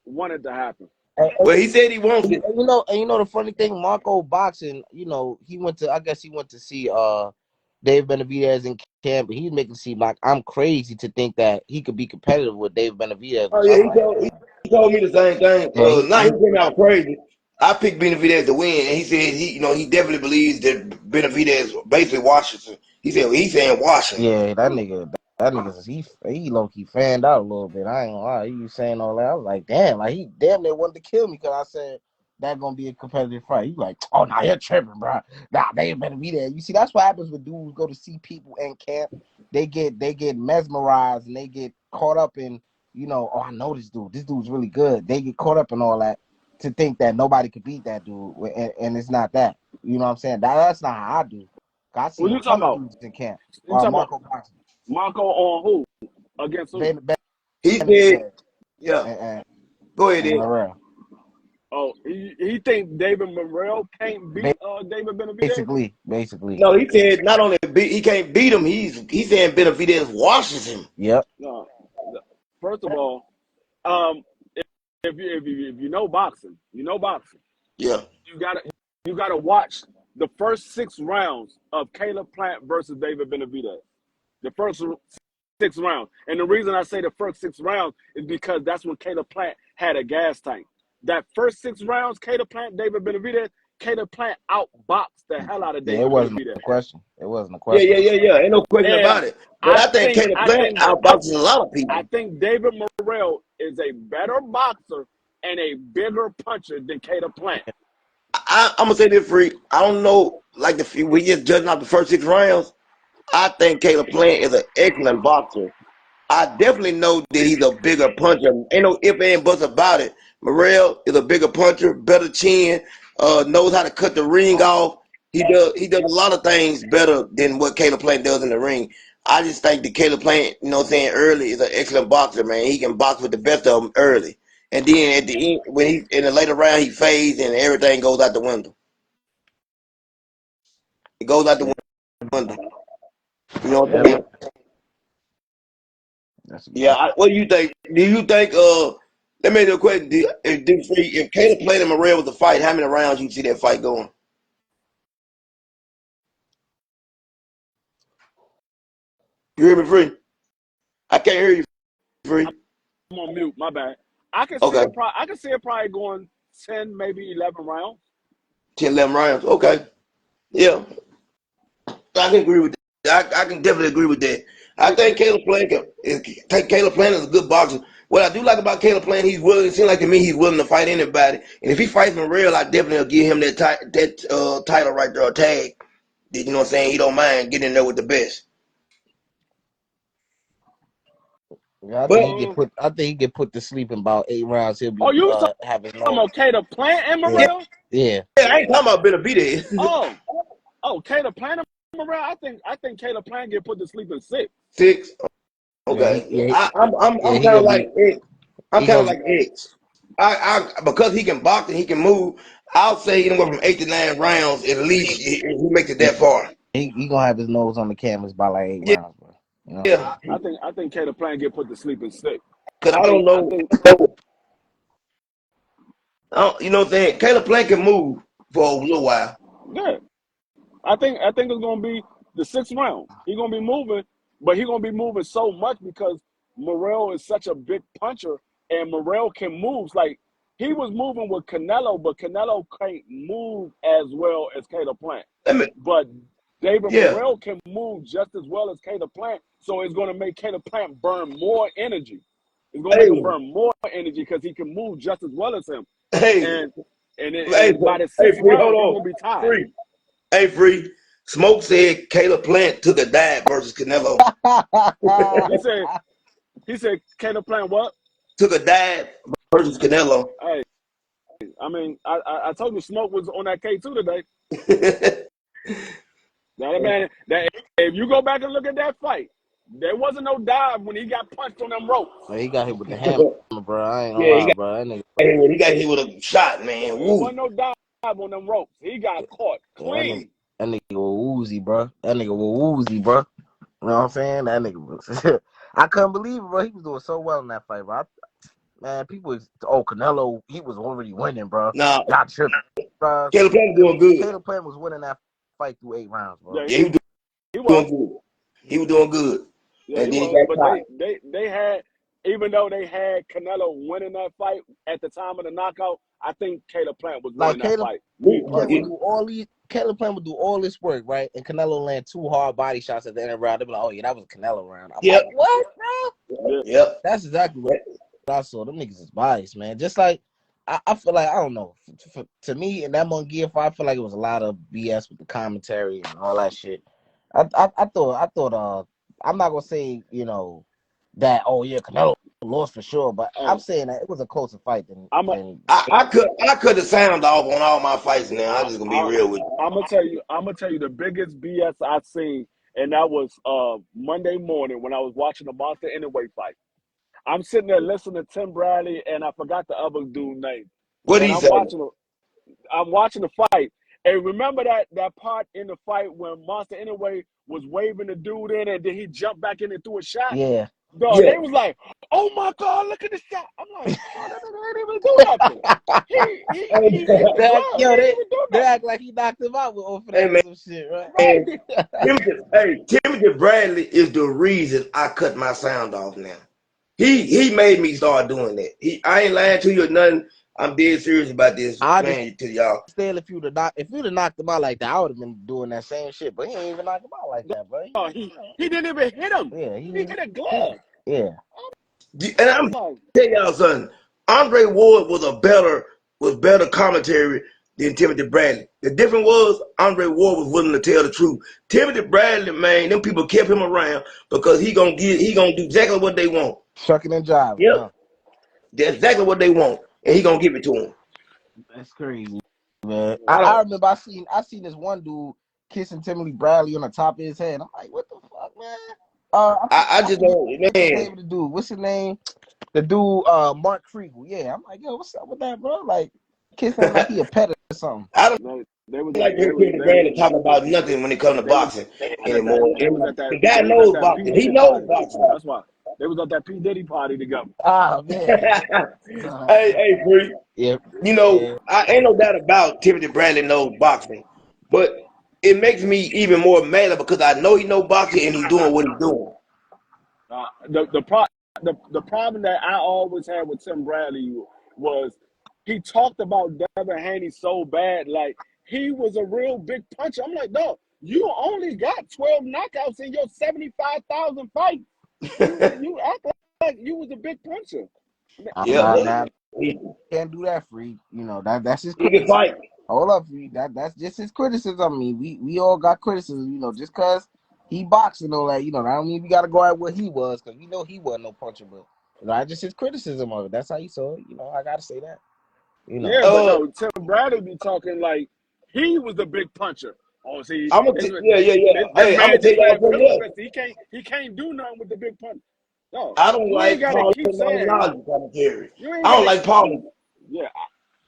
wanted to happen. and, Well, he said he wants it. the funny thing, Marco boxing, he went to I guess he went to see Dave Benavidez in camp, but he's making it seem like I'm crazy to think that he could be competitive with Dave Benavidez, Oh which yeah, I'm like, he told me the same thing. yeah, Now he came out crazy. I picked Benavidez to win, and he said he definitely believes that Benavidez basically Washington. He's saying Washington. that nigga, he low key fanned out a little bit. I ain't gonna lie, he was saying all that. I was like, damn, like he damn near wanted to kill me because I said that gonna be a competitive fight. He like, oh nah, you're tripping, bro. Nah, they ain't better be there. You see, that's what happens when dudes go to see people in camp. They get mesmerized and they get caught up in, oh, I know this dude. This dude's really good. They get caught up in all that to think that nobody could beat that dude, and it's not that. You know what I'm saying? That's not how I do. I Who seen a you ton talking of about? dudes in camp. You talking about Marco boxing, Marco on who? Against who? He said, Ben, yeah. and, Go ahead, Ed. Morrell. Oh, he think David Morrell can't beat David Benavidez? Basically. No, he said not only he can't beat him. He's saying Benavidez washes him. Yep. No. First of all, um, if you know boxing, Yeah. you gotta watch the first 6 rounds of Caleb Plant versus David Benavidez. The first 6 rounds, and the reason I say the first 6 rounds is because that's when Caleb Plant had a gas tank. That first 6 rounds, David Benavidez, Caleb Plant outboxed the hell out of Yeah, it David wasn't Benavidez, a question. It wasn't a Yeah, question. yeah, yeah, yeah. Ain't no question and about it. But I I think think Caleb I Plant think outboxes a lot of people. I think David Morrell is a better boxer and a bigger puncher than Caleb Plant. I'm gonna say this free. I don't know, like we just judging off the first 6 rounds. I think Caleb Plant is an excellent boxer. I definitely know that he's a bigger puncher. Ain't no if and buts about it. Morrell is a bigger puncher, better chin, knows how to cut the ring off. He does a lot of things better than what Caleb Plant does in the ring. I just think that Caleb Plant, early is an excellent boxer, man. He can box with the best of them early. And then at the end, when he in the later round, he fades and everything goes out the window. It goes out the window. You know what I'm Yep. saying? That's Yeah. What do you think? Do you think? Let me ask you a question. If Caleb Plant and Morrell was a fight, how many rounds you see that fight going? You hear me, free? I can't hear you, free. I'm on mute. My bad. I can see Okay, it. I can see it probably going 10, maybe 11 rounds. 10, 11 rounds. Okay, yeah. I can agree with that. I can definitely agree with that. I think Caleb Plant Caleb Plant is a good boxer. What I do like about Caleb Plant, he's willing. It seems like to me he's willing to fight anybody. And if he fights for real, I definitely will give him that title right there, or tag. You know what I'm saying? He don't mind getting in there with the best. Yeah, I think But he get put. I think he get put to sleep in about 8 rounds. He'll be Oh, you talking having no. about Cater Plant and Yeah, Morrell? yeah. yeah, I ain't talking about Bitter Beat. Oh, Cater Plant and Morrell. I think Cater Plant get put to sleep in 6. 6. Yeah, Okay. yeah, I'm he kind of gonna like be. X. I'm He kind of gonna like X. Because he can box and he can move. I'll say anywhere from 8 to 9 rounds at least. He makes it be. that far. He gonna have his nose on the canvas by like 8 rounds, bro. You know. Yeah. I think Cater Plant get put to sleep in 6. Because I think you know what I'm saying? Caleb Plant can move for a little while. yeah. I think it's gonna be the 6th round. He's gonna be moving, but he's gonna be moving so much because Morrell is such a big puncher, and Morrell can move. Like he was moving with Canelo, but Canelo can't move as well as Caleb Plant. Let me, But David yeah. Morrell can move just as well as Caleb Plant, so it's gonna make Caleb Plant burn more energy. It's gonna make him Hey, burn more energy because he can move just as well as him. hey, And hey, by the hey, 6th free, hold round, he's on. gonna be tired. Free. Hey, free. Smoke said Caleb Plant took a dive versus Canelo. He said Caleb Plant what? Took a dive versus Canelo. Hey, I mean, I told you Smoke was on that K2 today. That man, that if you go back and look at that fight, there wasn't no dive when he got punched on them ropes. Well, he got hit with the hammer, bro. I ain't gonna Yeah, lie, bro. That nigga, he got hit with a shot, man. It Woo. wasn't no dive on them ropes. He got caught yeah, clean. that nigga was woozy, bro. That nigga was woozy, bro. You know what I'm saying? That nigga was. I couldn't believe it, bro. He was doing so well in that fight, bro. Man, people Canelo, he was already winning, bro. Nah, Y'all tripping, bro. Caleb Plant doing good. Caleb Plant was winning that fight through 8 rounds, bro. Yeah, Yeah, he was he doing was. good. He was doing good. Yeah, he And then he was. got But caught. they had, even though they had Canelo winning that fight at the time of the knockout, I think Caleb Plant was winning Like that fight. Caleb Plant would do all this work, right? And Canelo land 2 hard body shots at the end of the round. They'd be like, oh yeah, that was a Canelo round. I'm Yep. like, what, bro? Yeah. Yep. That's exactly what I saw. Them niggas is biased, man. Just like I feel like, I don't know. To me, in that Munguia fight, I feel like it was a lot of BS with the commentary and all that shit. I thought I'm not gonna say, that, oh yeah, Canelo lost for sure, but I'm saying that it was a closer fight than I'm a, I cut the sound off on all my fights now. I'm just gonna be I, real with you. I'm gonna tell you the biggest BS I seen, and that was Monday morning when I was watching the Monster Anyway fight. I'm sitting there listening to Tim Bradley, and I forgot the other dude name, What and he say? I'm watching the fight, and remember that part in the fight when Monster Anyway was waving the dude in, and then he jumped back in and threw a shot. yeah. Dog, Yeah. they was like, "Oh my God, look at the shot!" I'm like, "Oh, that nigga ain't even do nothing. He hit the ground. He didn't even do They nothing." act like he knocked him out with over Hey that or man, some shit, right? Timothy Bradley is the reason I cut my sound off now. He made me start doing that. I ain't lying to you or nothing. I'm dead serious about this, I man. To y'all, understand if you'd have knocked him out like that, I would have been doing that same shit. But he ain't even knocked him out like that, bro. Dog, he didn't even hit him. Yeah, He hit a glove. yeah. and I'm I'm like, tell y'all something. Andre Ward was better commentary than Timothy Bradley. The difference was Andre Ward was willing to tell the truth. Timothy Bradley, man, them people kept him around because he gonna do exactly what they want. Shucking and jiving, Yep, huh? that's exactly what they want, and he gonna give it to them. That's crazy, man. I I don't. remember I seen this one dude kissing Timothy Bradley on the top of his head. I'm like, what the fuck, man? I I just forget don't, the man. name of the dude. What's his name? The dude, Mark Kriegel. Yeah, I'm like, yo, what's up with that, bro? Like, kissing him like he a pet or something. I don't they was like to they hear was Timothy they was Bradley talk about nothing when it comes to they was boxing anymore. they was at The that guy they was at knows that P boxing. He Diddy knows party. boxing. That's why they was at that P Diddy party together. Ah, man. Hey, Bree. Yeah, You know, yeah. I ain't no doubt about Timothy Bradley knows boxing, but it makes me even more mad because I know he knows boxing and he's doing what he's doing. The problem that I always had with Tim Bradley was he talked about Devin Haney so bad, like he was a real big puncher. I'm like, no, You only got 12 knockouts in your 75,000 fights. You act like you was a big puncher. Yeah, Nah, but nah, he, can't do that, Free. You know that's his he can criticism. fight. Hold up, Free. That's just his criticism. I mean, we all got criticism. You know, just cause he boxing and all that. You know, I don't mean we gotta go at what he was, cause we know he wasn't no puncher. But you know, I just his criticism of it. That's how he saw it. You know, I gotta say that. You know, Yeah, but Uh, no, Tim Bradley be talking like he was the big puncher. Oh, see, yeah, yeah, yeah. this Hey, I'm man, gonna tell this y'all man something feeling else. special. He can't do nothing with the big punch. No, I don't you ain't like got to Paul keep saying. Malignaggi commentary. You ain't I got don't to like keep. Paul. Yeah,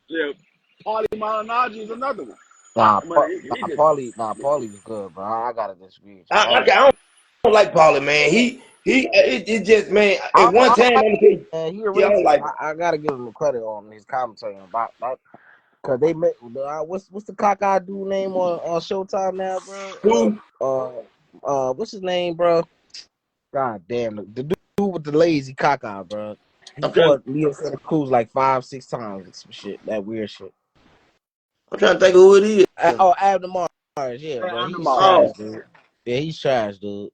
yeah. Paulie Malignaggi is another one. nah, I mean, he just. Paulie was good, bro. I gotta disagree with you, I Paulie. don't like Paulie, man. It just, man. At one I time, I'm like gonna tell you, he a yeah, I real. don't like him. I gotta give him the credit on his commentary about that. Cause they met what's the cockeyed dude name on Showtime now, bro? Who? What's his name, bro? God damn, the dude with the lazy cockeye, bro. He I'm trying. fought Leo Santa Cruz like 5-6 times. And some shit, that weird shit. I'm trying to think of who it is. Abner Mars, yeah, bro. I'm the He's Mars. trash, Oh, dude. Yeah, he's trash, dude.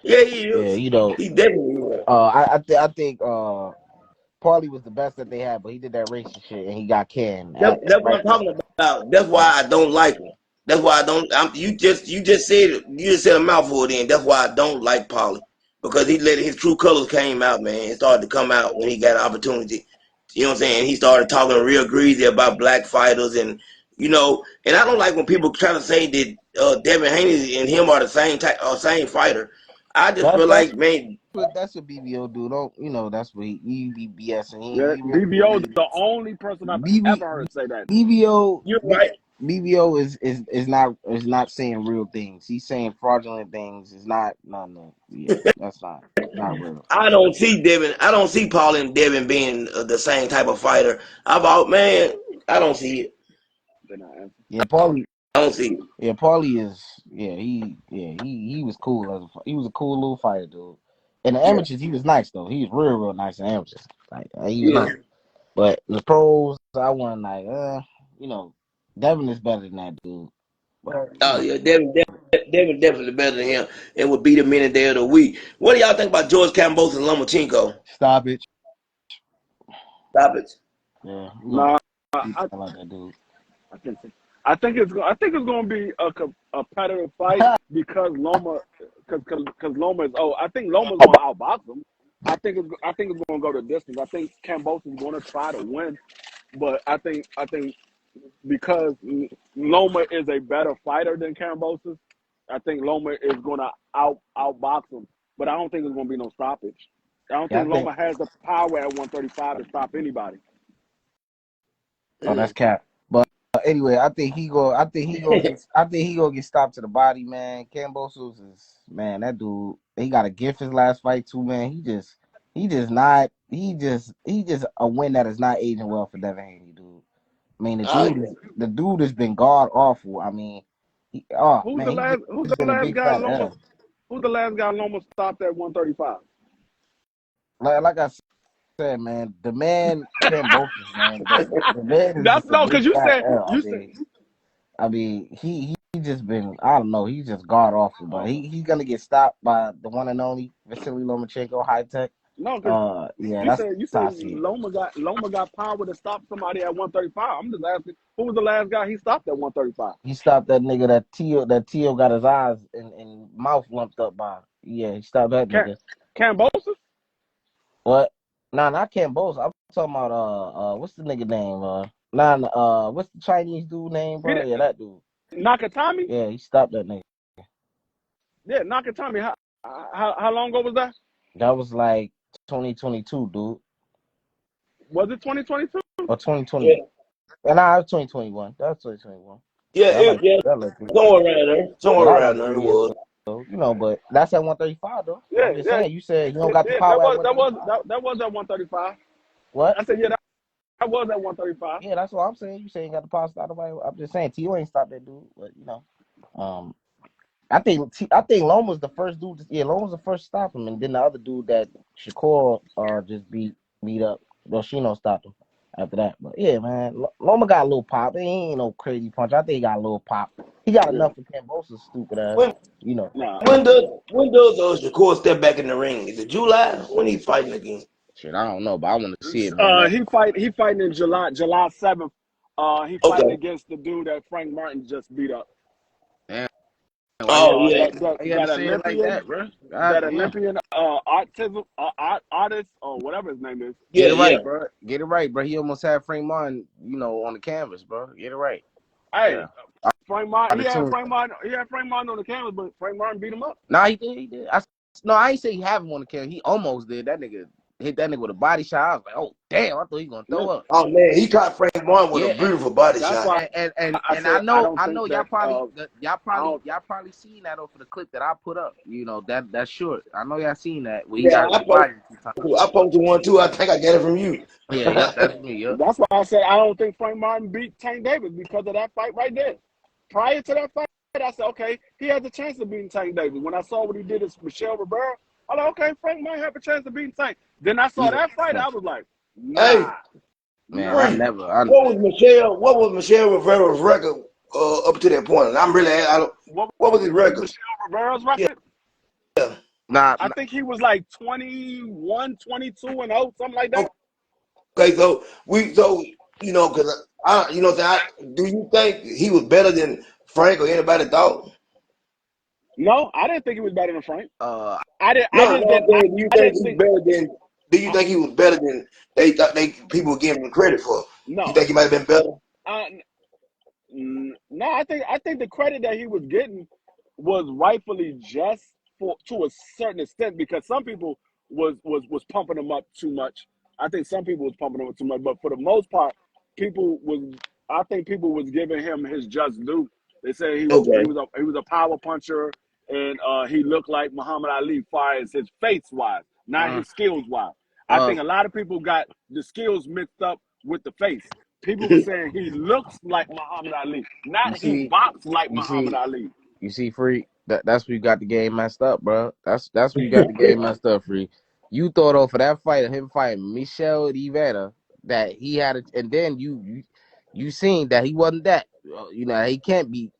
yeah, he Yeah, is. you know. He definitely is. I think Paulie was the best that they had, but he did that racist shit and he got canned That's what right I'm there. talking about. That's Yeah. why I don't like him. That's why I don't. You just said it. You just said a mouthful. Then that's why I don't like Paulie because he let his true colors came out, man. It started to come out when he got an opportunity. You know what I'm saying? He started talking real greasy about black fighters and And I don't like when people try to say that Devin Haney and him are the same type or same fighter. I just That's feel that's like, man, that's what BBO do. Don't that's what he be BSing. Yeah, He really BBO is believe the only person I've BB, ever heard say that. BBO you're right. BBO is not saying real things. He's saying fraudulent things. It's not no yeah. That's not real. I don't see Paul and Devin being the same type of fighter. Man, I don't see it. Then I answer. Yeah, Paulie. I don't see it. Yeah, Paulie is. He was cool he was a cool little fighter, dude. In the Yeah, amateurs, he was nice though. He was real nice in amateurs. Like he was yeah. nice. But the pros, I wasn't like, Devin is better than that dude. But Oh yeah, Devin definitely better than him and would beat him any day of the week. What do y'all think about George Campos and Lomachenko? stop it. Stop it. Yeah, you know, No, you I, like that dude. I think I think it's going to be a competitive fight because because Loma is I think Loma's going to outbox him. I think it's going to go the distance. I think Campos is going to try to win, but I think because Loma is a better fighter than Kambosos, I think Loma is going to outbox him. But I don't think it's going to be no stoppage. I don't Yeah, I think think. Loma has the power at 135 to stop anybody. Oh, that's Mm. cap. But anyway, I think he go. I think he gonna get stopped to the body, man. Cambosos is man. That dude, he got a gift his last fight too, man. He just a win that is not aging well for Devin Haney, dude. I mean, Oh, the dude has been god awful. I mean, he's Who's just the been a last big guy fat Loma L. who's the last guy Loma stopped at 135? Like I said, man, the man Cambosos, man, the man is That's just a no, big because you fat said L. you said I mean, he just been I don't know, he's just god awful, but oh he's gonna get stopped by the one and only Vasily Lomachenko, high tech. no, because Yeah, that's you how I said see it. Loma got power to stop somebody at 135. I'm just asking who was the last guy he stopped at 135? He stopped that nigga that Tio got his eyes and mouth lumped up by. Yeah, he stopped that Cam nigga. Cambosis? What? Nah, not Cambosa. I'm talking about what's the nigga name? What's the Chinese dude name, He bro? did Yeah, that dude. Nakatami? Yeah, he stopped that nigga. Yeah, Nakatami. How long ago was that? That was like 2022, dude, Was it 2022? or 2020. yeah, Nah, it was 2021. That was 2021. yeah, Yeah, yeah. that like Somewhere around there. yeah, Somewhere that around like there it 3 years was. ago. But that's at 135 though. Yeah, I'm just yeah, saying. You said you don't yeah, got the yeah. power at 135. That was at 135. What? I said yeah, that was at 135. Yeah, that's what I'm saying. You saying you got the power to stop nobody. I'm just saying T.O. ain't stopped that dude, but um, I think Lone was the first dude. Lone was the first to stop him, and then the other dude that Shakur just beat up. Yoshino stopped him after that. But yeah, man, Loma got a little pop. He ain't no crazy punch. I think he got a little pop. He got Yeah. enough for Cambosa's stupid ass. When You know. Nah. when does Shakur step back in the ring? Is it July when he's fighting again? Shit, I don't know, but I want to see it, man. He fighting in July 7th. He fighting Okay. against the dude that Frank Martin just beat up. Damn, why Oh yeah. you gotta That say it like Olympian that, bro? God damn. autism artist or whatever his name is. Get Yeah, it yeah. right, bro. Get it right, bro. He almost had Frank Martin, on the canvas, bro. Get it right. Hey, Yeah. Frank Martin. Out of tune. He had Frank Martin on the canvas, but Frank Martin beat him up. Nah, he did. He did. No, I ain't say he haven't won the canvas. He almost did. That nigga hit that nigga with a body shot. I was like, oh damn, I thought he was gonna Yeah, throw up. Oh man, he caught Frank Martin with a Yeah, beautiful body that's shot. why I and said I don't I think know that. I don't. y'all probably seen that over the clip that I put up. That's short. I know y'all seen that where he Yeah, got his body a few times. I posted one too. I think I got it from you. Yeah, yep, that's me. Yep. That's why I said I don't think Frank Martin beat Tank Davis because of that fight right there. Prior to that fight, I said, okay, he has a chance of beating Tank Davis. When I saw what he did to Michelle Rivera, I was like, okay, Frank might have a chance of beating Tank. Then I saw Yeah. that fight, I was like, Hey, nah, Man, I nah. Free. never. What was Michelle Rivera's record up to that point? And I'm really I don't. What What was his was record? Michelle Rivera's Yeah. record? Nah, I think he was like 21, 22 and 0, something like that. Okay, because do you think he was better than Frank or anybody thought? No, I didn't think he was better than Frank. uh, I No, just what I'm didn't. saying, I didn't think. do you think he was better than they thought people were giving him credit for? You No, think he might have been better? uh, no. I think the credit that he was getting was rightfully just for to a certain extent because some people was pumping him up too much. I think some people was pumping him up too much, but for the most part, people was. I think people was giving him his just due. They said Okay. he was a power puncher and he looked like Muhammad Ali, far as his face wise, not uh, his skills wise. I uh, think a lot of people got the skills mixed up with the face. People were saying he looks like Muhammad Ali, you not he see, boxed like you Muhammad see, Ali. you see, Free. That's where you got the game messed up, bro. That's where you got the game messed up, Free. You thought for that fight of him fighting Michelle Rivera that he had, and then you seen that he wasn't that. He can't be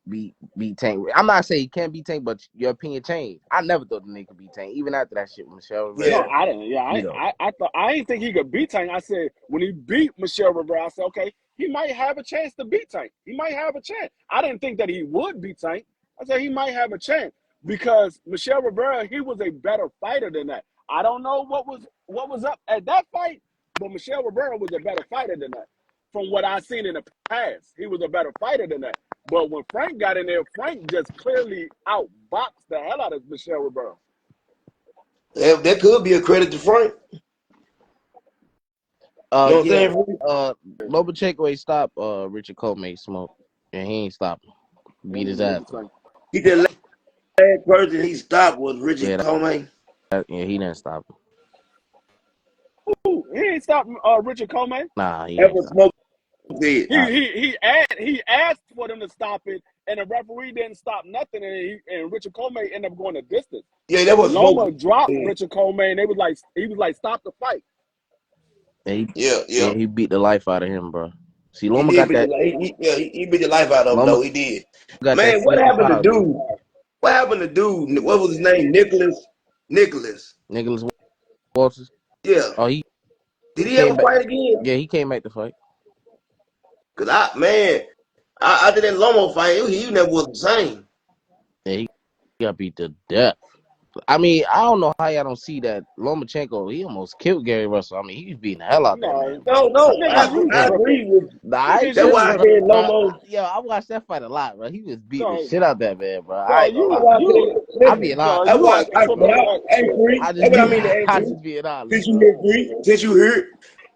Tank. I'm not saying he can't be Tank, but your opinion changed. I never thought the nigga could be Tank, even after that shit with Michelle Yeah. No, Rivera. I didn't. Yeah, You know, I thought I didn't think he could beat Tank. I said when he beat Michelle Rivera, I said okay, he might have a chance to beat Tank. He might have a chance. I didn't think that he would beat Tank. I said he might have a chance because Michelle Rivera, he was a better fighter than that. I don't know what was up at that fight, but Michelle Rivera was a better fighter than that. From what I've seen in the past, he was a better fighter than that. But when Frank got in there, Frank just clearly outboxed the hell out of Michelle Rivera. That could be a credit to Frank. You know what I'm yeah. saying? Free? Lomachenko ain't stop Richard Comey smoke, and he ain't stop him. Beat his What ass. you saying? He the last person he stopped was Richard Yeah, Comey. yeah, he didn't stop him. Ooh, he ain't stopped Richard Comey. Nah, he That's ain't what stop. Smoke said. Nah, He asked for them to stop it, and the referee didn't stop nothing, and Richard Comey ended up going a distance. Yeah, that was Smoke Loma dropped said. Richard Comey, and he was like stop the fight. yeah, Yeah. he beat the life out of him, bro. See, He Loma did got beat the that. life. He beat the life out of him Loma though. He did. got that Man, what silver happened to powder. dude? What happened to dude? What was his name? Nicholas. Nicholas. Nicholas Walters. Yeah. Oh, he Did he came ever back. fight again? Yeah, he came back to fight. Cause after that Lomo fight, he never was the same. Yeah, he got beat to death. I mean, I don't know how y'all don't see that Lomachenko. He almost killed Gary Russell. I mean, he was beating the hell out that No, man, bro. No, niggas I used agree with you. Nah, I ain't niggas That's tripping, why used I bro. said Nah, Lomo. yo, I watched that fight a lot, bro. He was beating the no, shit out that man, bro. I no ain't gonna That's lie. why I you said, I be listen. honest. That's you why are tripping. hey free. I That's just what I be, mean to ask I you. just being honest, Since you bro. here free,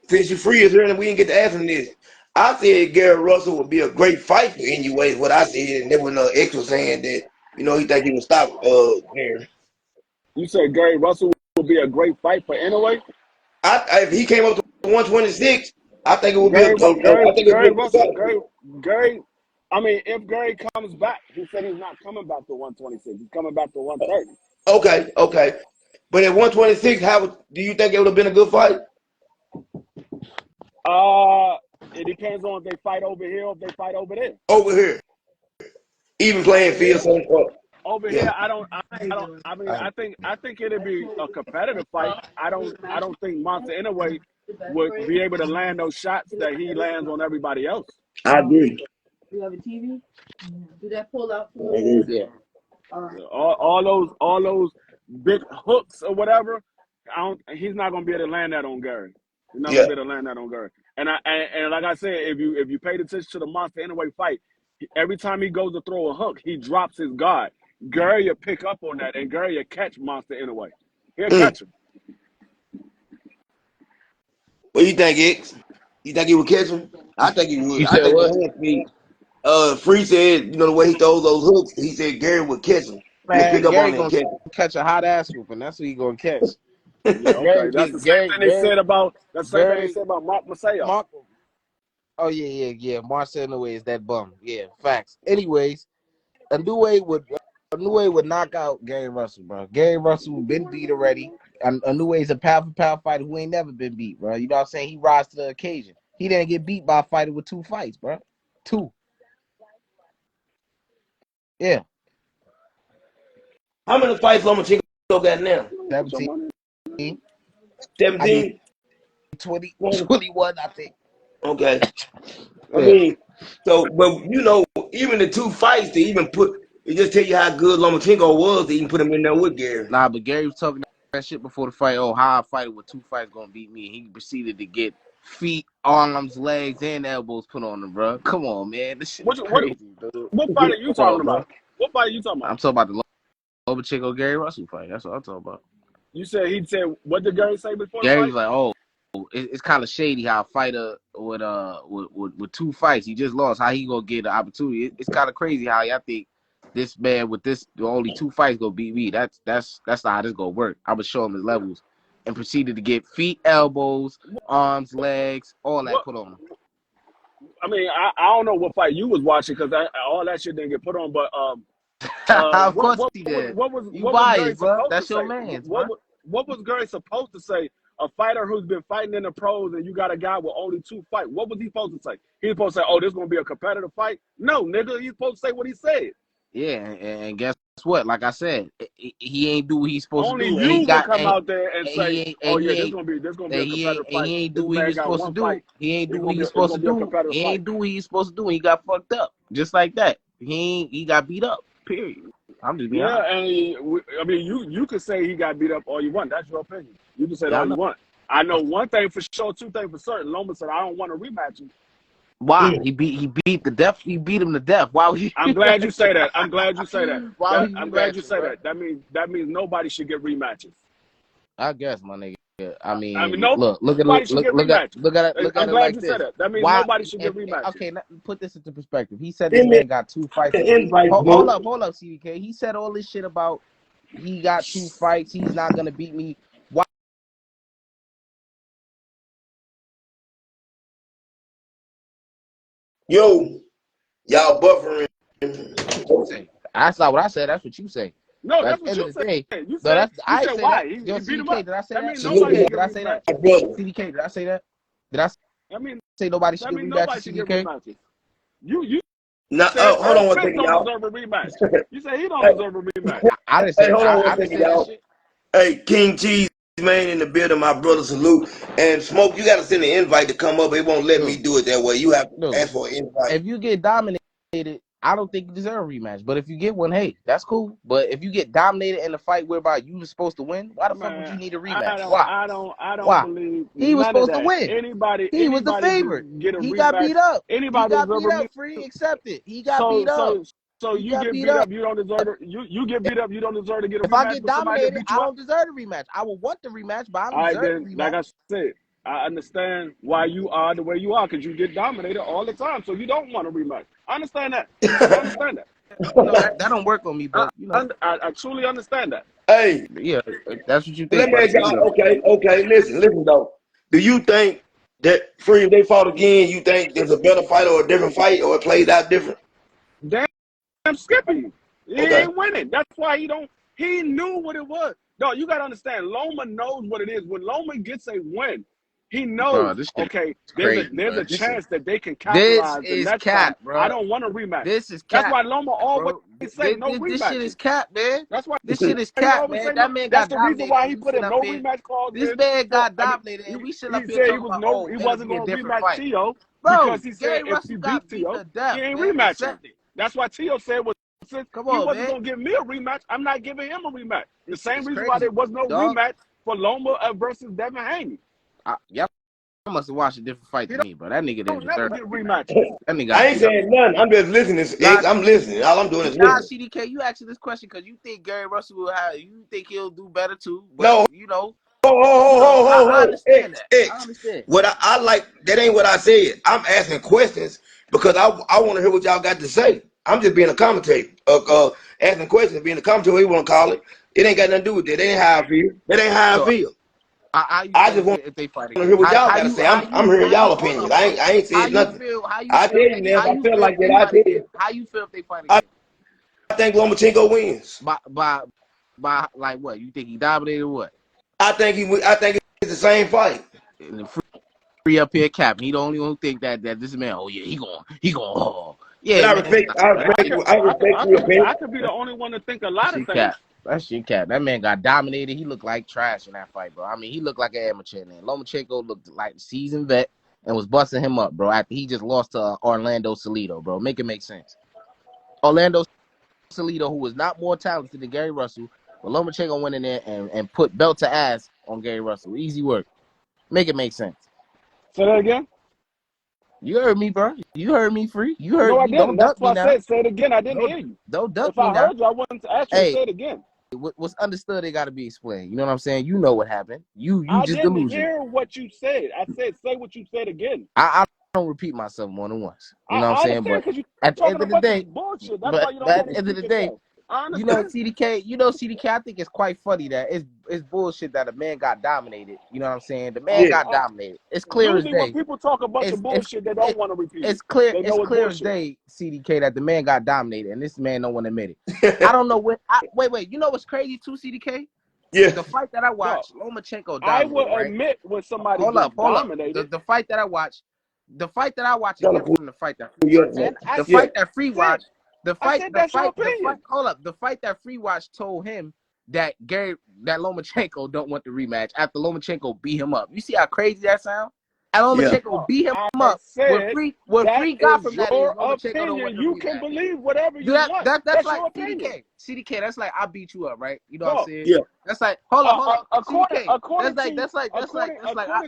since you free is here and we didn't get to ask him this. I said Gary Russell would be a great fighter anyway, what I said, and there was no extra saying that, he think he would stop Gary. You said Gary Russell would be a great fight for anyway. If he came up to 126, I think it would be Gary, I think it would be Gary a good Russell, fight. Gary. I mean, if Gary comes back, he said he's not coming back to 126. He's coming back to 130. Okay. But at 126, how do you think it would have been a good fight? It depends on if they fight over here or if they fight over there. Over here, even playing Over field. here, So, over yeah. here, I don't. I don't. I mean, I think it'd be a competitive fight. I don't think Monster Inoue would be able to land those shots that he lands on everybody else. I agree. I agree. Yeah. All those big hooks or whatever. He's not gonna be able to land that on Gary. He's not gonna Yeah. be able to land that on Gary. And like I said, if you paid attention to the Monster Inoue fight, every time he goes to throw a hook, he drops his guard. Gary will pick up on that, and Gary will catch Monster Inoue. He'll Mm. catch him. What do you think, X? You think he would catch him? I think he would. You I said think the what? hand speed. Free said, the way he throws those hooks, he said Gary would catch him. He'll pick Man, up on Gary it and gonna catch catch a hot ass whooping. That's what he gonna catch. Yeah, okay. Gary That's the get same thing they Gary said about Gary Mark Maseo. Mark. Oh yeah. Marcel Inoue is that bum. Yeah, facts. Anyways, Inoue would knock out Gary Russell, bro. Gary Russell been beat already. Inoue is a pound for pound fighter who ain't never been beat, bro. You know what I'm saying? He rise to the occasion. He didn't get beat by a fighter with 2 fights, bro. 2. Yeah. How many fights Lomachenko got now? 17. 17? 20, 20? 21, I think. Okay. I Yeah. mean, but even the 2 fights to even it just tell you how good Lomachenko was to even put him in there with Gary. Nah, but Gary was talking that shit before the fight. Oh, how a fighter with 2 fights gonna beat me? He proceeded to get feet, arms, legs, and elbows put on him, bro. Come on, man. This shit is crazy, dude. What fight are you Come talking on, bro. about? What fight are you talking about? I'm talking about the Lomachenko Gary Russell fight. That's what I'm talking about. You said he said what did Gary say before the Gary fight? was like, oh, it's kind of shady how a fighter with 2 fights, he just lost. How he gonna get an opportunity? It's kind of crazy how y'all think this man with only 2 fights gonna beat me. That's not how this gonna work. I would show him his levels and proceeded to get feet, elbows, arms, legs, all that What? put on him. I mean, I don't know what fight you was watching because all that shit didn't get put on. But Of what course what he what did. what was You what was Gary biased, bro. supposed to That's your say? man's, bro. What was Gary supposed to say? A fighter who's been fighting in the pros, and you got a guy with only 2 fights. What was he supposed to say? He was supposed to say, "Oh, this is gonna be a competitive fight." No, nigga, he's supposed to say what he said. Yeah, and guess what? Like I said, he ain't do what he's supposed to Only do, and you would come out there and say, and "Oh he yeah, this ain't gonna be a competitive and fight. he ain't do This what he man was got supposed to 1 do. fight. He ain't do what he was It's supposed to gonna be a do. competitive He fight." ain't do what he was supposed to do. He got fucked up, just like that. He got beat up. Period. I'm just being Yeah, honest. and I mean, you could say he got beat up all you want. That's your opinion. You can say it Yeah, I all you know. want. I know one thing for sure, 2 things for certain. Loma said, "I don't want to rematch you." Why? Mm. He beat the death. He beat him to death. Why would he? I'm glad you say that. I'm glad you say that. Why would he I'm glad you rematch him, say bro? that. That means nobody should get rematches. I guess, my nigga. I I mean, mean, look at nobody should get rematches. it I'm glad like you said this. that. That means Why? nobody should get rematches. Okay, put this into perspective. He said this Send me man got 2 fights. an invite, Hold bro. up, CDK. He said all this shit about he got 2 fights. He's not gonna beat me. Why? Yo, y'all buffering. You say that's not what I said. That's what you say. No, But at that's the what end you of the said. day, You no, said I ain't say that. why Yo, he beat him CDK, up. did I say That that? means nobody CDK, should did get I say that? My rematches. brother. CDK, did I say that? Did I I mean, say nobody should that get means nobody rematches? should get CDK. rematches. You Now, said hold on Earl one Spence second, don't y'all. deserve a rematch. You said he don't Hey, deserve a rematch. I didn't hey, say hold on one I didn't second, say that y'all. shit. Hey, King Cheese, man, in the building, my brother, salute. And Smoke, you got to send an invite to come up. It won't let me No, do it that way. You have to no. ask for an invite. If you get dominated, I don't think you deserve a rematch. But if you get one, hey, that's cool. But if you get dominated in a fight whereby you were supposed to win, why the fuck would Man, you need a I rematch? don't, Why? I don't, I don't Why? believe He was none of supposed to that. win. Anybody, He was the anybody favorite. can get a He got rematch. beat up. Anybody deserve a rematch. Free, accept it. He got So, beat up. so, so He you got get beat beat up. up. You don't deserve it. You get beat up. You don't deserve to get a If I rematch get with somebody that dominated, beat I you up. don't deserve the rematch. I will want the rematch, but I All don't right, deserve then, the like I rematch. said, I understand why you are the way you are because you get dominated all the time. So you don't want a rematch. I understand that. I understand that. That don't work on me, but I truly understand that. Hey, yeah, that's what you let think, me brother. ask y'all. Okay. Listen, though. Do you think that Free, if they fought again, you think there's a better fight or a different fight or it plays out different? Damn Skippy. He Okay. ain't winning. That's why he don't. He knew what it was. Dog, you gotta understand. Loma knows what it is. When Loma gets a win, He Bro, knows, this shit okay, is crazy, there's bro. a This chance that they can this capitalize the is next time. cap, bro. I don't want a rematch. This is That's cap, why Loma always bro. say no This shit is rematches. cap, man. That's why This shit is he cap, always man. say no. That man That's got the reason dominated, why and he we put sit a up no here. rematch clause This in. man For got dominated, and we sit up he here said talking about, oh, he it'll wasn't be a going to different rematch fight. Tio Bro, because he said Gary if Russell he got beat beat Tio, to death, he ain't man. rematching. Accept it. That's why Tio said, well, since Come he on, wasn't man. going to give me a rematch, I'm not giving him a rematch. The This shit same is reason why there crazy, was no dog. rematch for Loma versus Devin Haney. Y'all must have watched a different fight He than me, bro. That nigga didn't don't never deserve get a rematch. rematches. That nigga I got ain't beat up. saying nothing. I'm just listening. Nah, I'm listening. All I'm doing is Nah, listening. CDK, you asking this question because you think Gary Russell will have, you think he'll do better too, but No, you know, I ho. understand that. I X. understand. What I like, that ain't what I said. I'm asking questions because I want to hear what y'all got to say. I'm just being a commentator. Asking questions, being a commentator, whatever you want to call it. It ain't got nothing to do with that. That ain't how I feel. That ain't how I So feel. how you I feel just want if they fight to again? hear what y'all How got to you say. I'm hearing how you y'all hold opinions. up, hold up. I ain't How said you nothing. feel? I tell you, man, if How I you feel feel like if they that, I fight tell again? you. How you feel if they fight I again? think Lomachenko wins. By like what? You think he dominated what? I think it's the same fight. In the free up here cap. He the only one who think that this man, oh yeah, he going oh But yeah, man. I respect your opinion. I could be the only one to think a lot of Shit things. cap. That shit cap. That man got dominated. He looked like trash in that fight, bro. I mean, he looked like an amateur man. Lomachenko looked like a seasoned vet and was busting him up, bro, after he just lost to Orlando Salido, bro. Make it make sense. Orlando Salido, who was not more talented than Gary Russell, but Lomachenko went in there and put belt to ass on Gary Russell. Easy work. Make it make sense. Say that again. You heard me, bro. You heard me, free. You heard No, I me. didn't. Don't That's duck why me I now. said, say it again. I didn't hear you. Don't duck If me I now. heard you, I wanted to ask you to Hey, say it again. what's understood, they got to be explained. You know what I'm saying? You know what happened. You I just didn't delusional. hear what you said. I said, say what you said again. I don't repeat myself more than once. You know what I'm I saying? understand But because you're at the talking end a of the bunch of day, bullshit. That's why you don't at want the to end of speak the day, yourself. I you know understand. CDK, I think it's quite funny that it's bullshit that a man got dominated. You know what I'm saying? The man Yeah. got dominated. It's clear as Usually when day. people talk a bunch It's of it's bullshit, they it, don't want to repeat it. it's clear. They It's know it's clear as bullshit. day, CDK, that the man got dominated, and this man don't want to admit it. I don't know what. Wait. You know what's crazy too, CDK? Yeah. The fight that I No, watched, Lomachenko I will dominated, right? admit when somebody Hold gets up. dominated. The fight that I watched, is Trying to different pull from the fight that Free you watched. up, man. And I The Yeah. fight that Free said, watched, the I fight, said that's your opinion. hold up, the fight that Free watched told him that Lomachenko don't want the rematch after Lomachenko beat him up. You see how crazy that sounds? And Yeah. Lomachenko No, beat him I up. said What that Free got is from that is your Lomachenko don't want opinion. the You can rematch. believe whatever Do you want. that's That's like your opinion. CDK. That's like I beat you up, right? You know what I'm No, saying? Yeah. That's like hold up, CDK. according to I, according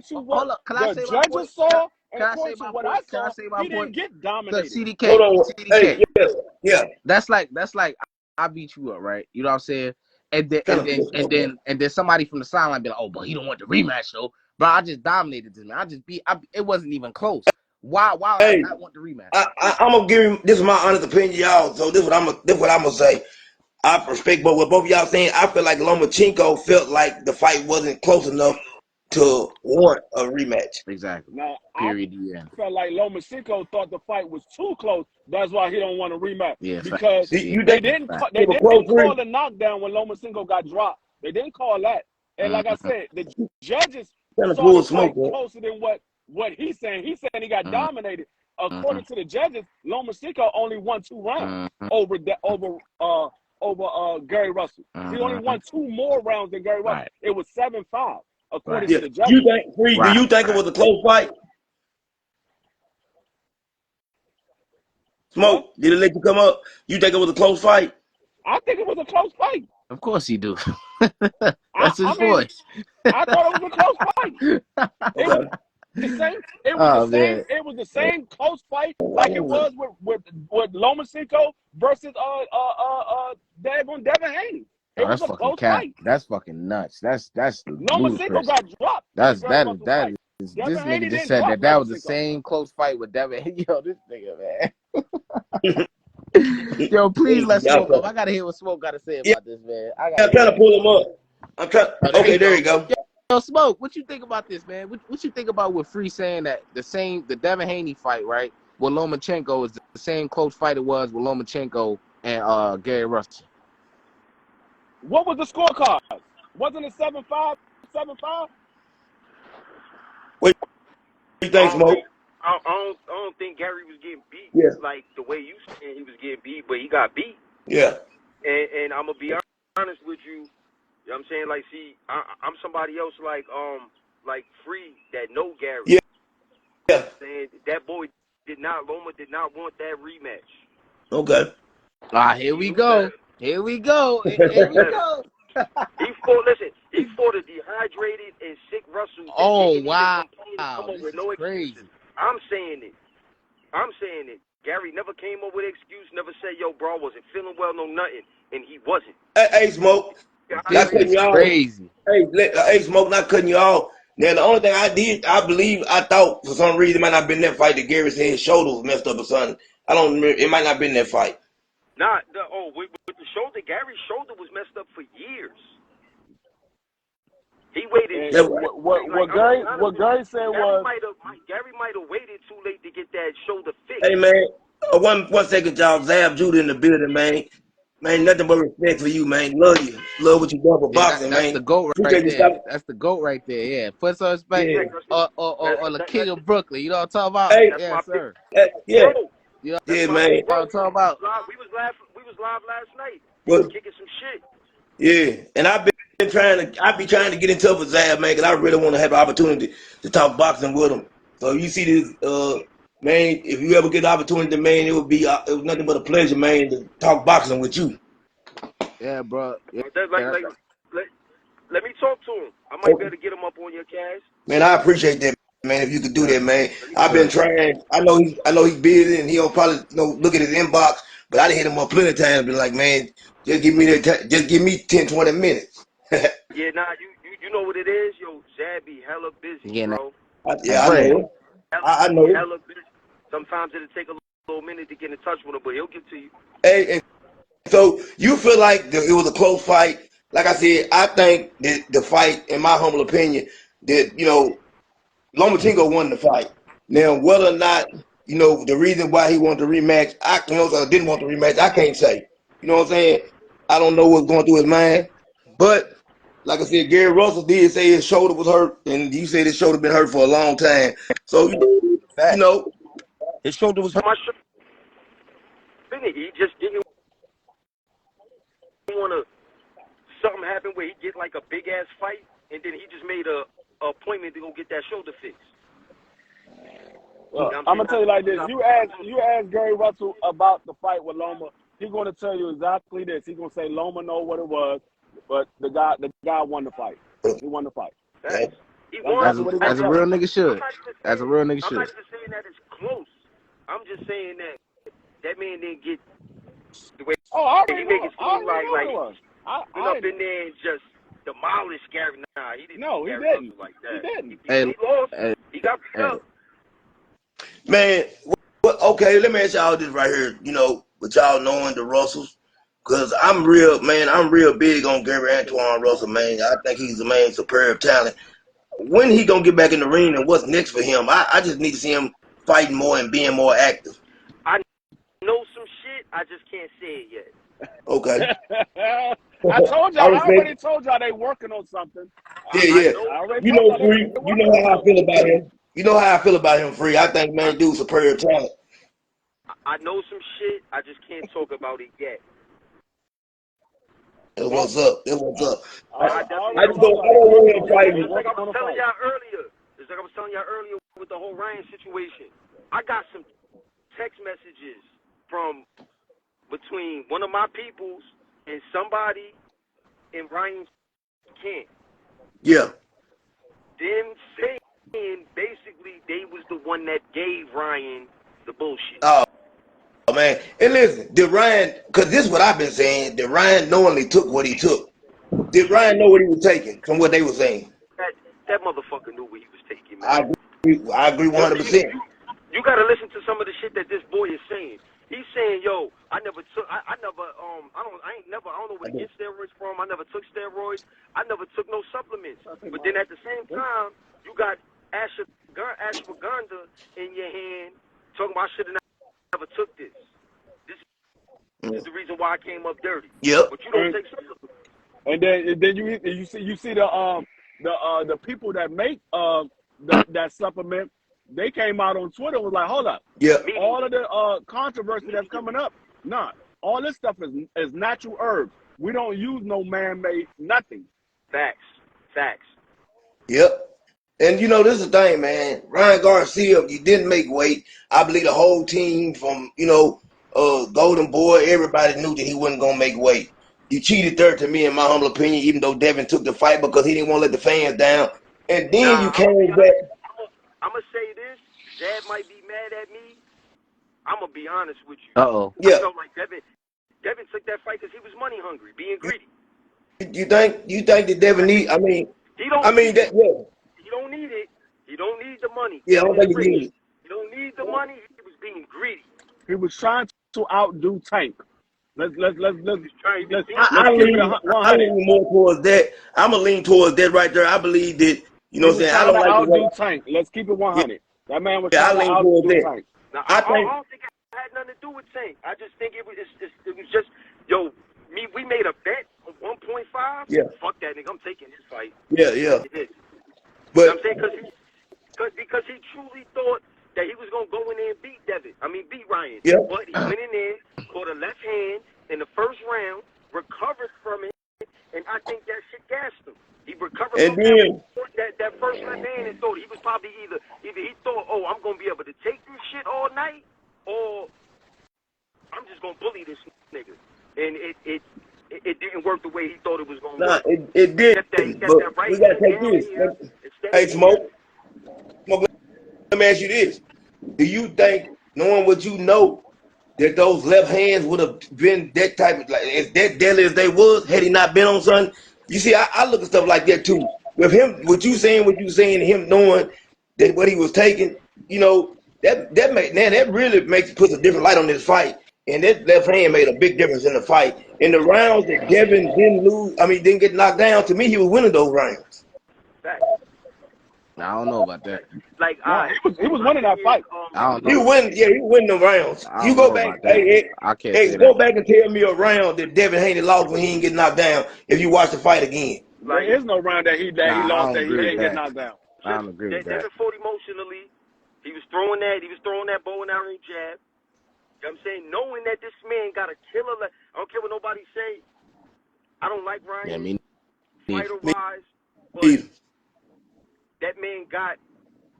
to what hold up. Can I the say my point? judges saw and Can I say according to my what I point? saw, he didn't point? get Look, dominated. Hold CDK, on. Hey, CDK. yes. Yeah. That's like I beat you up, right? You know what I'm saying? And then Trying to pull smoke, man. somebody from the sideline be like, oh, but he don't want the rematch though. But I just dominated this man. It wasn't even close. Why I Hey, not want the rematch? I'm gonna give him. This is my honest opinion, y'all. So this what I'm gonna say. I respect what both of y'all saying. I feel like Lomachenko felt like the fight wasn't close enough to warrant a rematch. Exactly. Now I Period. The end. felt like Lomachenko thought the fight was too close. That's why he don't want a rematch Yeah. because Facts. Do Yeah. you think Facts. it they was close, didn't call Free? the knockdown when Lomachenko got dropped. They didn't call that. And like I Mm-hmm. said, the judges Trying to saw pull the smoke, fight man. closer than what he's saying. He's saying he got Mm-hmm. dominated. According to the judges, Lomachenko only won 2 rounds Mm-hmm. over Gary Russell. He only Mm-hmm. won 2 more rounds than Gary Russell. Right. It was 7-5 according Right. to Yeah. the You judges. think Free? Do Right. you think it Right. was a close fight? What? Smoke. Did it let you come up? You think it was a close fight? I think it was a close fight. Of course he do. I, That's his I mean, voice. I thought it was a close fight. It was Okay. the same. It was the Oh same. man. It was the same close fight like it was with Lomachenko versus Devin Haney. It Oh, was that's a fucking close cap. fight. That's fucking nuts. That's Lomachenko ludicrous. got dropped in Gary Russell's That fight. is this Devin nigga Haney just didn't said drop that was the Lomachenko. same close fight with Devin. Yo, this nigga, man. Yo, please let Y'all Smoke up. talking. I gotta hear what Smoke gotta say Yeah, about this, man. I I'm gotta hear trying to it. pull him up. I'm trying. Oh, there Okay, you there go. you go. Yo, Smoke, what you think about this, man? What you think about with Free saying that the Devin Haney fight, right, with Lomachenko is the same close fight it was with Lomachenko and Gary Russell? What was the scorecard? Wasn't it 7-5, 7-5? Wait, you think, Smoke? I don't think Gary was getting beat Yeah. like the way you saying he was getting beat, but he got beat. Yeah. And I'm gonna be honest with you. You know what I'm saying? Like, see, I'm somebody else like Free that know Gary. Yeah. Yeah. Saying that boy Loma did not want that rematch. Okay. Here we go. Here we go. Here we go. He fought a dehydrated and sick Russell that didn't even complain and come up with no excuses. I'm saying it. Gary never came up with an excuse, never said, yo, bro, I wasn't feeling well, no nothing. And he wasn't. Hey, Smoke. Not cutting you off. Crazy. Hey, Smoke, not cutting you off. Now, the only thing I thought for some reason it might not have been that fight that Gary said his shoulder was messed up or something. I don't remember. It might not have been that fight. With the shoulder, Gary's shoulder was messed up for years. He waited. What Gary said was Gary might have waited too late to get that shoulder fixed. Hey, man, one second, y'all. Zab Judah in the building, man. Man, nothing but respect for you, man. Love you. Love what you done for boxing, that's man. the GOAT right there. That's the GOAT right there. Yeah, put some respect. Yeah. Or the King of Brooklyn. You know what I'm talking about? Hey, Yes, sir. Yeah. You know Yeah, man. You know what I'm talking about? We was live last night. We was kicking some shit. Yeah, and I be trying to get in touch with Zab, man, because I really want to have the opportunity to talk boxing with him. So you see this, man, if you ever get the opportunity, man, it was nothing but a pleasure, man, to talk boxing with you. Yeah, bro. Yeah. Let me talk to him. I might be able to get him up on your cast. Man, I appreciate that, man. If you could do that, man. I've been trying. I know he's busy and he'll probably look at his inbox, but I done hit him up plenty of times. Been like, man, just give me 10, 20 minutes. Yeah, you know what it is, yo. Zab be hella busy, bro. I know. Hella busy. Sometimes it'll take a little minute to get in touch with him, but he'll get to you. Hey, and so you feel like it was a close fight? Like I said, I think that the fight, in my humble opinion, that Lomachenko won the fight. Now, whether or not the reason why he wanted the rematch, didn't want the rematch, I can't say. You know what I'm saying? I don't know what's going through his mind, but like I said, Gary Russell did say his shoulder was hurt, and you said his shoulder been hurt for a long time. So his shoulder was hurt. He just didn't want to. Something happened where he get like a big ass fight, and then he just made a appointment to go get that shoulder fixed. Well, I'm gonna tell you like this: you ask Gary Russell about the fight with Loma, he's gonna tell you exactly this. He's gonna say Loma know what it was, but the guy won the fight. He won the fight. He won. As a real nigga should. As a real nigga should. I'm not just saying that it's close. I'm just saying that man didn't get the way he make it seem like he went up in there and just demolished Gary. Nah, he didn't. No, he didn't. Like that. He didn't. He lost. He got beat up. Man, okay, let me ask y'all this right here, with y'all knowing the Russells, because I'm real big on Gary Antoine Russell, man. I think he's a man superb talent. When he gonna get back in the ring and what's next for him? I just need to see him fighting more and being more active. I know some shit, I just can't say it yet. Okay. I already told y'all they working on something. Yeah. You know how I feel about him. You know how I feel about him, Free. I think, man, dude's superior talent. I know some shit. I just can't talk about it yet. That's what's up. I don't want him fighting. It's like I was telling y'all earlier with the whole Ryan situation. I got some text messages from between one of my peoples and somebody in Ryan's camp. Yeah. Them saying basically they was the one that gave Ryan the bullshit. Oh, man. And listen, did Ryan, because this is what I've been saying, did Ryan knowingly took what he took? Did Ryan know what he was taking from what they were saying? That motherfucker knew what he was taking, man. I agree 100%. You got to listen to some of the shit that this boy is saying. He's saying, yo, I don't know where to get steroids from. I never took steroids. I never took no supplements. But then at the same time, you got ashwagandha in your hand talking about I should have never took this. This is the reason why I came up dirty. Yep. But you don't take supplements. And then you see the people that make that supplement. they came out on Twitter and was like, hold up. Yeah. All of the controversy that's coming up, nah. All this stuff is natural herbs. We don't use no man-made nothing. Facts. Yep. And you know, this is the thing, man. Ryan Garcia, you didn't make weight. I believe the whole team from, Golden Boy, everybody knew that he wasn't gonna make weight. You cheated there to me, in my humble opinion, even though Devin took the fight because he didn't want to let the fans down. And then you Nah, came back. I'm gonna say this. Zab might be mad at me. I'm gonna be honest with you. Uh-oh. Yeah. I felt like Devin took that fight because he was money hungry, being greedy. You think that Devin need? I mean He don't need that. Yeah. He don't need it. He don't need the money. Yeah. I don't think he Rich. needs it. He don't need the money. He was being greedy. He was trying to outdo Tank. Let's I keep it 100. lean more towards that. I'm gonna lean towards that right there. I believe that. You know what I'm saying? I don't like the way. Outdo Tank. Let's keep it 100. That man was Yeah, I trying to lean towards outdo that. Tank. Now, I I think. don't think it had nothing to do with Tank. I just think it was just we made a bet on 1.5. Yeah. Fuck that nigga. I'm taking this fight. Yeah. It is. But You know what I'm saying because he truly thought that he was gonna go in there and beat Ryan. Yeah. But he went in there, caught a left hand in the first round, recovered from it, and I think that shit gassed him. He recovered And from then- that first left hand and thought he was probably either he thought, oh, I'm gonna be able to take this shit all night, or I'm just gonna bully this nigga. And it didn't work the way he thought it was gonna Nah, work. it did. He kept But that right we gotta hand take down this. here, instead Hey, of Smoke. Let me ask you this: do you think, knowing what you know, that those left hands would have been that type of, like, as that deadly as they was had he not been on something? You see, I look at stuff like that too. With him, what you saying, him knowing that what he was taking, that really puts a different light on this fight. And that left hand made a big difference in the fight. In the rounds that Devin didn't get knocked down, to me, he was winning those rounds. Facts. I don't know about that. Like He was winning that fight. I don't know. He was winning the rounds. I You don't go know back, about that. hey, I can't hey, say go that. back and tell me a round that Devin Haney lost when he didn't get knocked down. If you watch the fight again, There is no round that he Nah, I lost don't that he agree didn't with get that. knocked down. I don't agree with that. Devin fought emotionally. He was throwing that bow and arrow jab. You know what I'm saying? Knowing that this man got a killer I don't care what nobody say. I don't like Ryan Yeah, me fighter wise, but he that man got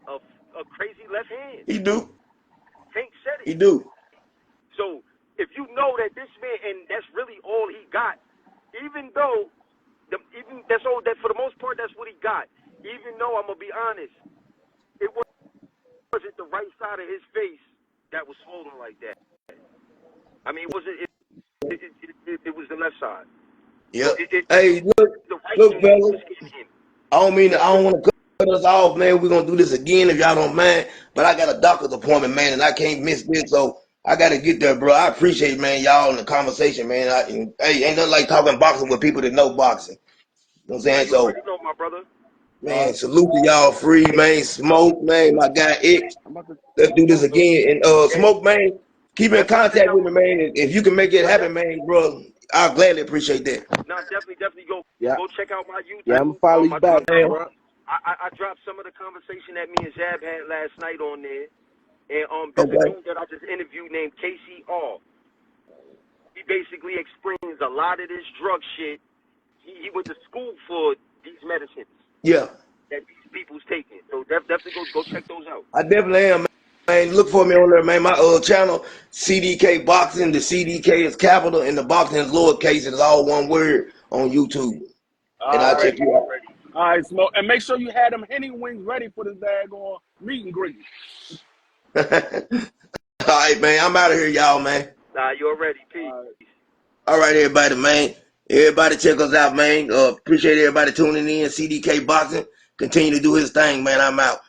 a crazy left hand. do. Tank said it. He do. So if you know that this man, and that's really all he got, even though that's all that for the most part that's what he got. Even though I'm gonna be honest, it wasn't the right side of his face that was swollen like that. I mean, it wasn't. It was the left side. Yep. So Hey, the right look, hand fellas. was hitting him. I don't want to cut us off, man. We're gonna do this again if y'all don't mind. But I got a doctor's appointment, man, and I can't miss this, so I gotta get there, bro. I appreciate, man, y'all in the conversation, man. Hey, ain't nothing like talking boxing with people that know boxing. You know what I'm saying? You So, already know, my brother. man, salute to y'all, Free, man. Smoke, man, my guy X. I'm about to Let's do this again. And Smoke, man, keep in contact with me, man. And if you can make it happen, man, bro, I'll gladly appreciate that. No, definitely go Yeah. go check out my YouTube. Yeah, I'm gonna follow you back, bro. I dropped some of the conversation that me and Zab had last night on there, and there's Okay. a dude that I just interviewed named KCR. He basically explains a lot of this drug shit. He went to school for these medicines Yeah, that these people's taking. So definitely go check those out. I definitely am, man. Look for me on there, man. My channel, CDK Boxing. The CDK is capital, and the boxing is lowercase. It's all one word on YouTube. And I'll check you out. All right, Smoke. And make sure you had them Henny wings ready for this daggone meet and greet. All right, man. I'm out of here, y'all, man. Nah, you're ready. Peace. All right, everybody, man. Everybody check us out, man. Appreciate everybody tuning in. CDK Boxing. Continue to do his thing, man. I'm out.